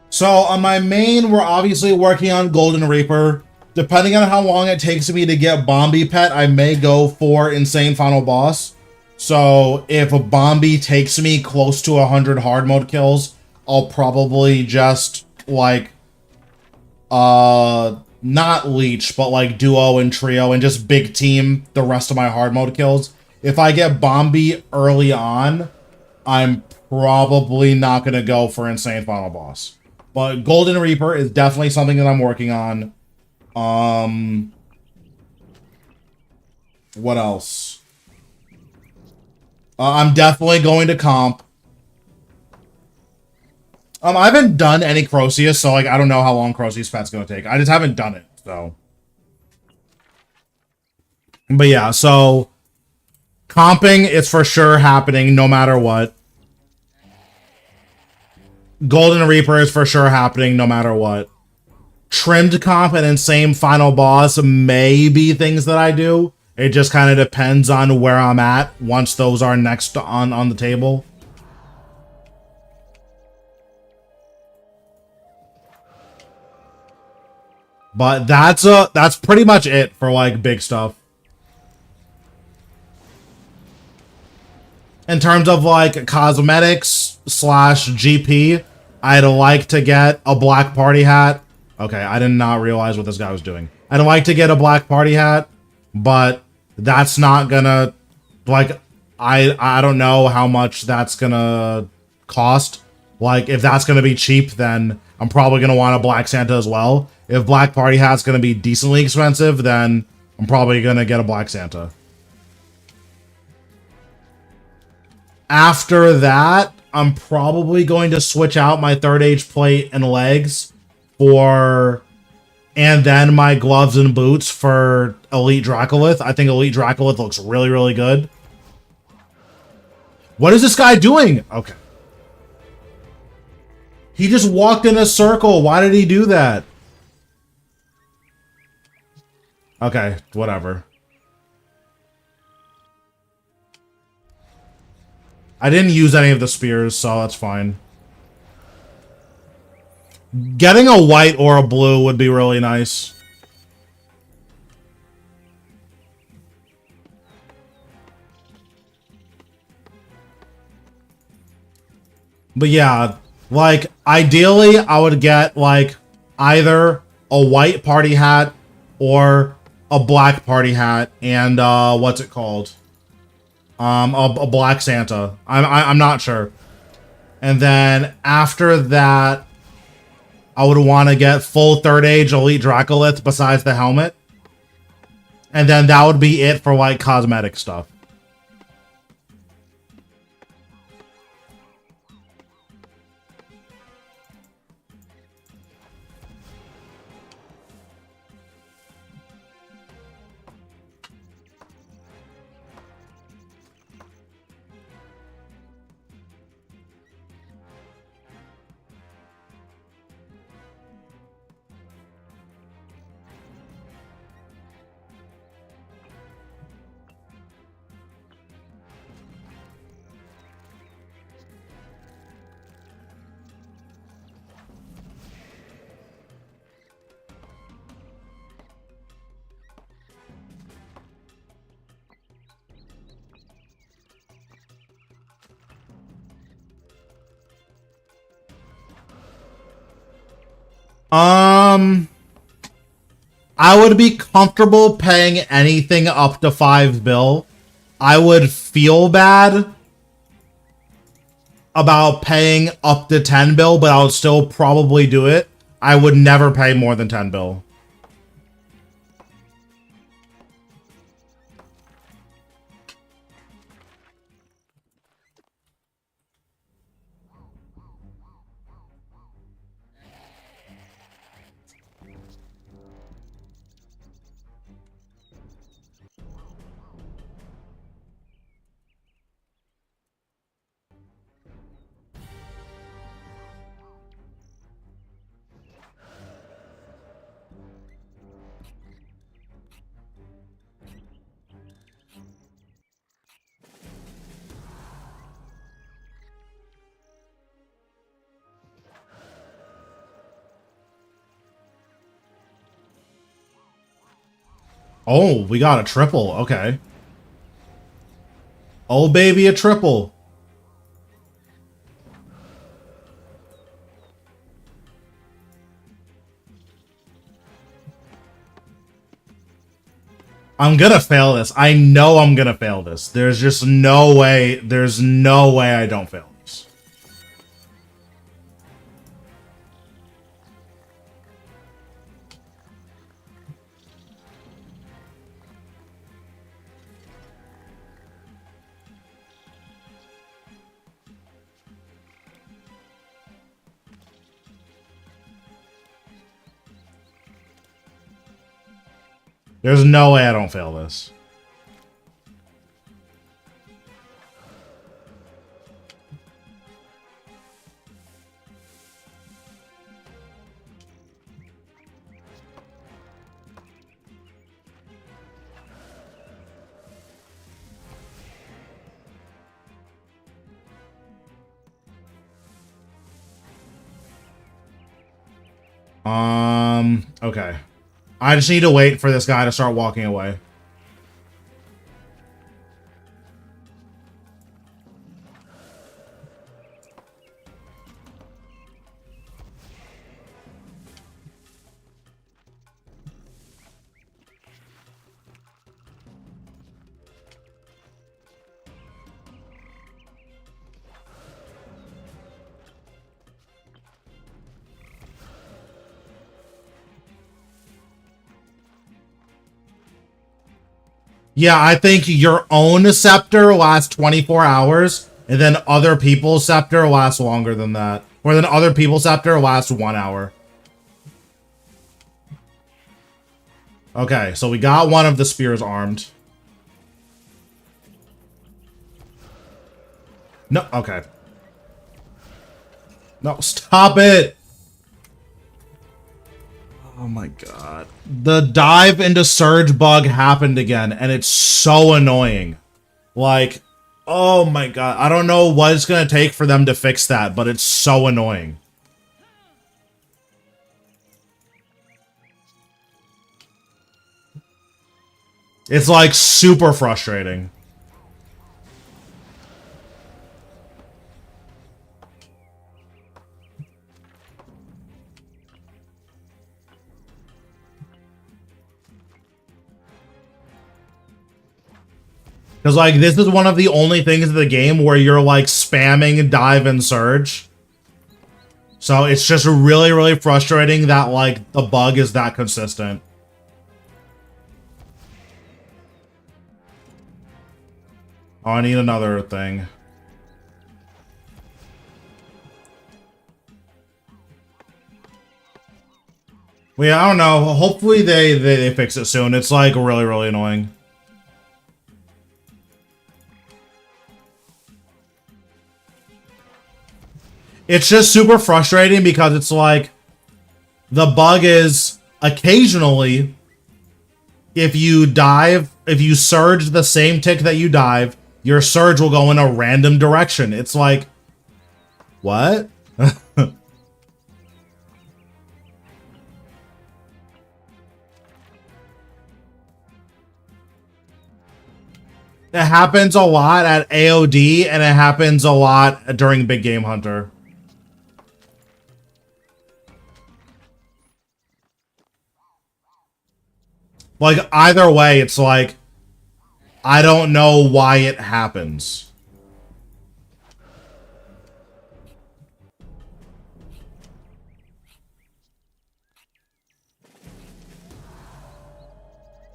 So on my main, we're obviously working on Golden Reaper. Depending on how long it takes me to get Bombi Pet, I may go for Insane Final Boss. So if a Bombi takes me close to 100 hard mode kills, I'll probably just, like, not Leech, but like Duo and Trio and just big team the rest of my hard mode kills. If I get Bombi early on, I'm probably not going to go for Insane Final Boss. But Golden Reaper is definitely something that I'm working on. What else? I'm definitely going to comp. I haven't done any Croceus, so like I don't know how long Croceus Pet's gonna take. I just haven't done it, so. But yeah, so comping is for sure happening no matter what. Golden Reaper is for sure happening no matter what. Trimmed comp and Insane Final Boss may be things that I do. It just kind of depends on where I'm at once those are next on the table. But that's pretty much it for like big stuff. In terms of like cosmetics / GP, I'd like to get a black party hat. Okay, I did not realize what this guy was doing. I'd like to get a black party hat, but that's not gonna, like, I don't know how much that's gonna cost. Like, if that's gonna be cheap, then I'm probably gonna want a Black Santa as well. If Black Party Hat's gonna be decently expensive, then I'm probably gonna get a Black Santa. After that, I'm probably going to switch out my third age plate and legs for, and then my gloves and boots for Elite Dracolith. I think Elite Dracolith looks really, really good. What is this guy doing? Okay. He just walked in a circle. Why did he do that? Okay, whatever. I didn't use any of the spears, so that's fine. Getting a white or a blue would be really nice. But yeah, like, ideally, I would get, like, either a white party hat or a black party hat and, what's it called? A black Santa. I'm not sure. And then after that, I would want to get full third age Elite Dracolith besides the helmet. And then that would be it for, like, cosmetic stuff. I would be comfortable paying anything up to 5 bill. I would feel bad about paying up to 10 bill, but I would still probably do it. I would never pay more than 10 bill. Oh, we got a triple. Okay. Oh, baby, a triple. I'm gonna fail this. I know I'm gonna fail this. There's just no way. There's no way I don't fail this. There's no way I don't fail this. Okay. I just need to wait for this guy to start walking away. Yeah, I think your own scepter lasts 24 hours, and then other people's scepter lasts longer than that. Or then other people's scepter lasts 1 hour. Okay, so we got one of the spears armed. No, okay. No, stop it! Oh my god. The dive into surge bug happened again, and it's so annoying. Like, oh my god. I don't know what it's gonna take for them to fix that, but it's so annoying. It's like super frustrating. Because, like, this is one of the only things in the game where you're, like, spamming dive and surge. So it's just really, really frustrating that, like, the bug is that consistent. Oh, I need another thing. Well, yeah, I don't know. Hopefully they fix it soon. It's, like, really, really annoying. It's just super frustrating because it's like the bug is occasionally if you dive, if you surge the same tick that you dive, your surge will go in a random direction. It's like, what? It happens a lot at AOD and it happens a lot during Big Game Hunter. Like, either way, it's like, I don't know why it happens.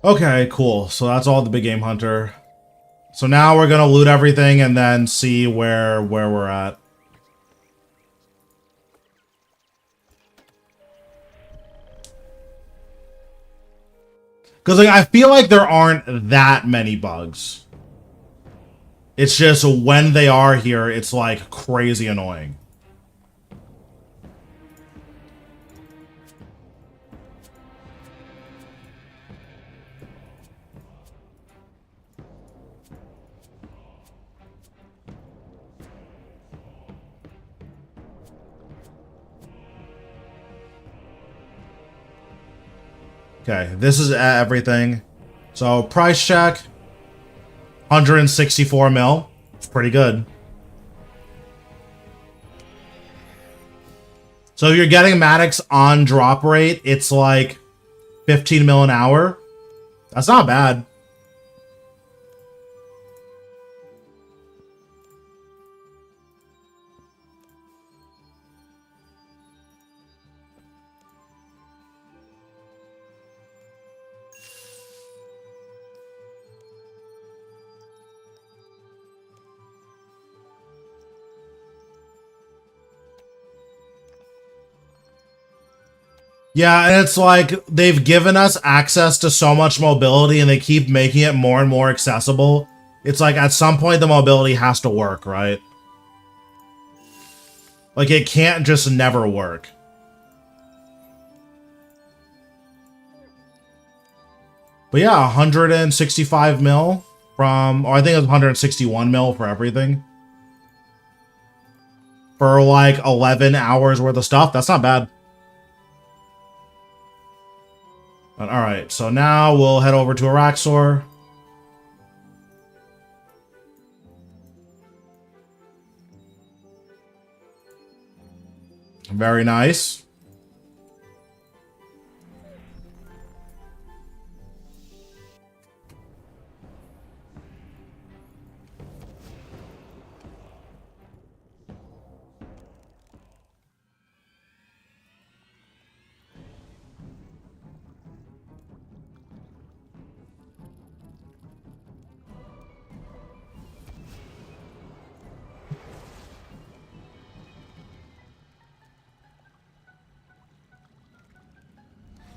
Okay, cool. So that's all the Big Game Hunter. So now we're gonna loot everything and then see where we're at. Because, like, I feel like there aren't that many bugs. It's just when they are here, it's, like, crazy annoying. Okay, this is everything. So price check, 164 mil. It's pretty good. So if you're getting Maddox on drop rate, it's like 15 mil an hour. That's not bad. Yeah, and it's like they've given us access to so much mobility and they keep making it more and more accessible. It's like at some point the mobility has to work, right? Like it can't just never work. But yeah, 165 mil from, or I think it was 161 mil for everything. For like 11 hours worth of stuff. That's not bad. But, all right, so now we'll head over to Araxor. Very nice.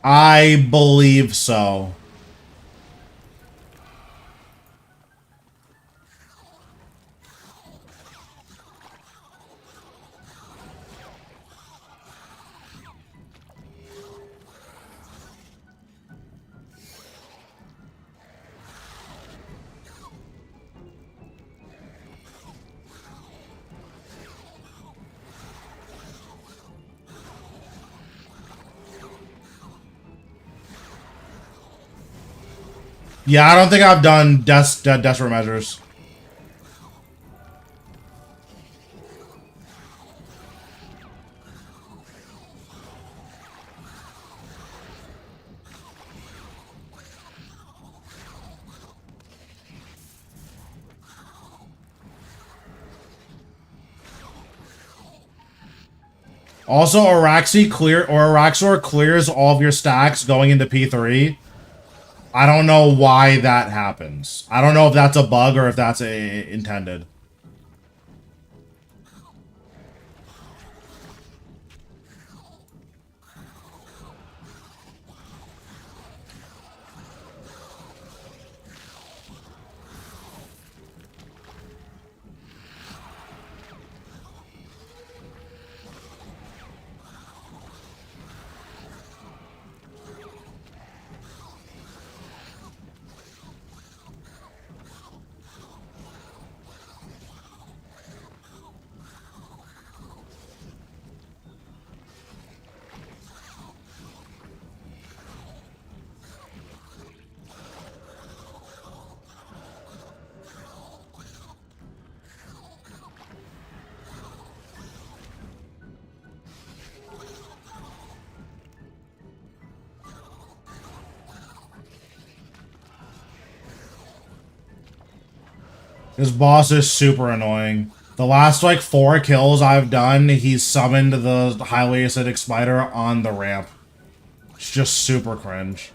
I believe so. Yeah, I don't think I've done desperate measures. Also, Araxor clears all of your stacks going into P3. I don't know why that happens. I don't know if that's a bug or if that's intended. His boss is super annoying. The last, like, 4 kills I've done, he's summoned the highly acidic spider on the ramp. It's just super cringe.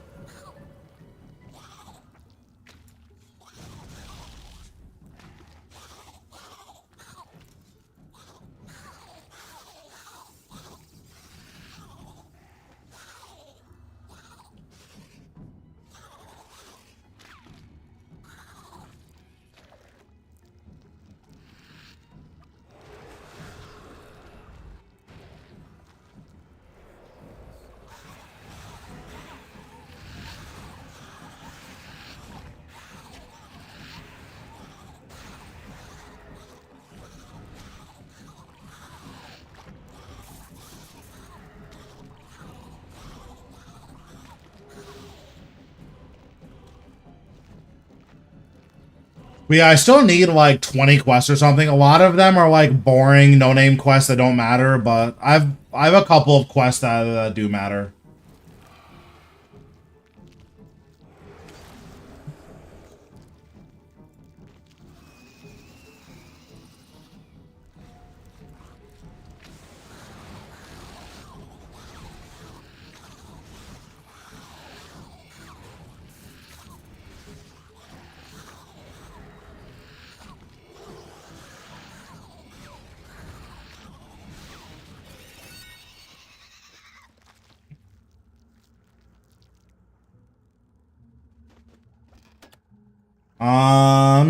But yeah, I still need like 20 quests or something. A lot of them are like boring, no-name quests that don't matter, but I have a couple of quests that do matter.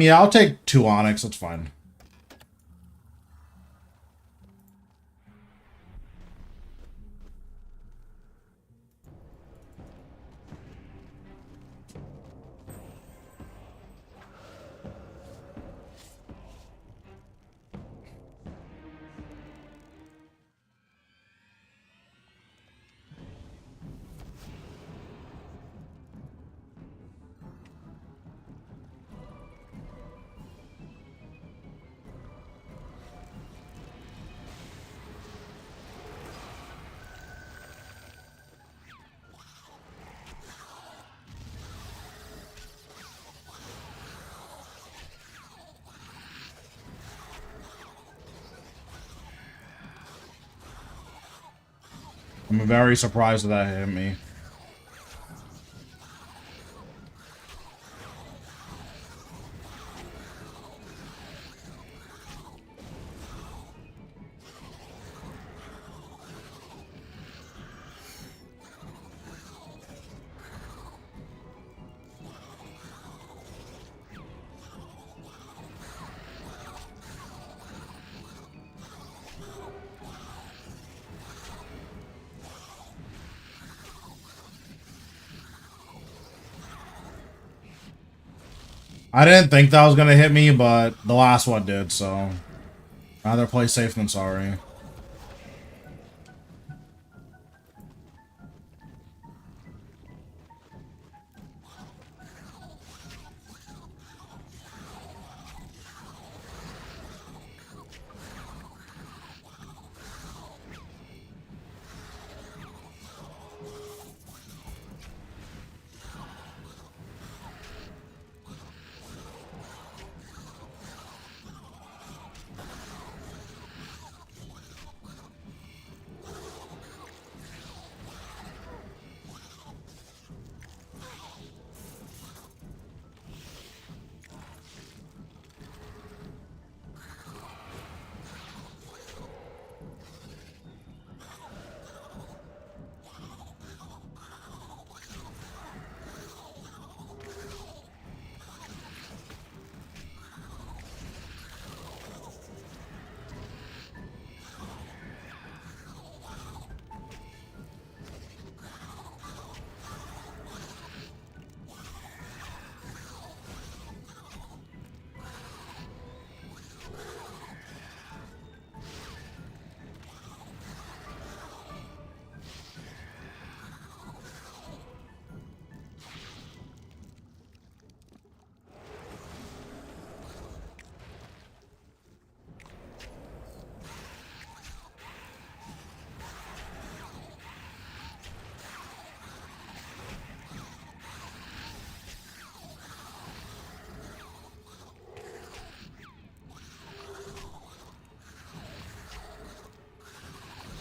Yeah, I'll take 2 Onyx. That's fine. I'm very surprised that that hit me. I didn't think that was gonna hit me, but the last one did, so rather play safe than sorry.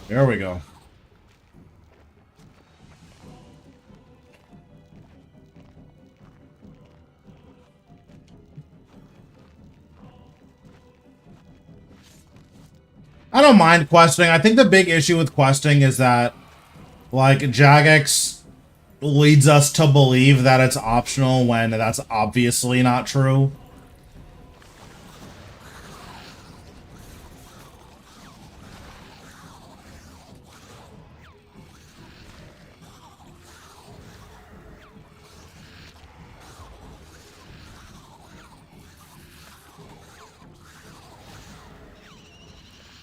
There we go. I don't mind questing. I think the big issue with questing is that, like, Jagex leads us to believe that it's optional when that's obviously not true.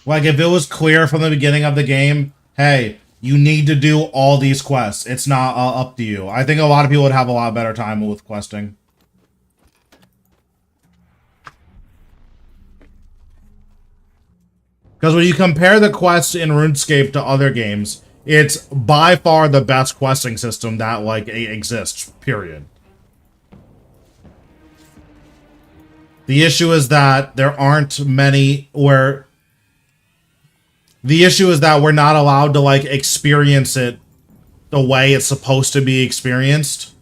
Like, if it was clear from the beginning of the game, hey, you need to do all these quests. It's not up to you. I think a lot of people would have a lot better time with questing. Because when you compare the quests in RuneScape to other games, it's by far the best questing system that, like, exists, period. The issue is that there aren't many where... The issue is that we're not allowed to, like, experience it the way it's supposed to be experienced.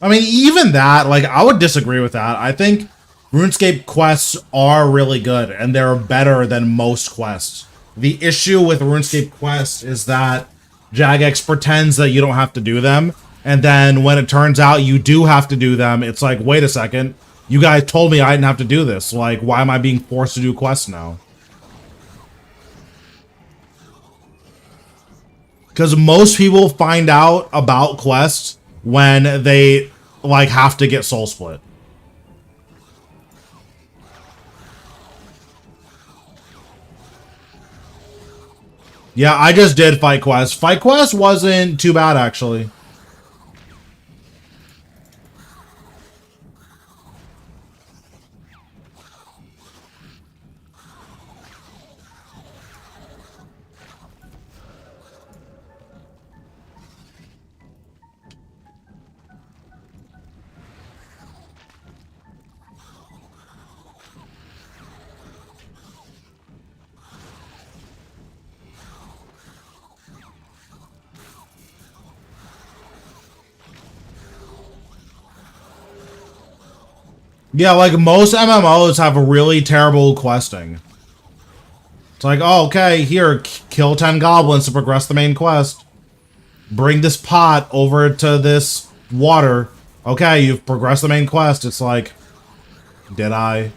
I mean, even that, like, I would disagree with that. I think RuneScape quests are really good, and they're better than most quests. The issue with RuneScape quests is that Jagex pretends that you don't have to do them, and then when it turns out you do have to do them, it's like, wait a second, you guys told me I didn't have to do this. Like, why am I being forced to do quests now? Because most people find out about quests when they, like, have to get soul split. Yeah, I just did Fight Quest. Fight Quest wasn't too bad, actually. Yeah, like, most MMOs have really terrible questing. It's like, oh, okay, here, kill 10 goblins to progress the main quest. Bring this pot over to this water. Okay, you've progressed the main quest. It's like, did I?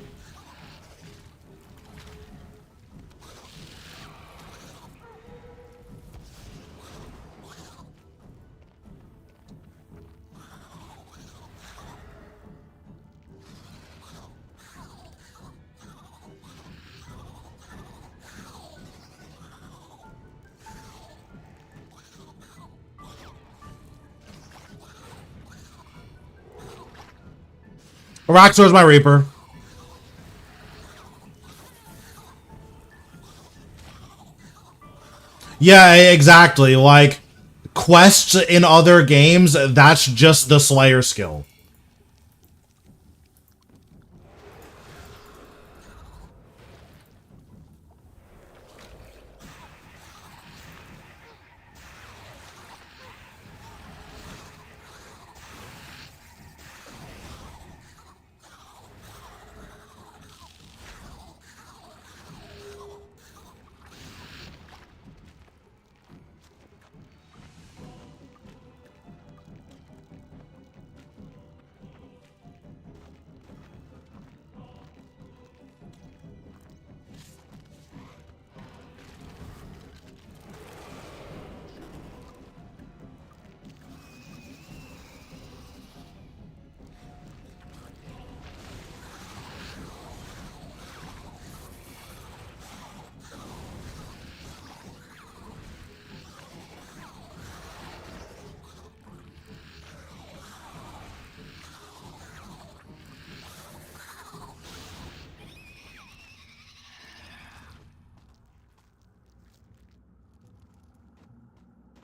Araxor's my Reaper. Yeah, exactly. Like, quests in other games, that's just the Slayer skill.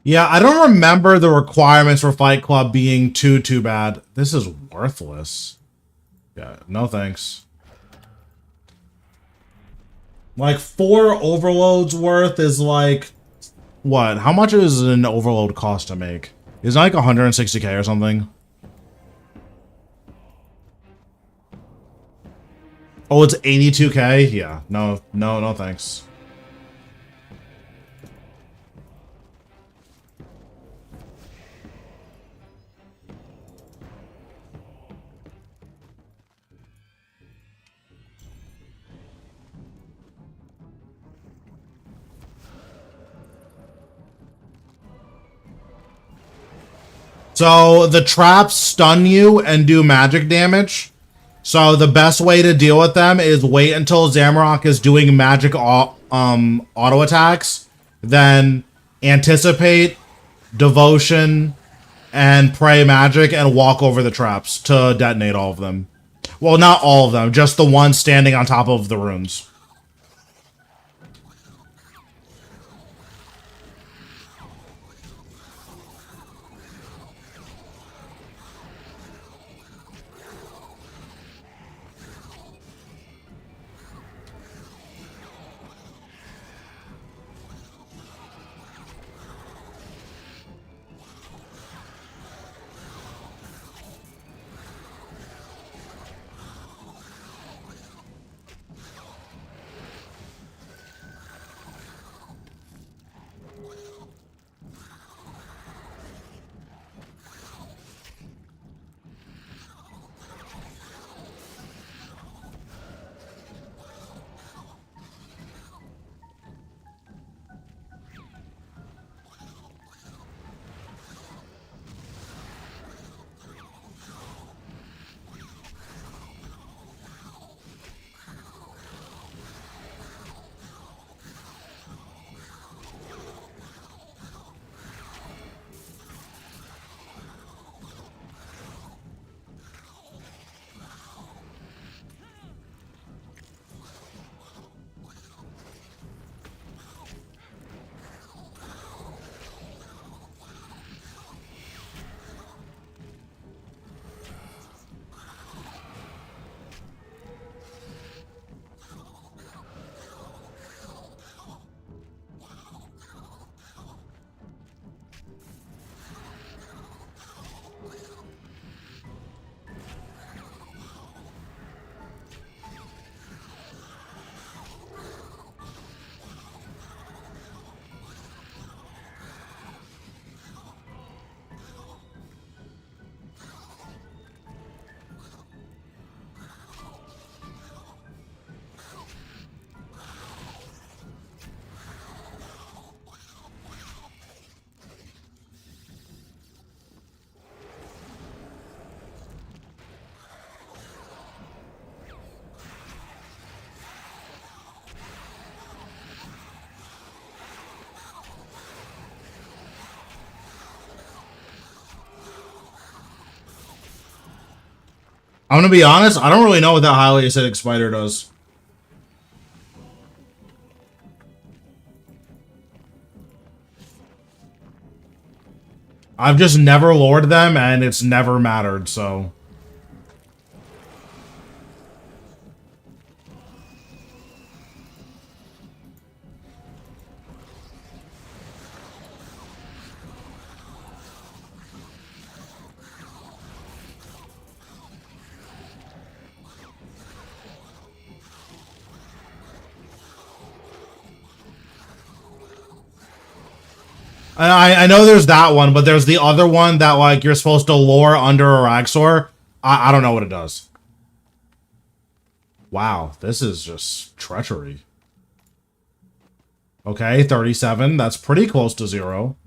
Yeah, I don't remember the requirements for Fight Club being too bad. This is worthless. Yeah, no thanks. Like, 4 overloads worth is like... What? How much is an overload cost to make? Is it like 160k or something? Oh, it's 82k? Yeah. No thanks. So the traps stun you and do magic damage. So the best way to deal with them is wait until Zamorak is doing magic auto attacks, then anticipate, devotion, and pray magic and walk over the traps to detonate all of them. Well, not all of them, just the ones standing on top of the runes. I'm gonna be honest, I don't really know what that highly acidic spider does. I've just never lured them, and it's never mattered, so... I know there's that one, but there's the other one that, like, you're supposed to lure under a Raxor. I don't know what it does. Wow, this is just treachery. Okay, 37. That's pretty close to 0.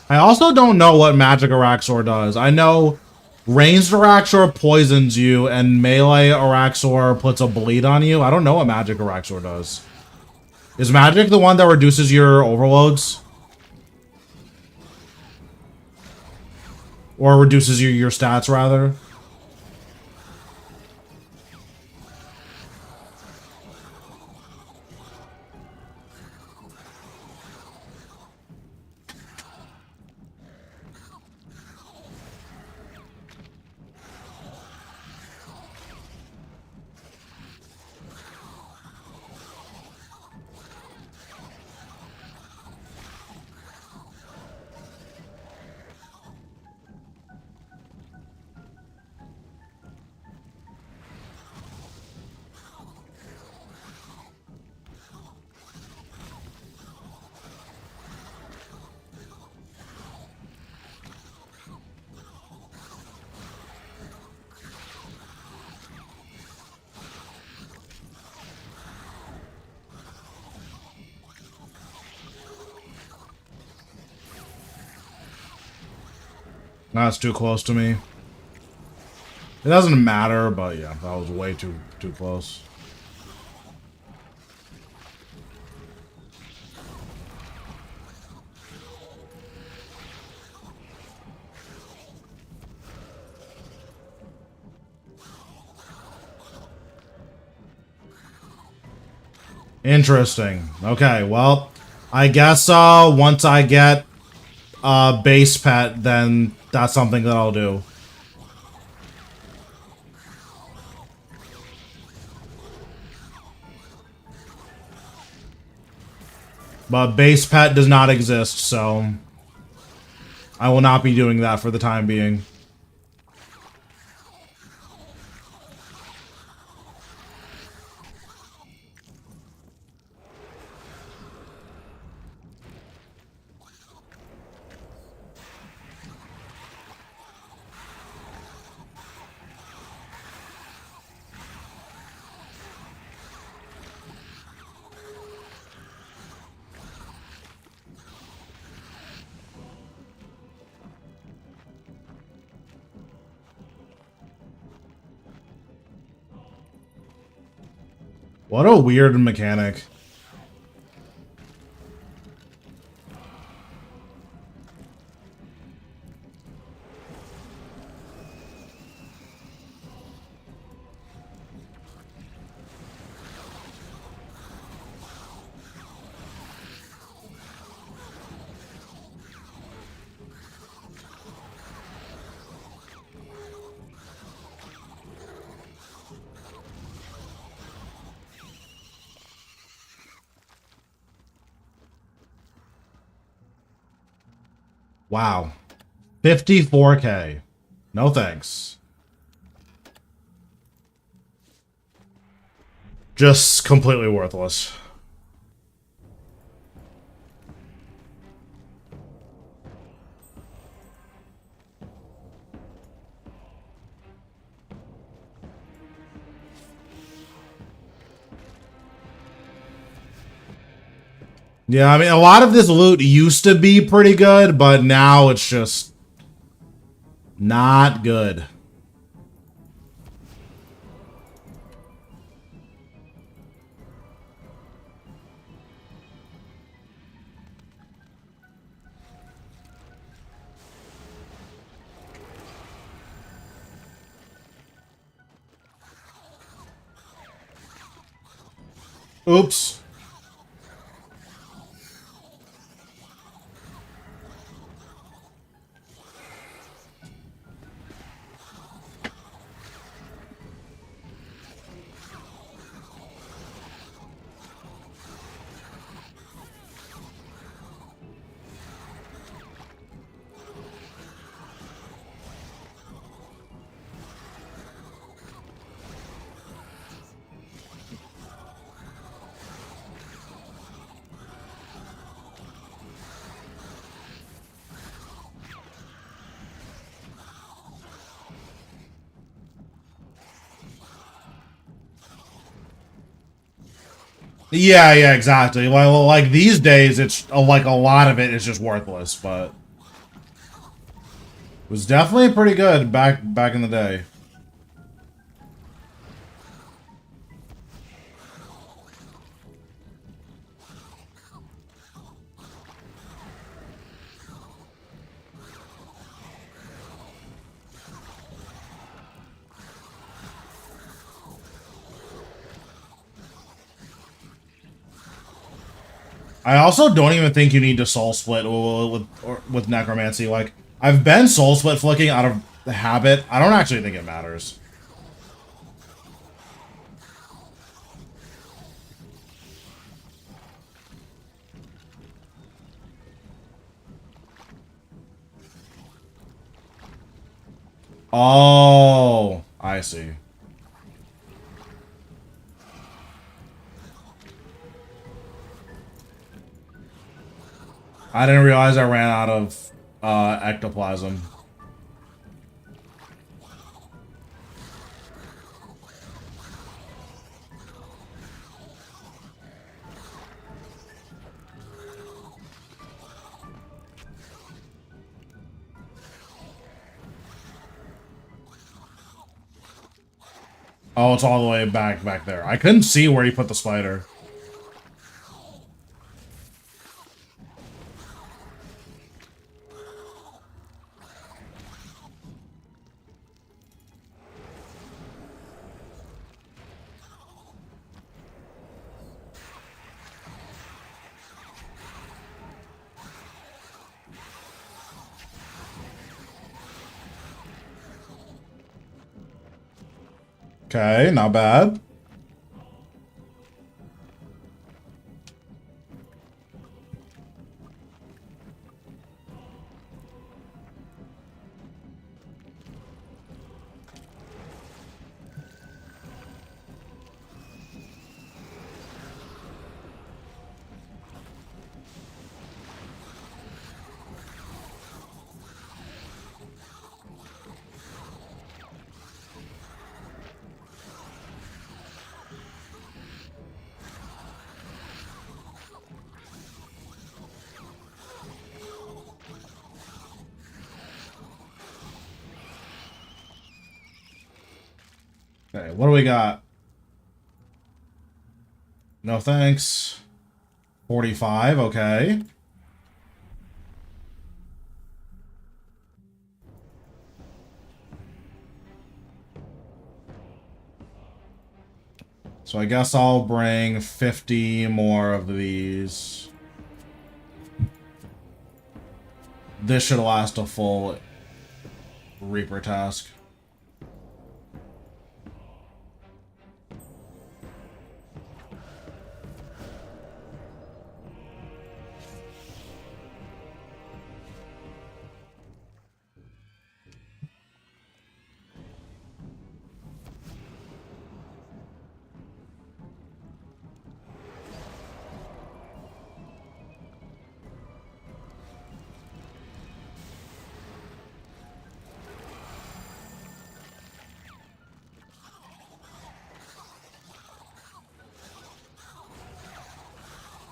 I also don't know what Magic Araxor does. I know ranged Araxor poisons you and melee Araxor puts a bleed on you. I don't know what Magic Araxor does. Is Magic the one that reduces your overloads? Or reduces your stats, rather? That's too close to me. It doesn't matter, but yeah, that was way too close. Interesting. Okay, well, I guess once I get base pet, then that's something that I'll do. But base pet does not exist, so I will not be doing that for the time being. What a weird mechanic. Wow. 54K. No thanks. Just completely worthless. Yeah, I mean, a lot of this loot used to be pretty good, but now it's just not good. Oops. Yeah, yeah, exactly. Like these days, it's like a lot of it is just worthless, but it was definitely pretty good back in the day. I also don't even think you need to soul split with necromancy. Like I've been soul split flicking out of the habit. I don't actually think it matters. Oh, I see. I didn't realize I ran out of ectoplasm. Oh, it's all the way back there. I couldn't see where he put the spider. Okay, not bad. Okay, what do we got? No thanks. 45, okay. So I guess I'll bring 50 more of these. This should last a full Reaper task.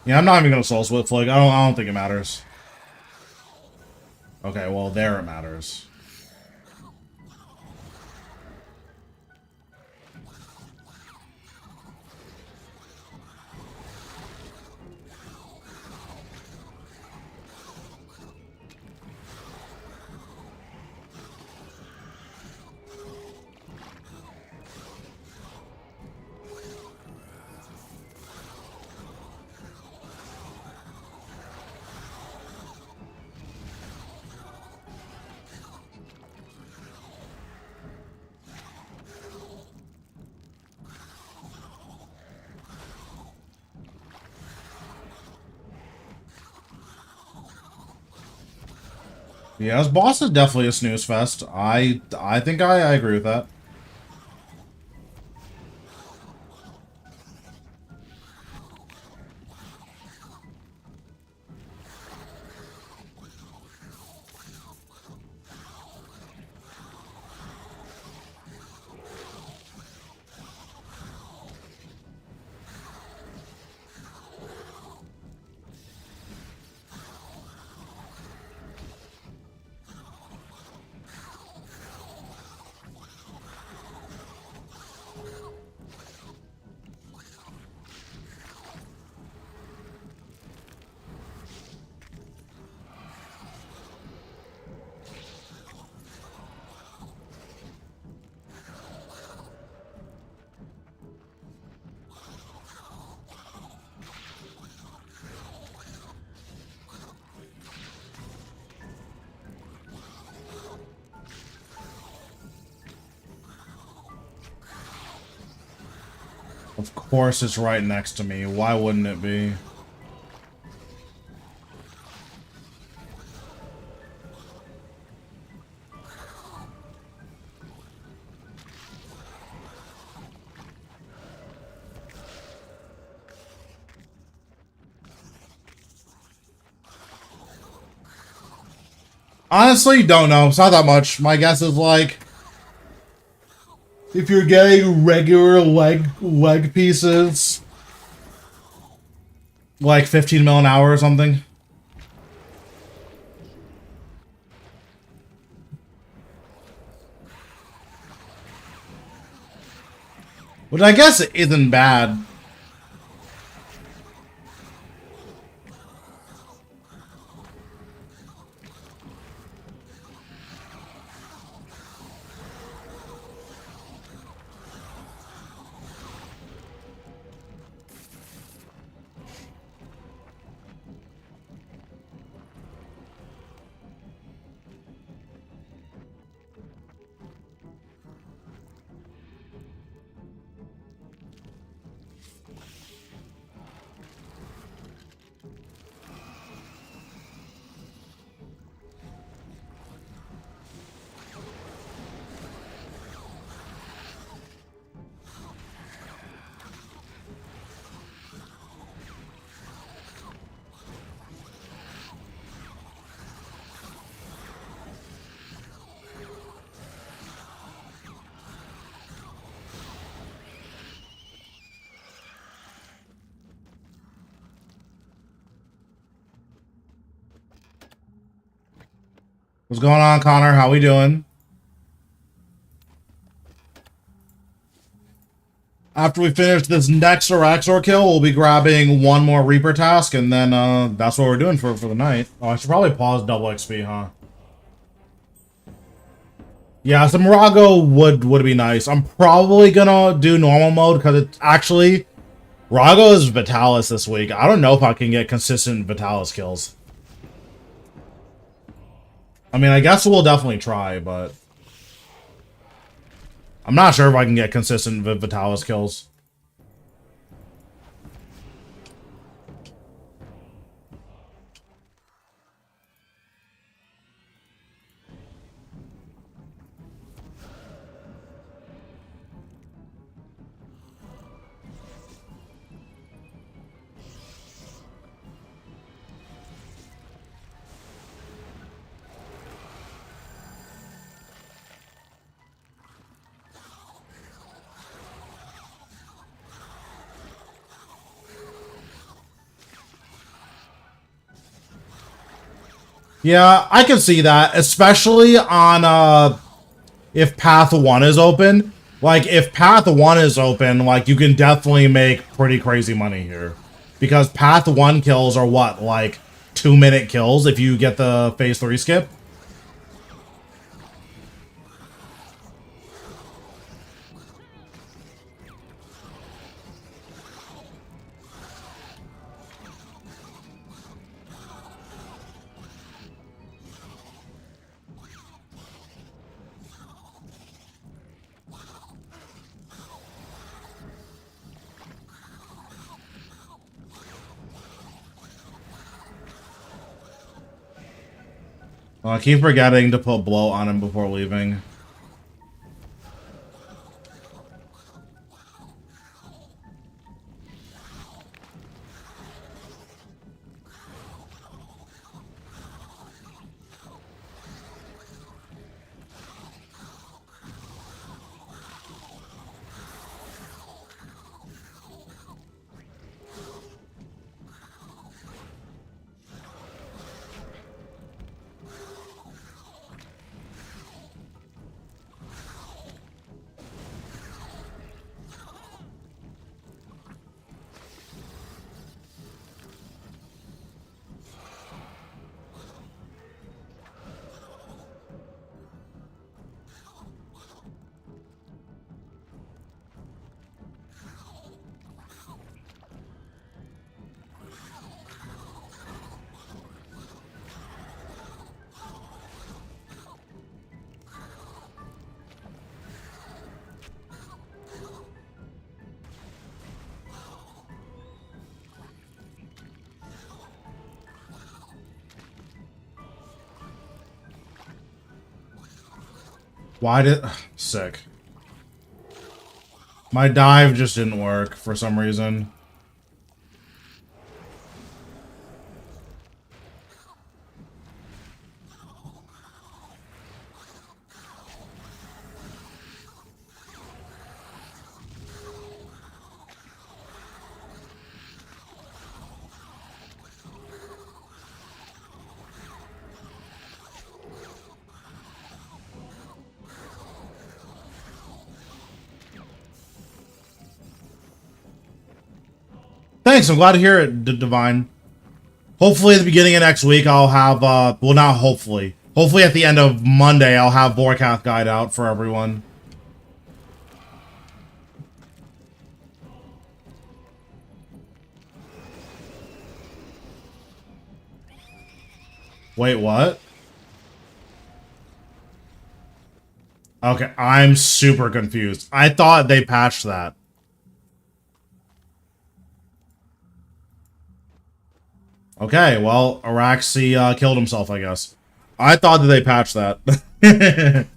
Yeah, I'm not even gonna soul split flick. I don't think it matters. Okay, well there it matters. Yeah, this boss is definitely a snooze fest. I think I agree with that. Of course it's right next to me. Why wouldn't it be? Honestly, don't know. It's not that much. My guess is like, if you're getting regular leg pieces, like 15 mil an hour or something. Which I guess isn't bad. What's going on, Connor? How we doing? After we finish this next Araxor kill, we'll be grabbing one more Reaper task, and then that's what we're doing for the night. Oh, I should probably pause double XP, huh? Yeah, some Rago would be nice. I'm probably gonna do normal mode because it's actually Rago is Vitalis this week. I don't know if I can get consistent Vitalis kills. I mean, I guess we'll definitely try, but I'm not sure if I can get consistent Vitalis kills. Yeah, I can see that, especially on if Path 1 is open. Like, if Path 1 is open, like, you can definitely make pretty crazy money here. Because Path 1 kills are what, like, 2-minute kills if you get the Phase 3 skip? I keep forgetting to put blow on him before leaving. Why did... Sick. My dive just didn't work for some reason. Thanks, I'm glad to hear it, Divine. Hopefully at the beginning of next week I'll have, well, not hopefully. Hopefully at the end of Monday I'll have Vorkath Guide out for everyone. Wait, what? Okay, I'm super confused. I thought they patched that. Okay, well, Araxi killed himself, I guess. I thought that they patched that.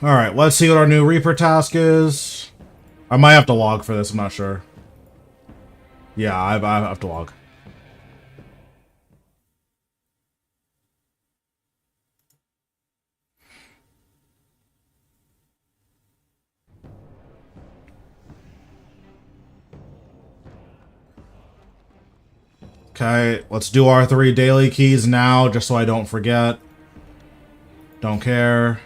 Alright, let's see what our new Reaper task is. I might have to log for this, I'm not sure. Yeah, I have to log. Okay, let's do our 3 daily keys now, just so I don't forget. Don't care.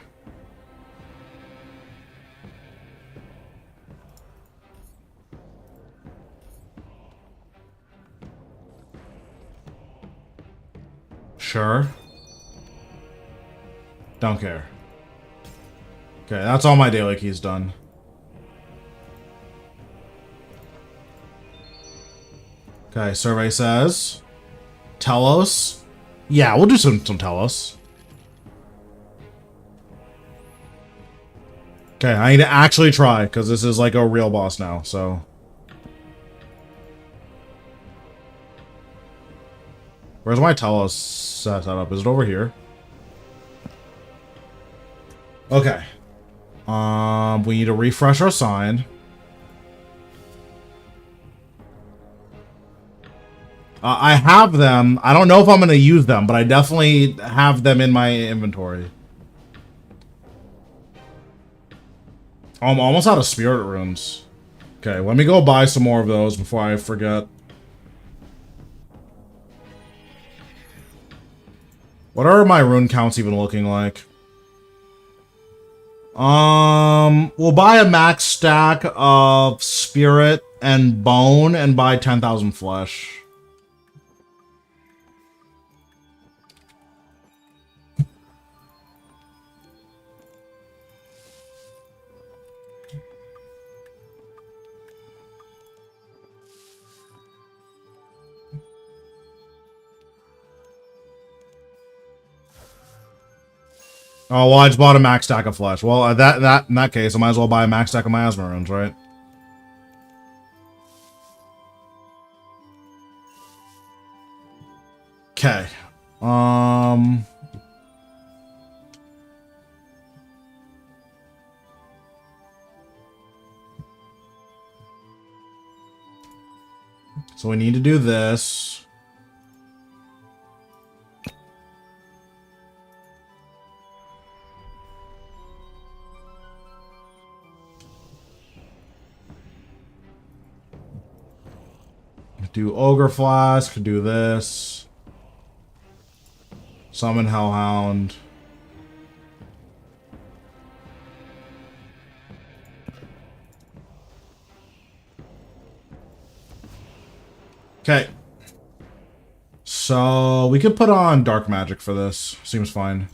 Sure. Don't care. Okay, that's all my daily keys done. Okay, survey says Telos. Yeah, we'll do some Telos. Okay, I need to actually try, because this is like a real boss now, so. Where's my Telos set up? Is it over here? Okay. We need to refresh our sign. I have them. I don't know if I'm going to use them, but I definitely have them in my inventory. I'm almost out of spirit runes. Okay, let me go buy some more of those before I forget. What are my rune counts even looking like? We'll buy a max stack of spirit and bone and buy 10,000 flesh. Oh, well, I just bought a max stack of flesh. Well, in that case, I might as well buy a max stack of miasma runes, right? Okay. So we need to do this. Do Ogre Flask, do this. Summon Hellhound. Okay. So, we could put on Dark Magic for this. Seems fine.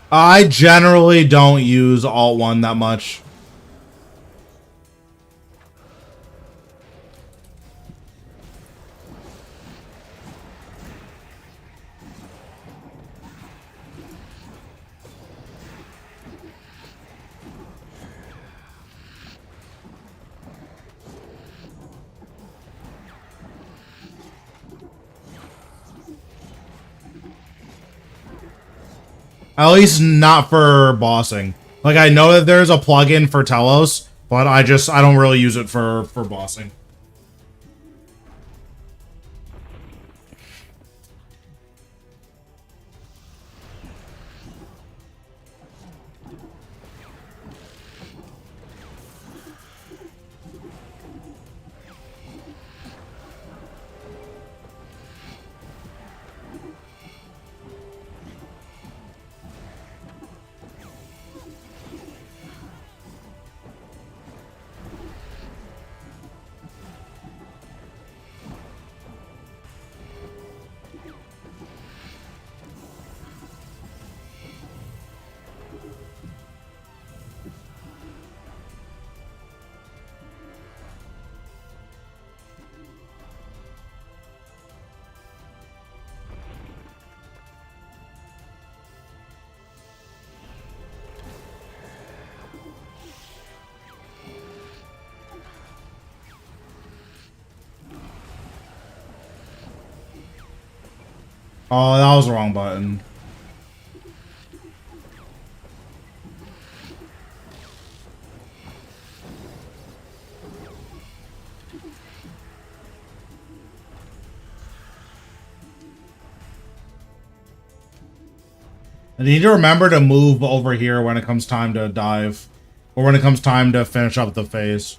I generally don't use Alt 1 that much. At least not for bossing. Like, I know that there's a plugin for Telos, but I don't really use it for bossing. Oh, that was the wrong button. I need to remember to move over here when it comes time to dive. Or when it comes time to finish up the phase.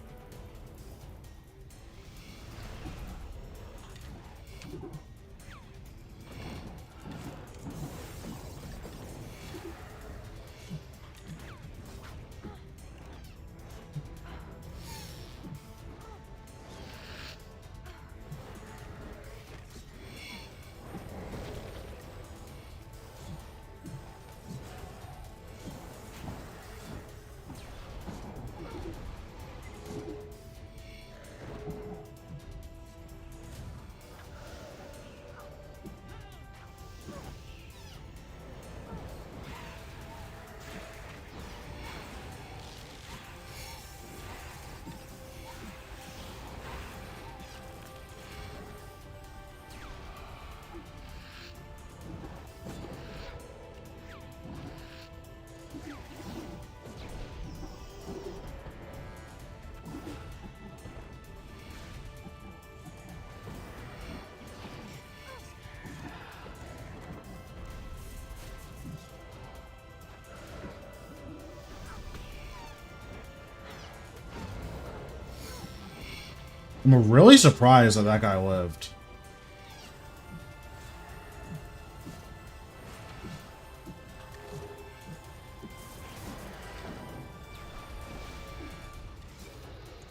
I'm really surprised that that guy lived.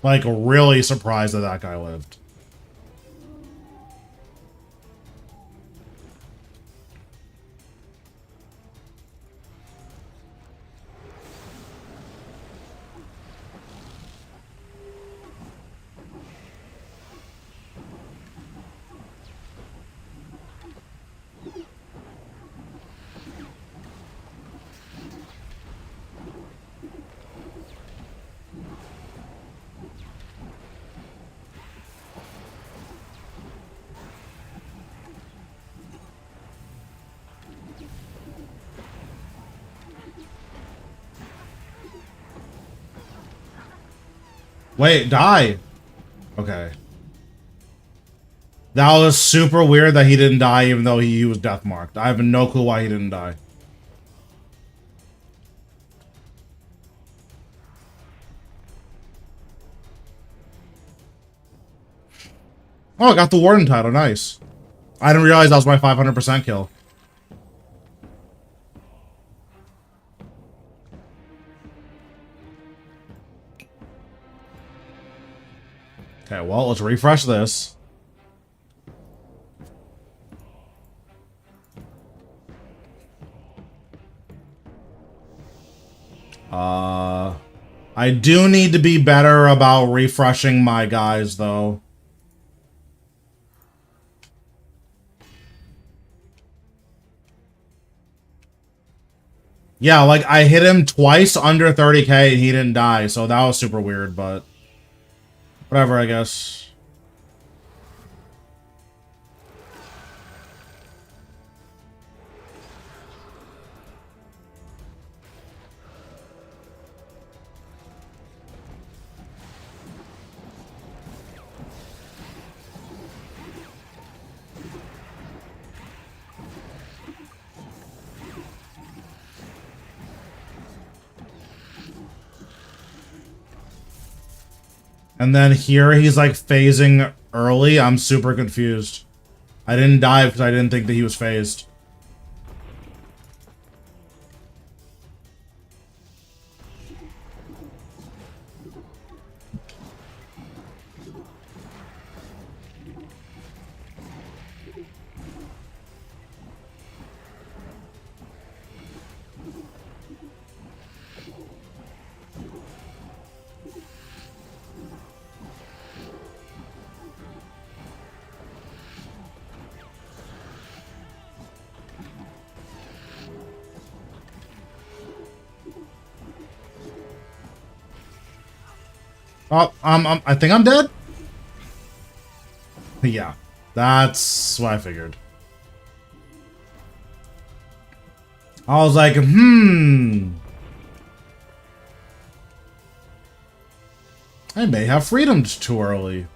Like, really surprised that that guy lived. Wait, die! Okay. That was super weird that he didn't die even though he was death marked. I have no clue why he didn't die. Oh, I got the warden title. Nice. I didn't realize that was my 500% kill. Okay, well, let's refresh this. I do need to be better about refreshing my guys, though. Yeah, like, I hit him twice under 30k and he didn't die, so that was super weird, but... whatever, I guess. And then here he's like phasing early. I'm super confused. I didn't dive because I didn't think that he was phased. Oh, I think I'm dead? Yeah, that's what I figured. I was like, I may have freedom too early.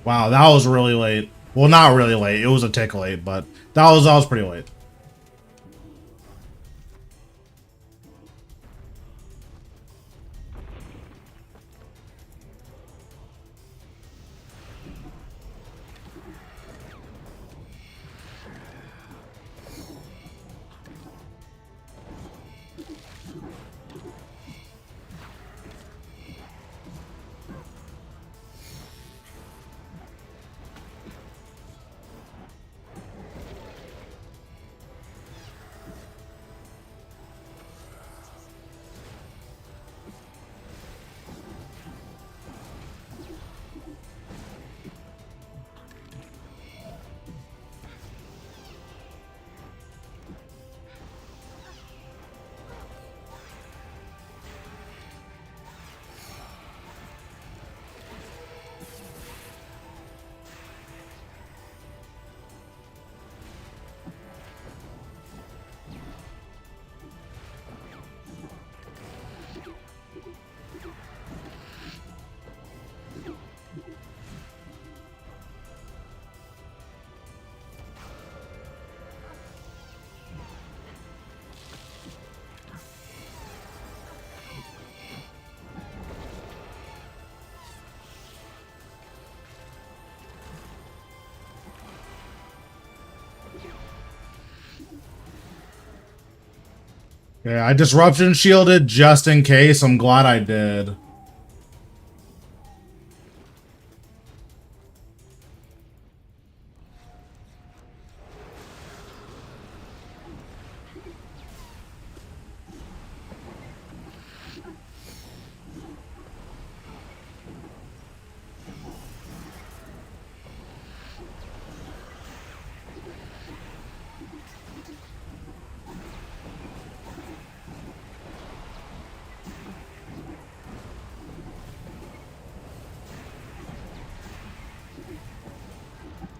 Wow, that was really late. Well, not really late. It was a tick late, but that was pretty late. Yeah, I disruption shielded just in case. I'm glad I did.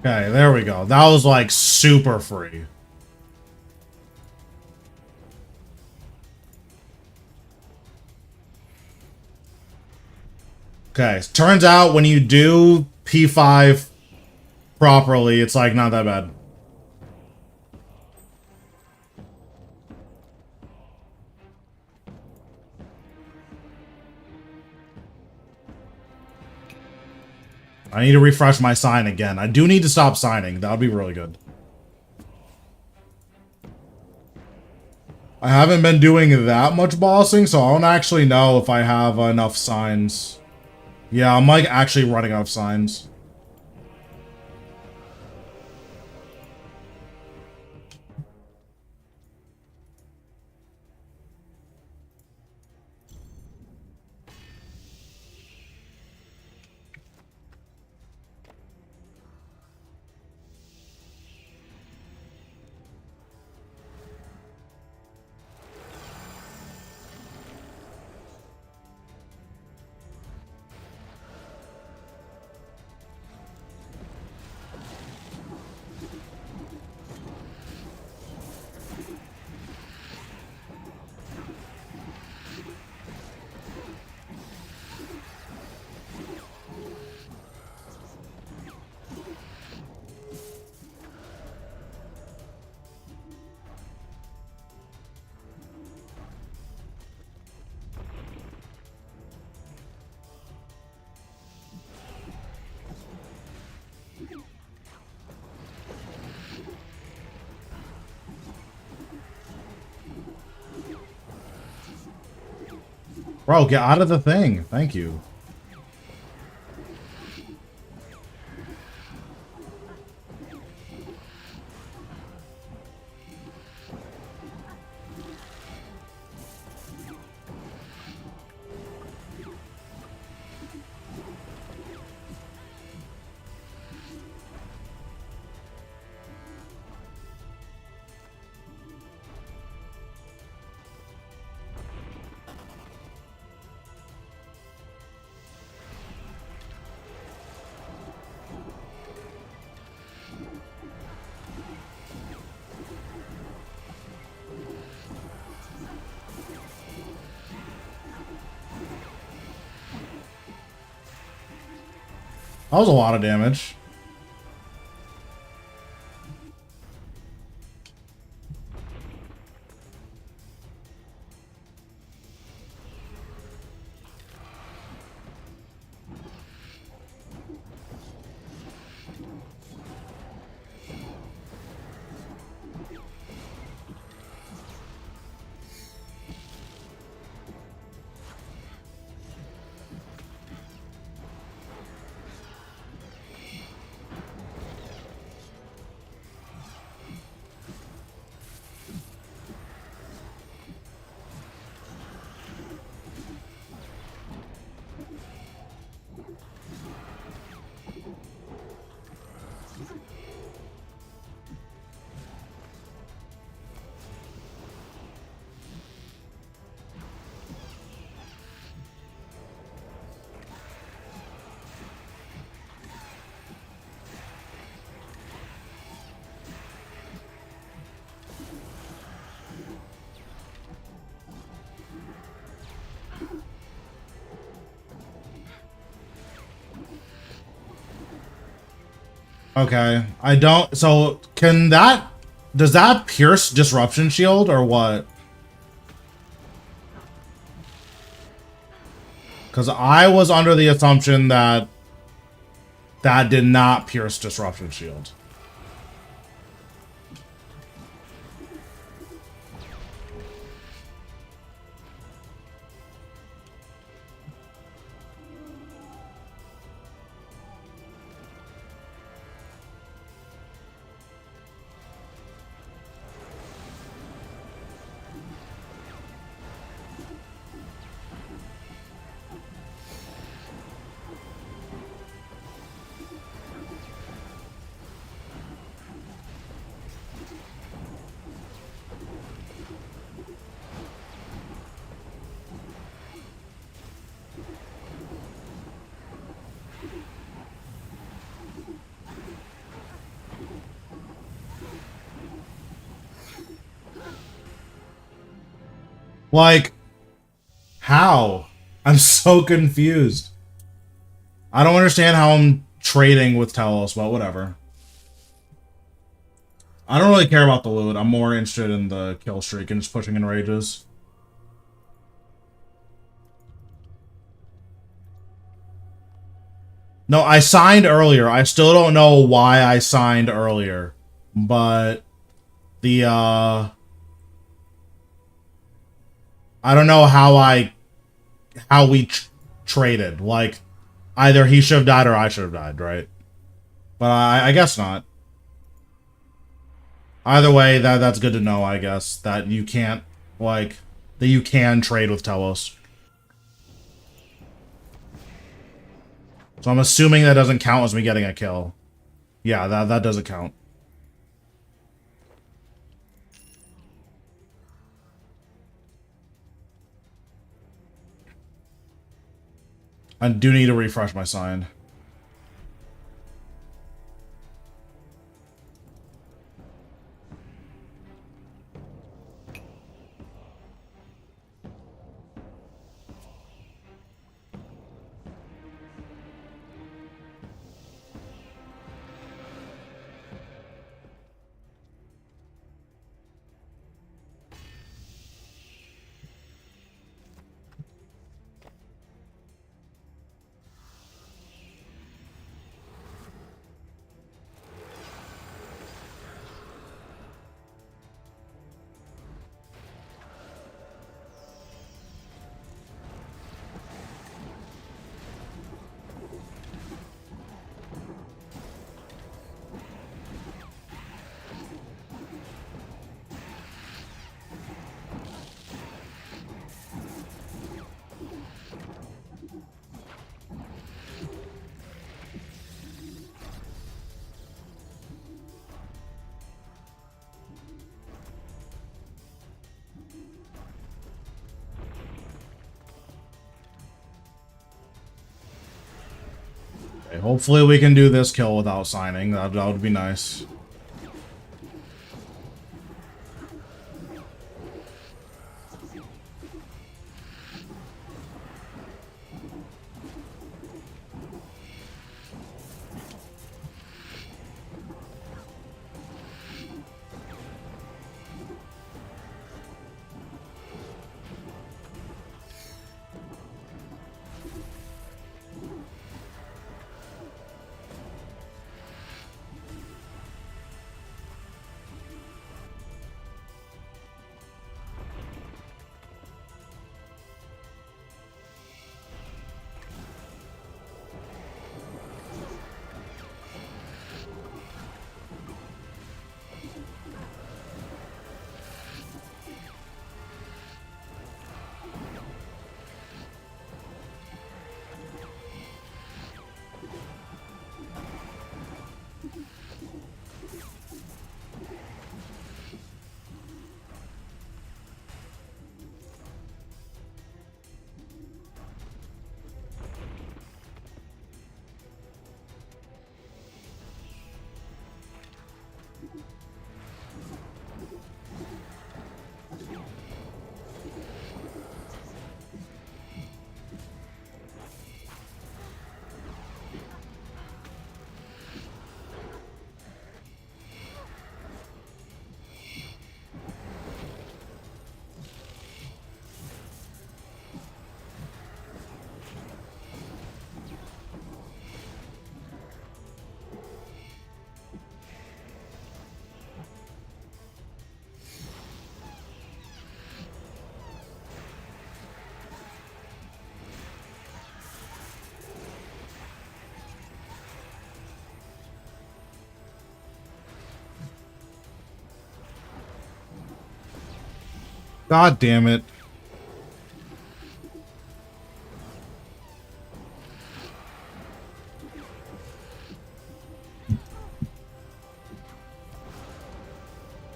Okay, there we go. That was like super free. Okay, turns out when you do P5 properly, it's like not that bad. I need to refresh my sign again. I do need to stop signing. That would be really good. I haven't been doing that much bossing, so I don't actually know if I have enough signs. Yeah, I'm like actually running out of signs. Bro, get out of the thing. Thank you. That was a lot of damage. Okay, I don't. So can that? Does that pierce disruption shield or what? Because I was under the assumption that that did not pierce disruption shield. Like, how? I'm so confused. I don't understand how I'm trading with Telos, but whatever. I don't really care about the loot. I'm more interested in the kill streak and just pushing in rages. No, I signed earlier. I still don't know why I signed earlier. But the, I don't know how we traded. Like, either he should have died or I should have died, right? But I guess not. Either way, that's good to know, I guess. That you can't, like, that you can trade with Telos. So I'm assuming that doesn't count as me getting a kill. Yeah, that doesn't count. I do need to refresh my sign. Okay, hopefully we can do this kill without signing. That would be nice. God damn it.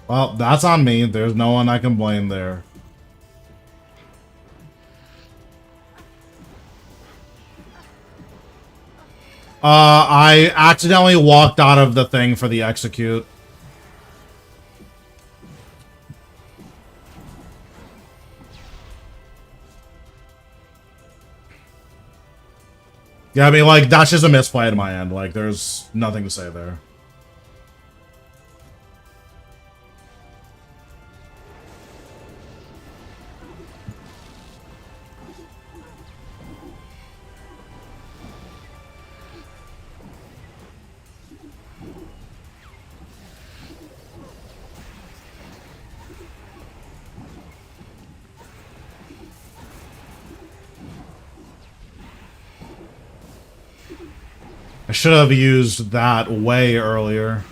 Well, that's on me. There's no one I can blame there. I accidentally walked out of the thing for the execute. Yeah, I mean, like, that's just a misplay at my end. Like, there's nothing to say there. I should have used that way earlier.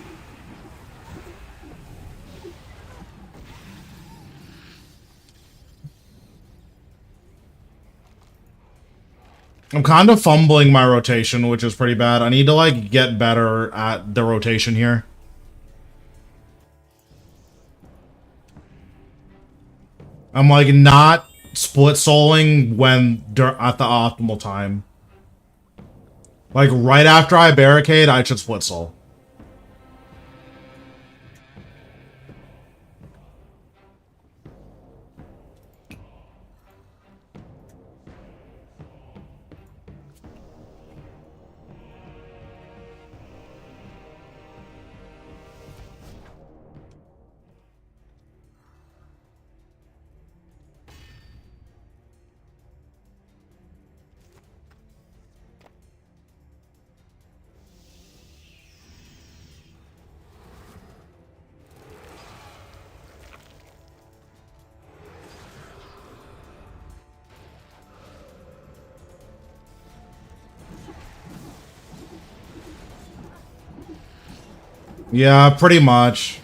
I'm kind of fumbling my rotation, which is pretty bad. I need to, like, get better at the rotation here. I'm, like, not split-souling when at the optimal time. Like, right after I barricade, I should split-soul. Yeah, pretty much.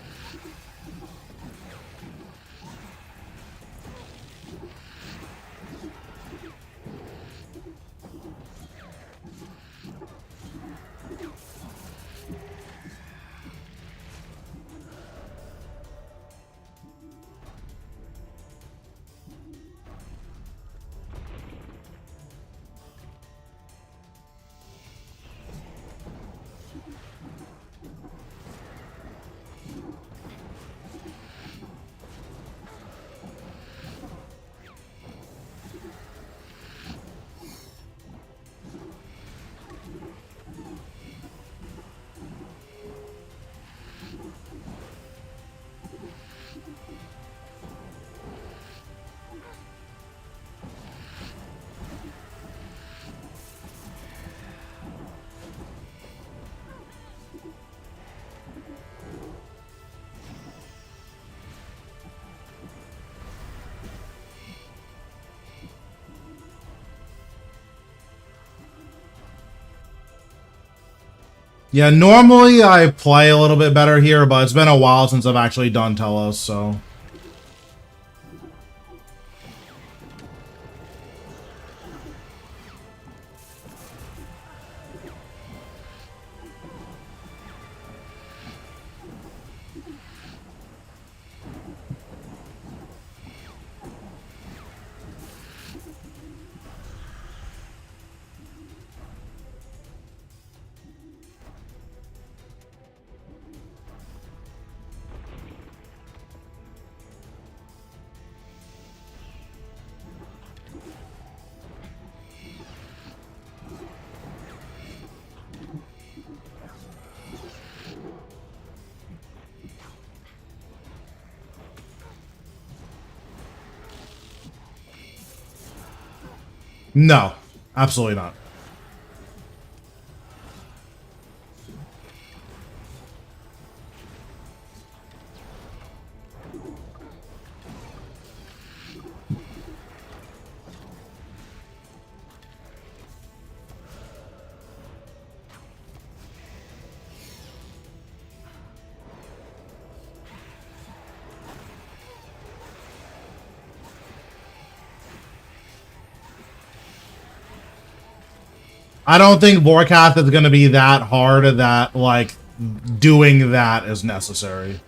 Yeah, normally I play a little bit better here, but it's been a while since I've actually done Telos, so... No, absolutely not. I don't think Vorkath is going to be that hard that, like, doing that is necessary.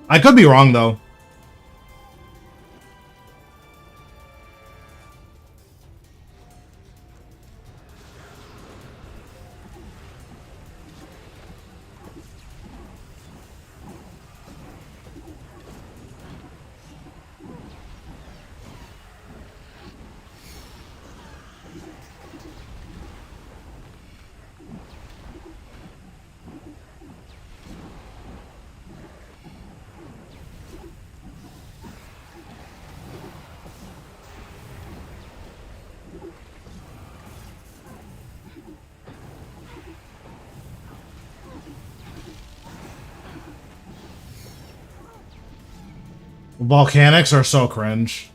I could be wrong, though. Volcanics are so cringe.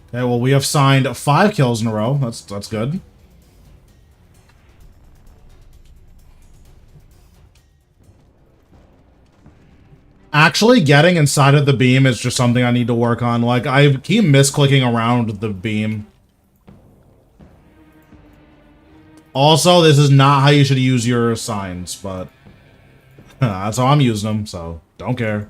Okay, well, we have signed 5 kills in a row. That's good. Actually, getting inside of the beam is just something I need to work on. Like, I keep misclicking around the beam. Also, this is not how you should use your signs, but that's how I'm using them, so don't care.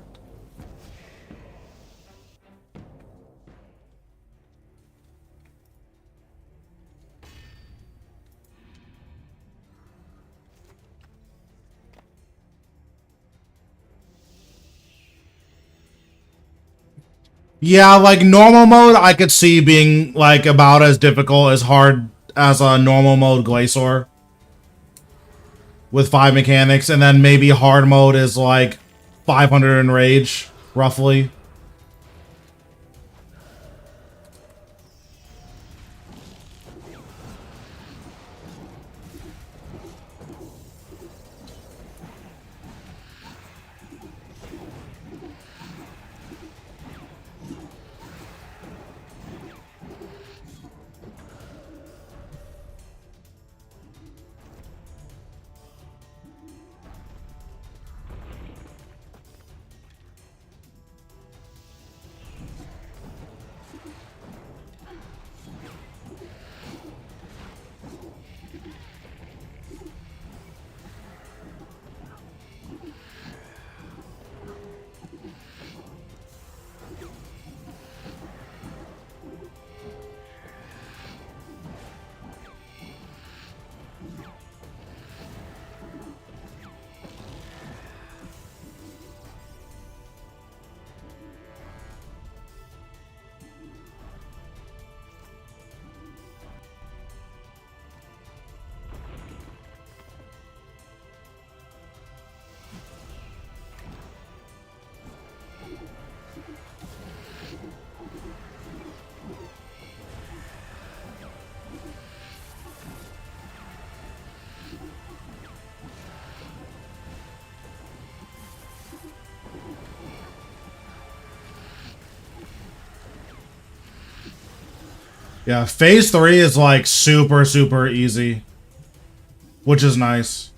Yeah, like, normal mode, I could see being, like, about as difficult as hard as a normal mode Glacier. With 5 mechanics, and then maybe hard mode is, like, 500 in rage, roughly. Yeah, phase 3 is like super, super easy. Which is nice.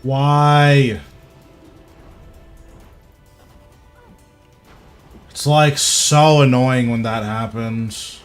Why? It's like so annoying when that happens.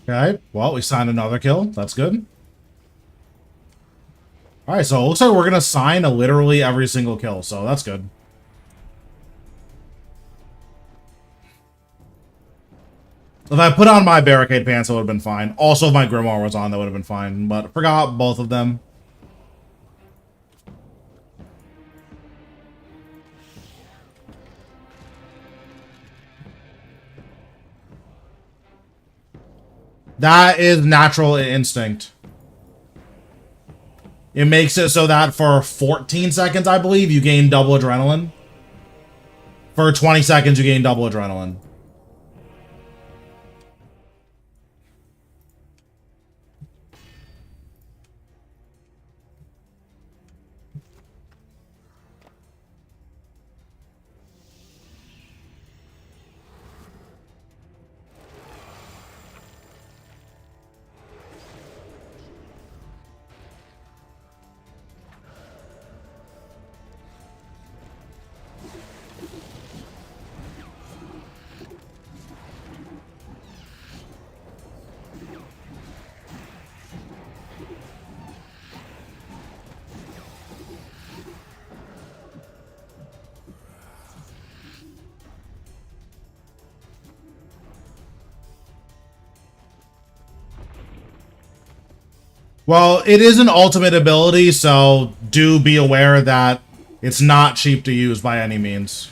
Okay, well, we signed another kill. That's good. Alright, so it looks like we're gonna sign literally every single kill, so that's good. If I put on my barricade pants, it would have been fine. Also, if my grimoire was on, that would have been fine, but I forgot both of them. That is natural instinct. It makes it so that for 14 seconds, I believe, you gain double adrenaline. For 20 seconds, you gain double adrenaline. Well, it is an ultimate ability, so do be aware that it's not cheap to use by any means.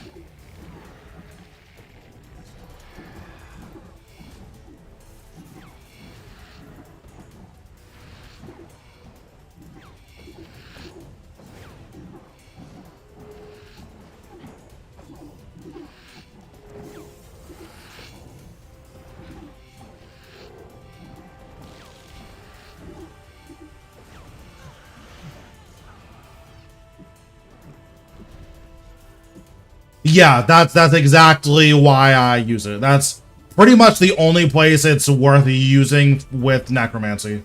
Yeah, that's exactly why I use it. That's pretty much the only place it's worth using with necromancy.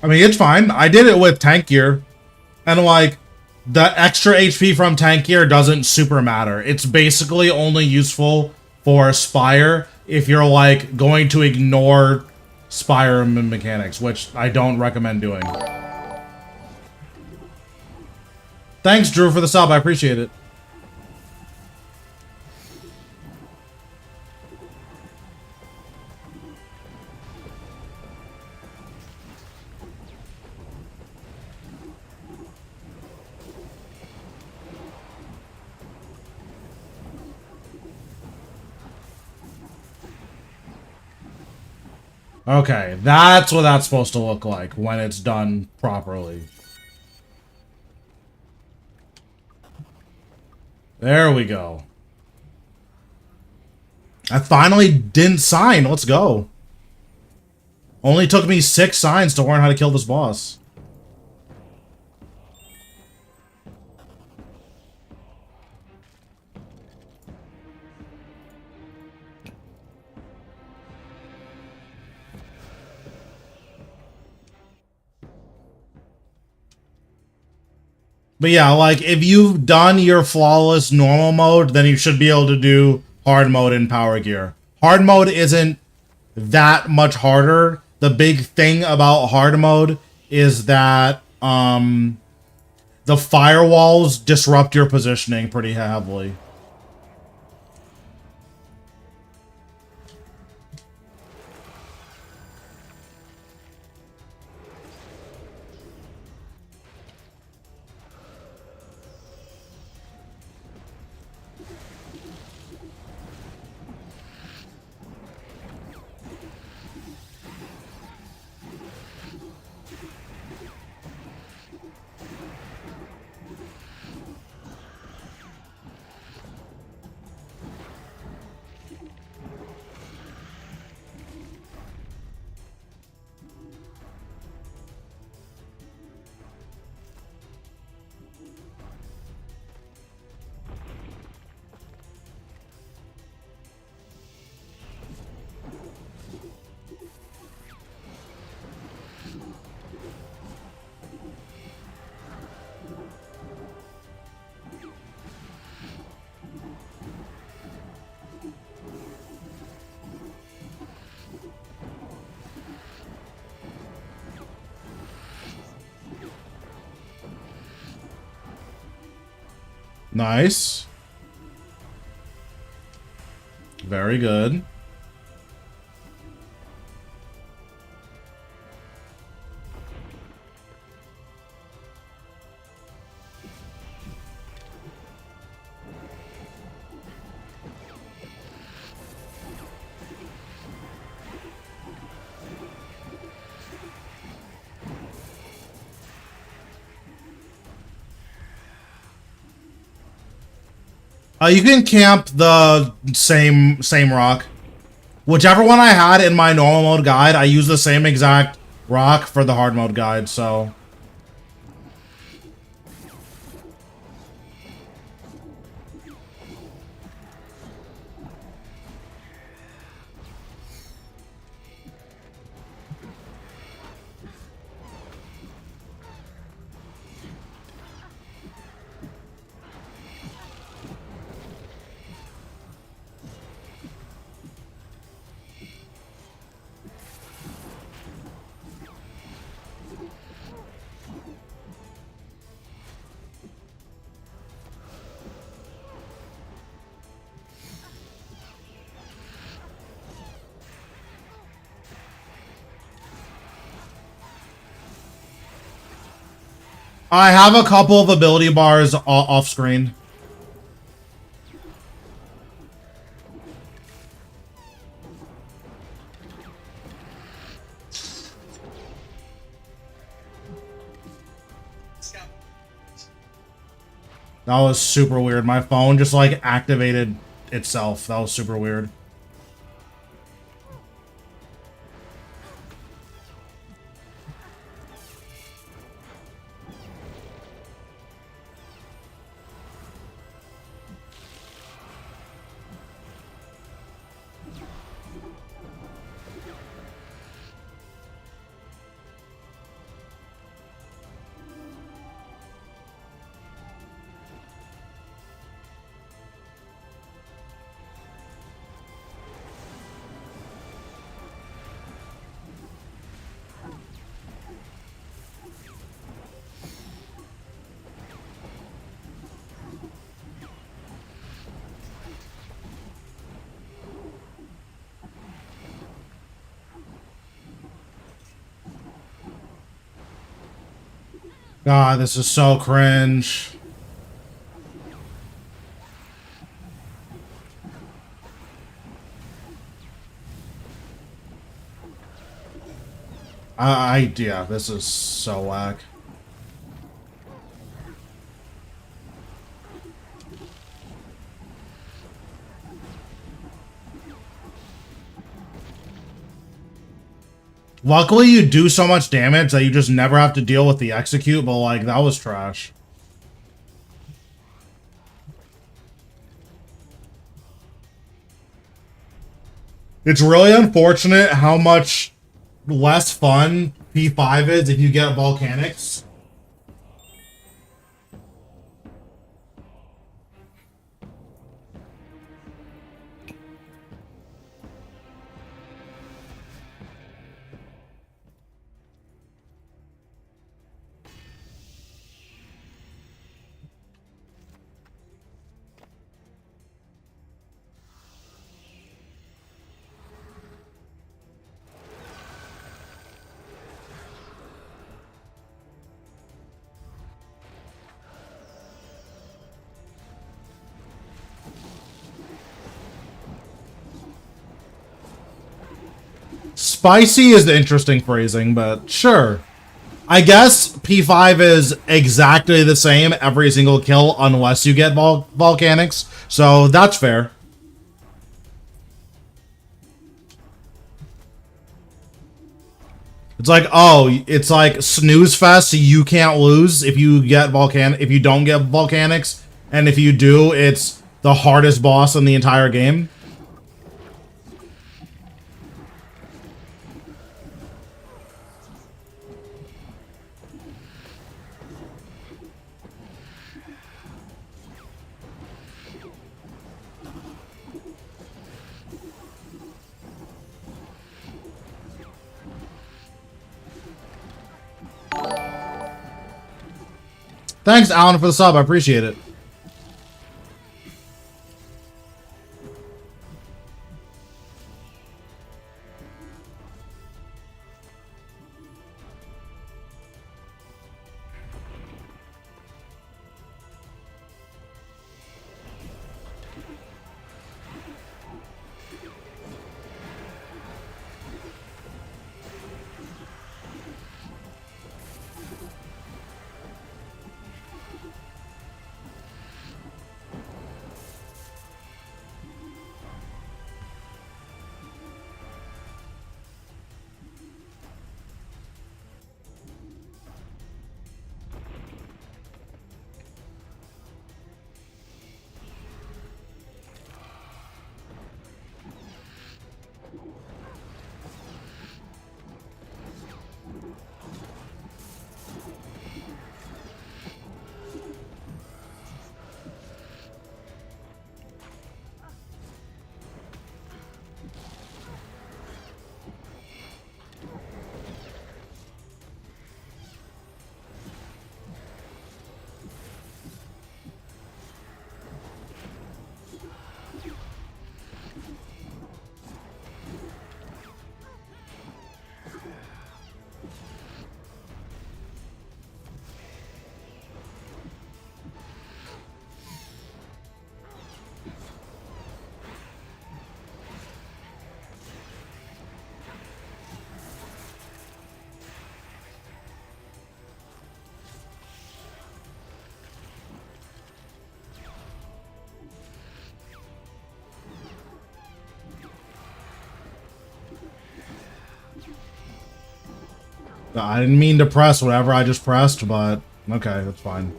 I mean, it's fine. I did it with tank gear. And, like, the extra HP from tank gear doesn't super matter. It's basically only useful for Spire if you're, like, going to ignore Spire mechanics, which I don't recommend doing. Thanks, Drew, for the sub. I appreciate it. Okay, that's what that's supposed to look like when it's done properly. There we go. I finally didn't sign. Let's go. Only took me 6 signs to learn how to kill this boss. But yeah, like, if you've done your flawless normal mode, then you should be able to do hard mode in Power Gear. Hard mode isn't that much harder. The big thing about hard mode is that the firewalls disrupt your positioning pretty heavily. Nice. Very good. You can camp the same rock. Whichever one I had in my normal mode guide, I use the same exact rock for the hard mode guide, so... I have a couple of ability bars off screen. That was super weird. My phone just like activated itself. That was super weird. God, this is so cringe. Yeah, this is so whack. Luckily, you do so much damage that you just never have to deal with the execute, but, like, that was trash. It's really unfortunate how much less fun P5 is if you get volcanics. Spicy is the interesting phrasing, but sure. I guess P5 is exactly the same every single kill unless you get volcanics, so that's fair. It's like, oh, it's like snooze fest, so you can't lose if you get if you don't get volcanics, and if you do, it's the hardest boss in the entire game. Thanks, Alan, for the sub. I appreciate it. I didn't mean to press whatever I just pressed, but okay, that's fine.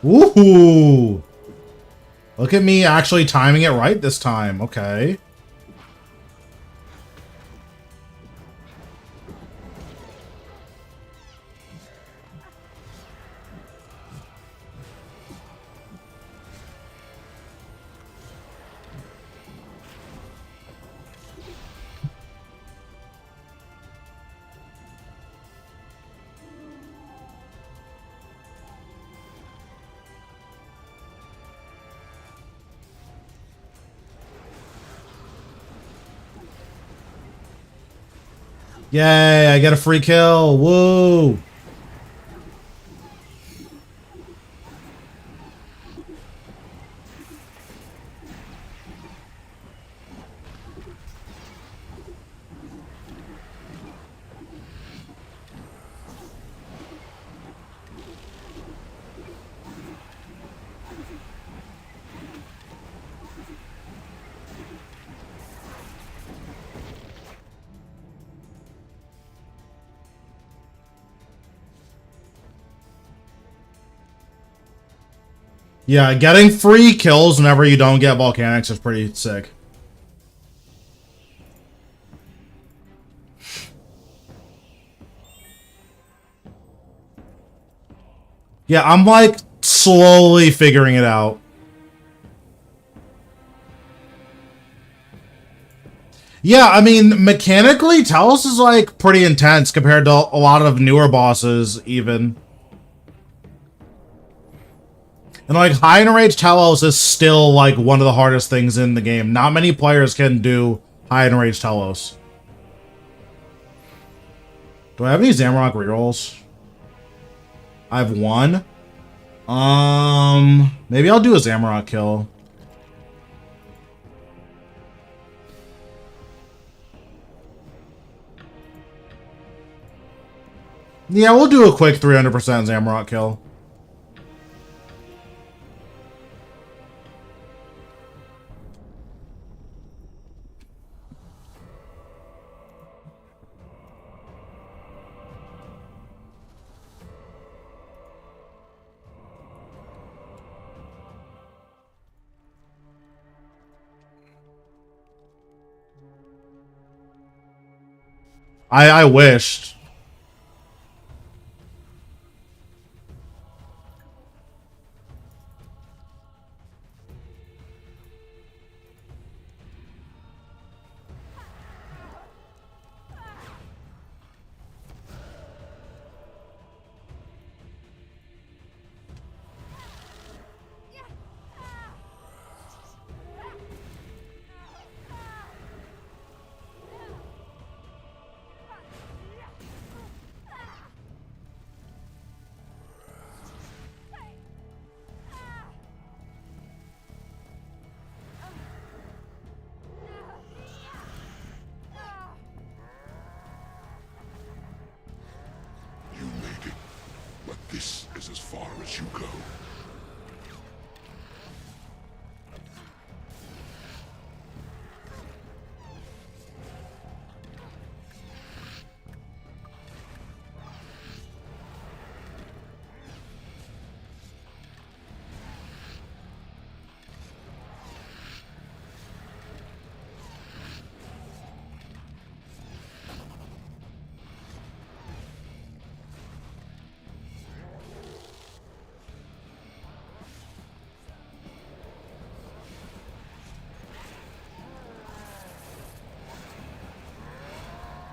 Woohoo! Look at me actually timing it right this time. Okay. Yay, I get a free kill. Woo! Yeah, getting free kills whenever you don't get volcanics is pretty sick. Yeah, I'm like slowly figuring it out. Yeah, I mean, mechanically, Talos is like pretty intense compared to a lot of newer bosses, even. And like high enraged Talos is still like one of the hardest things in the game. Not many players can do high enraged Talos. Do I have any Zamrock rerolls? I have one. Maybe I'll do a Zamrock kill. Yeah, we'll do a quick 300% Zamrock kill. I wished. This is as far as you go.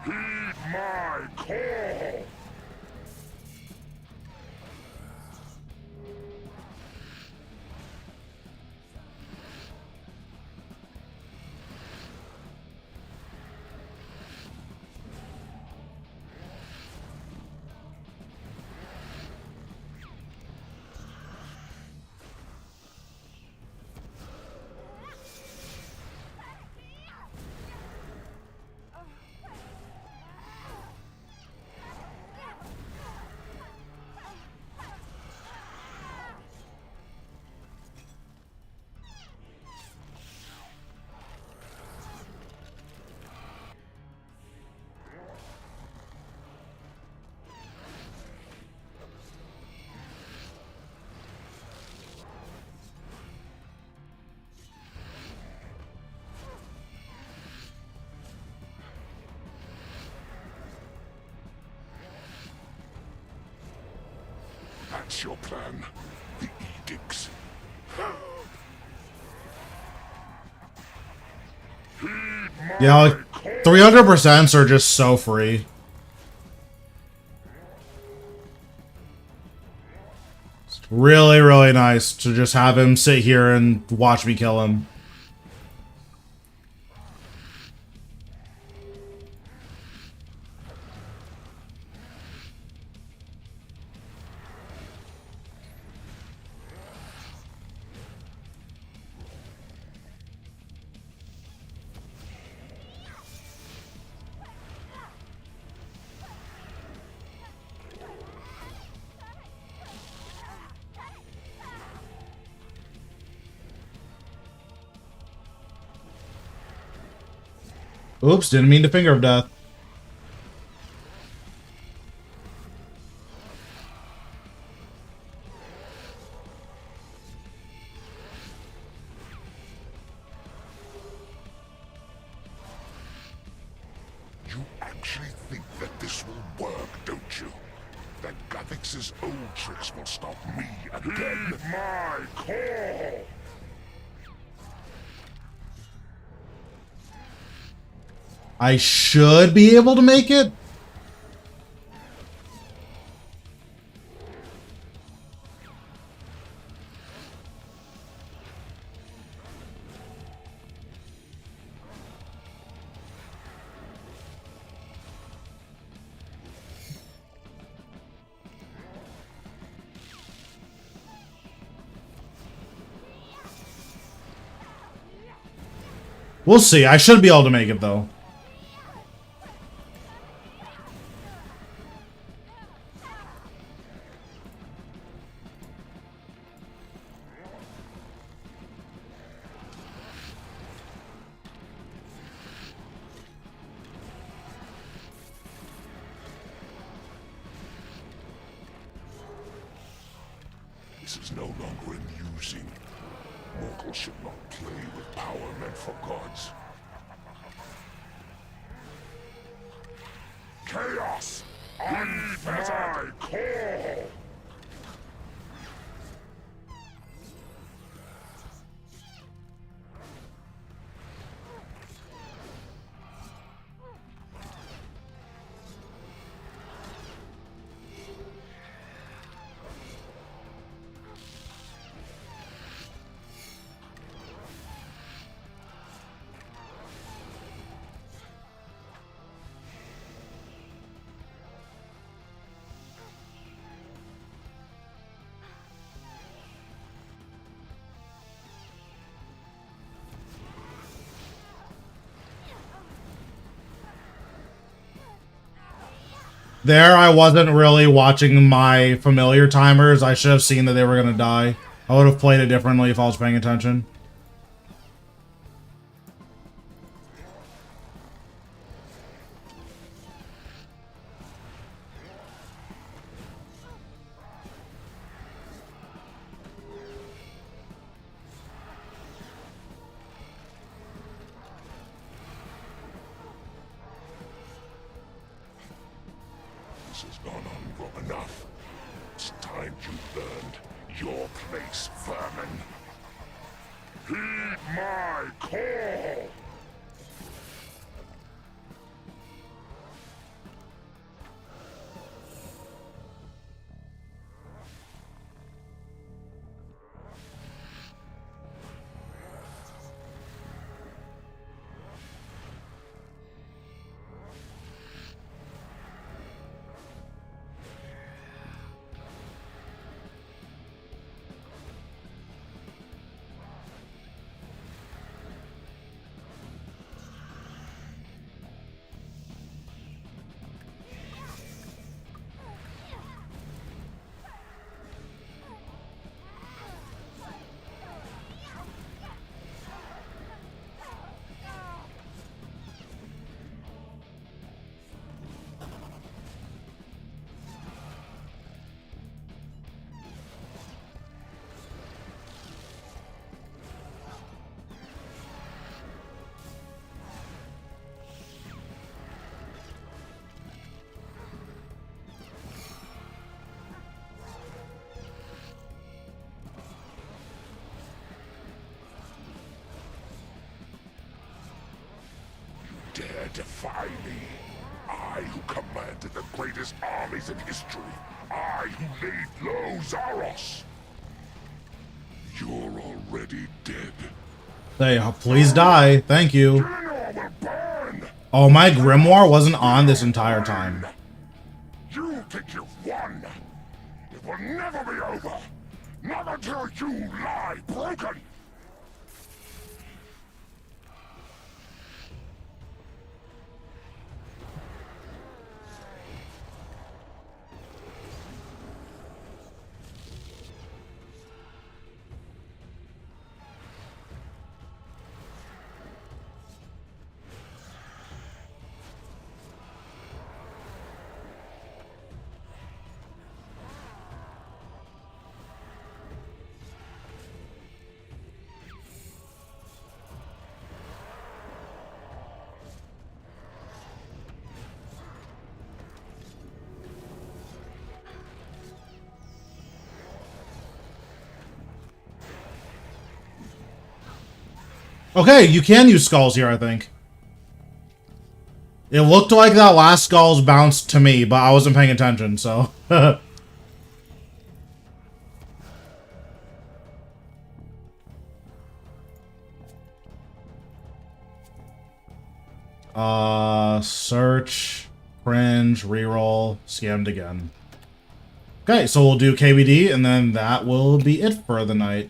Heed my call! That's your plan. The edicts. Yeah, like 300% are just so free. It's really, really nice to just have him sit here and watch me kill him. Oops, didn't mean to finger of death. You actually think that this will work, don't you? That Gathix's old tricks will stop me again? Heed my call! I should be able to make it. We'll see. I should be able to make it, though. This is no longer amusing. Mortals should not play with power meant for gods. Chaos! Unfettered call! There, I wasn't really watching my familiar timers. I should have seen that they were going to die. I would have played it differently if I was paying attention. This has gone on long enough. It's time you learned your place, vermin. Heed my call! Dare defy me? I who commanded the greatest armies in history. I who laid low Zaros. You're already dead. Hey, please die. Thank you. General will burn! Oh, my grimoire wasn't on this entire time. You think you've won? It will never be over. Not until you lie broken. Okay, you can use skulls here, I think. It looked like that last skulls bounced to me, but I wasn't paying attention, so... Search, cringe, reroll, scammed again. Okay, so we'll do KBD, and then that will be it for the night.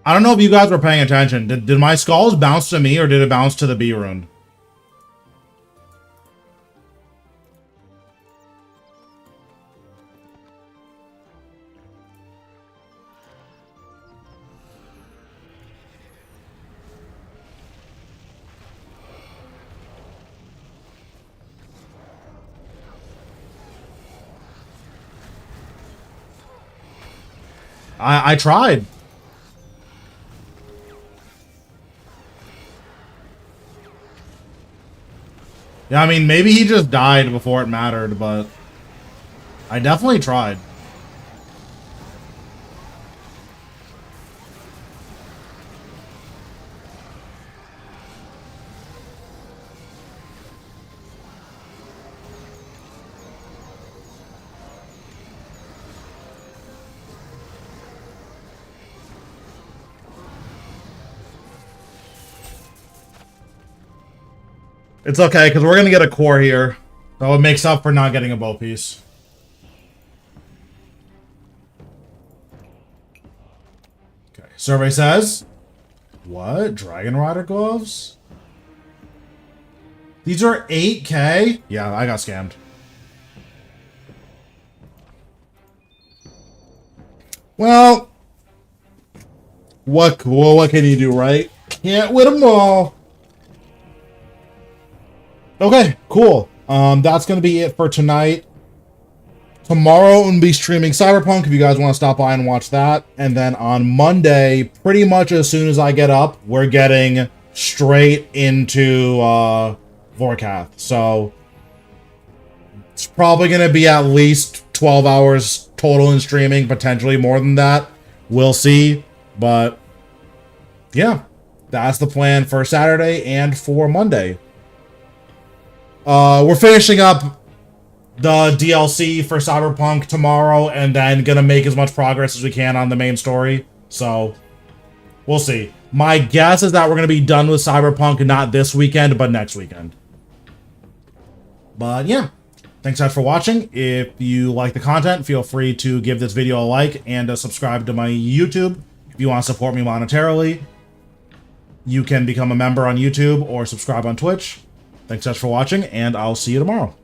I don't know if you guys were paying attention. Did my skulls bounce to me, or did it bounce to the B rune? I tried. Yeah, I mean, maybe he just died before it mattered, but I definitely tried. It's okay, because we're going to get a core here. So it makes up for not getting a bow piece. Okay, survey says... What? Dragon Rider gloves? These are 8K? Yeah, I got scammed. Well... What can you do, right? Can't win them all. Okay, cool. That's going to be it for tonight. Tomorrow I'm going to be streaming Cyberpunk if you guys want to stop by and watch that. And then on Monday, pretty much as soon as I get up, we're getting straight into Vorkath. So it's probably going to be at least 12 hours total in streaming, potentially more than that. We'll see. But yeah, that's the plan for Saturday and for Monday. We're finishing up the DLC for Cyberpunk tomorrow and then gonna make as much progress as we can on the main story. So, we'll see. My guess is that we're gonna be done with Cyberpunk not this weekend, but next weekend. But yeah, thanks guys for watching. If you like the content, feel free to give this video a like and subscribe to my YouTube. If you want to support me monetarily, you can become a member on YouTube or subscribe on Twitch. Thanks guys for watching, and I'll see you tomorrow.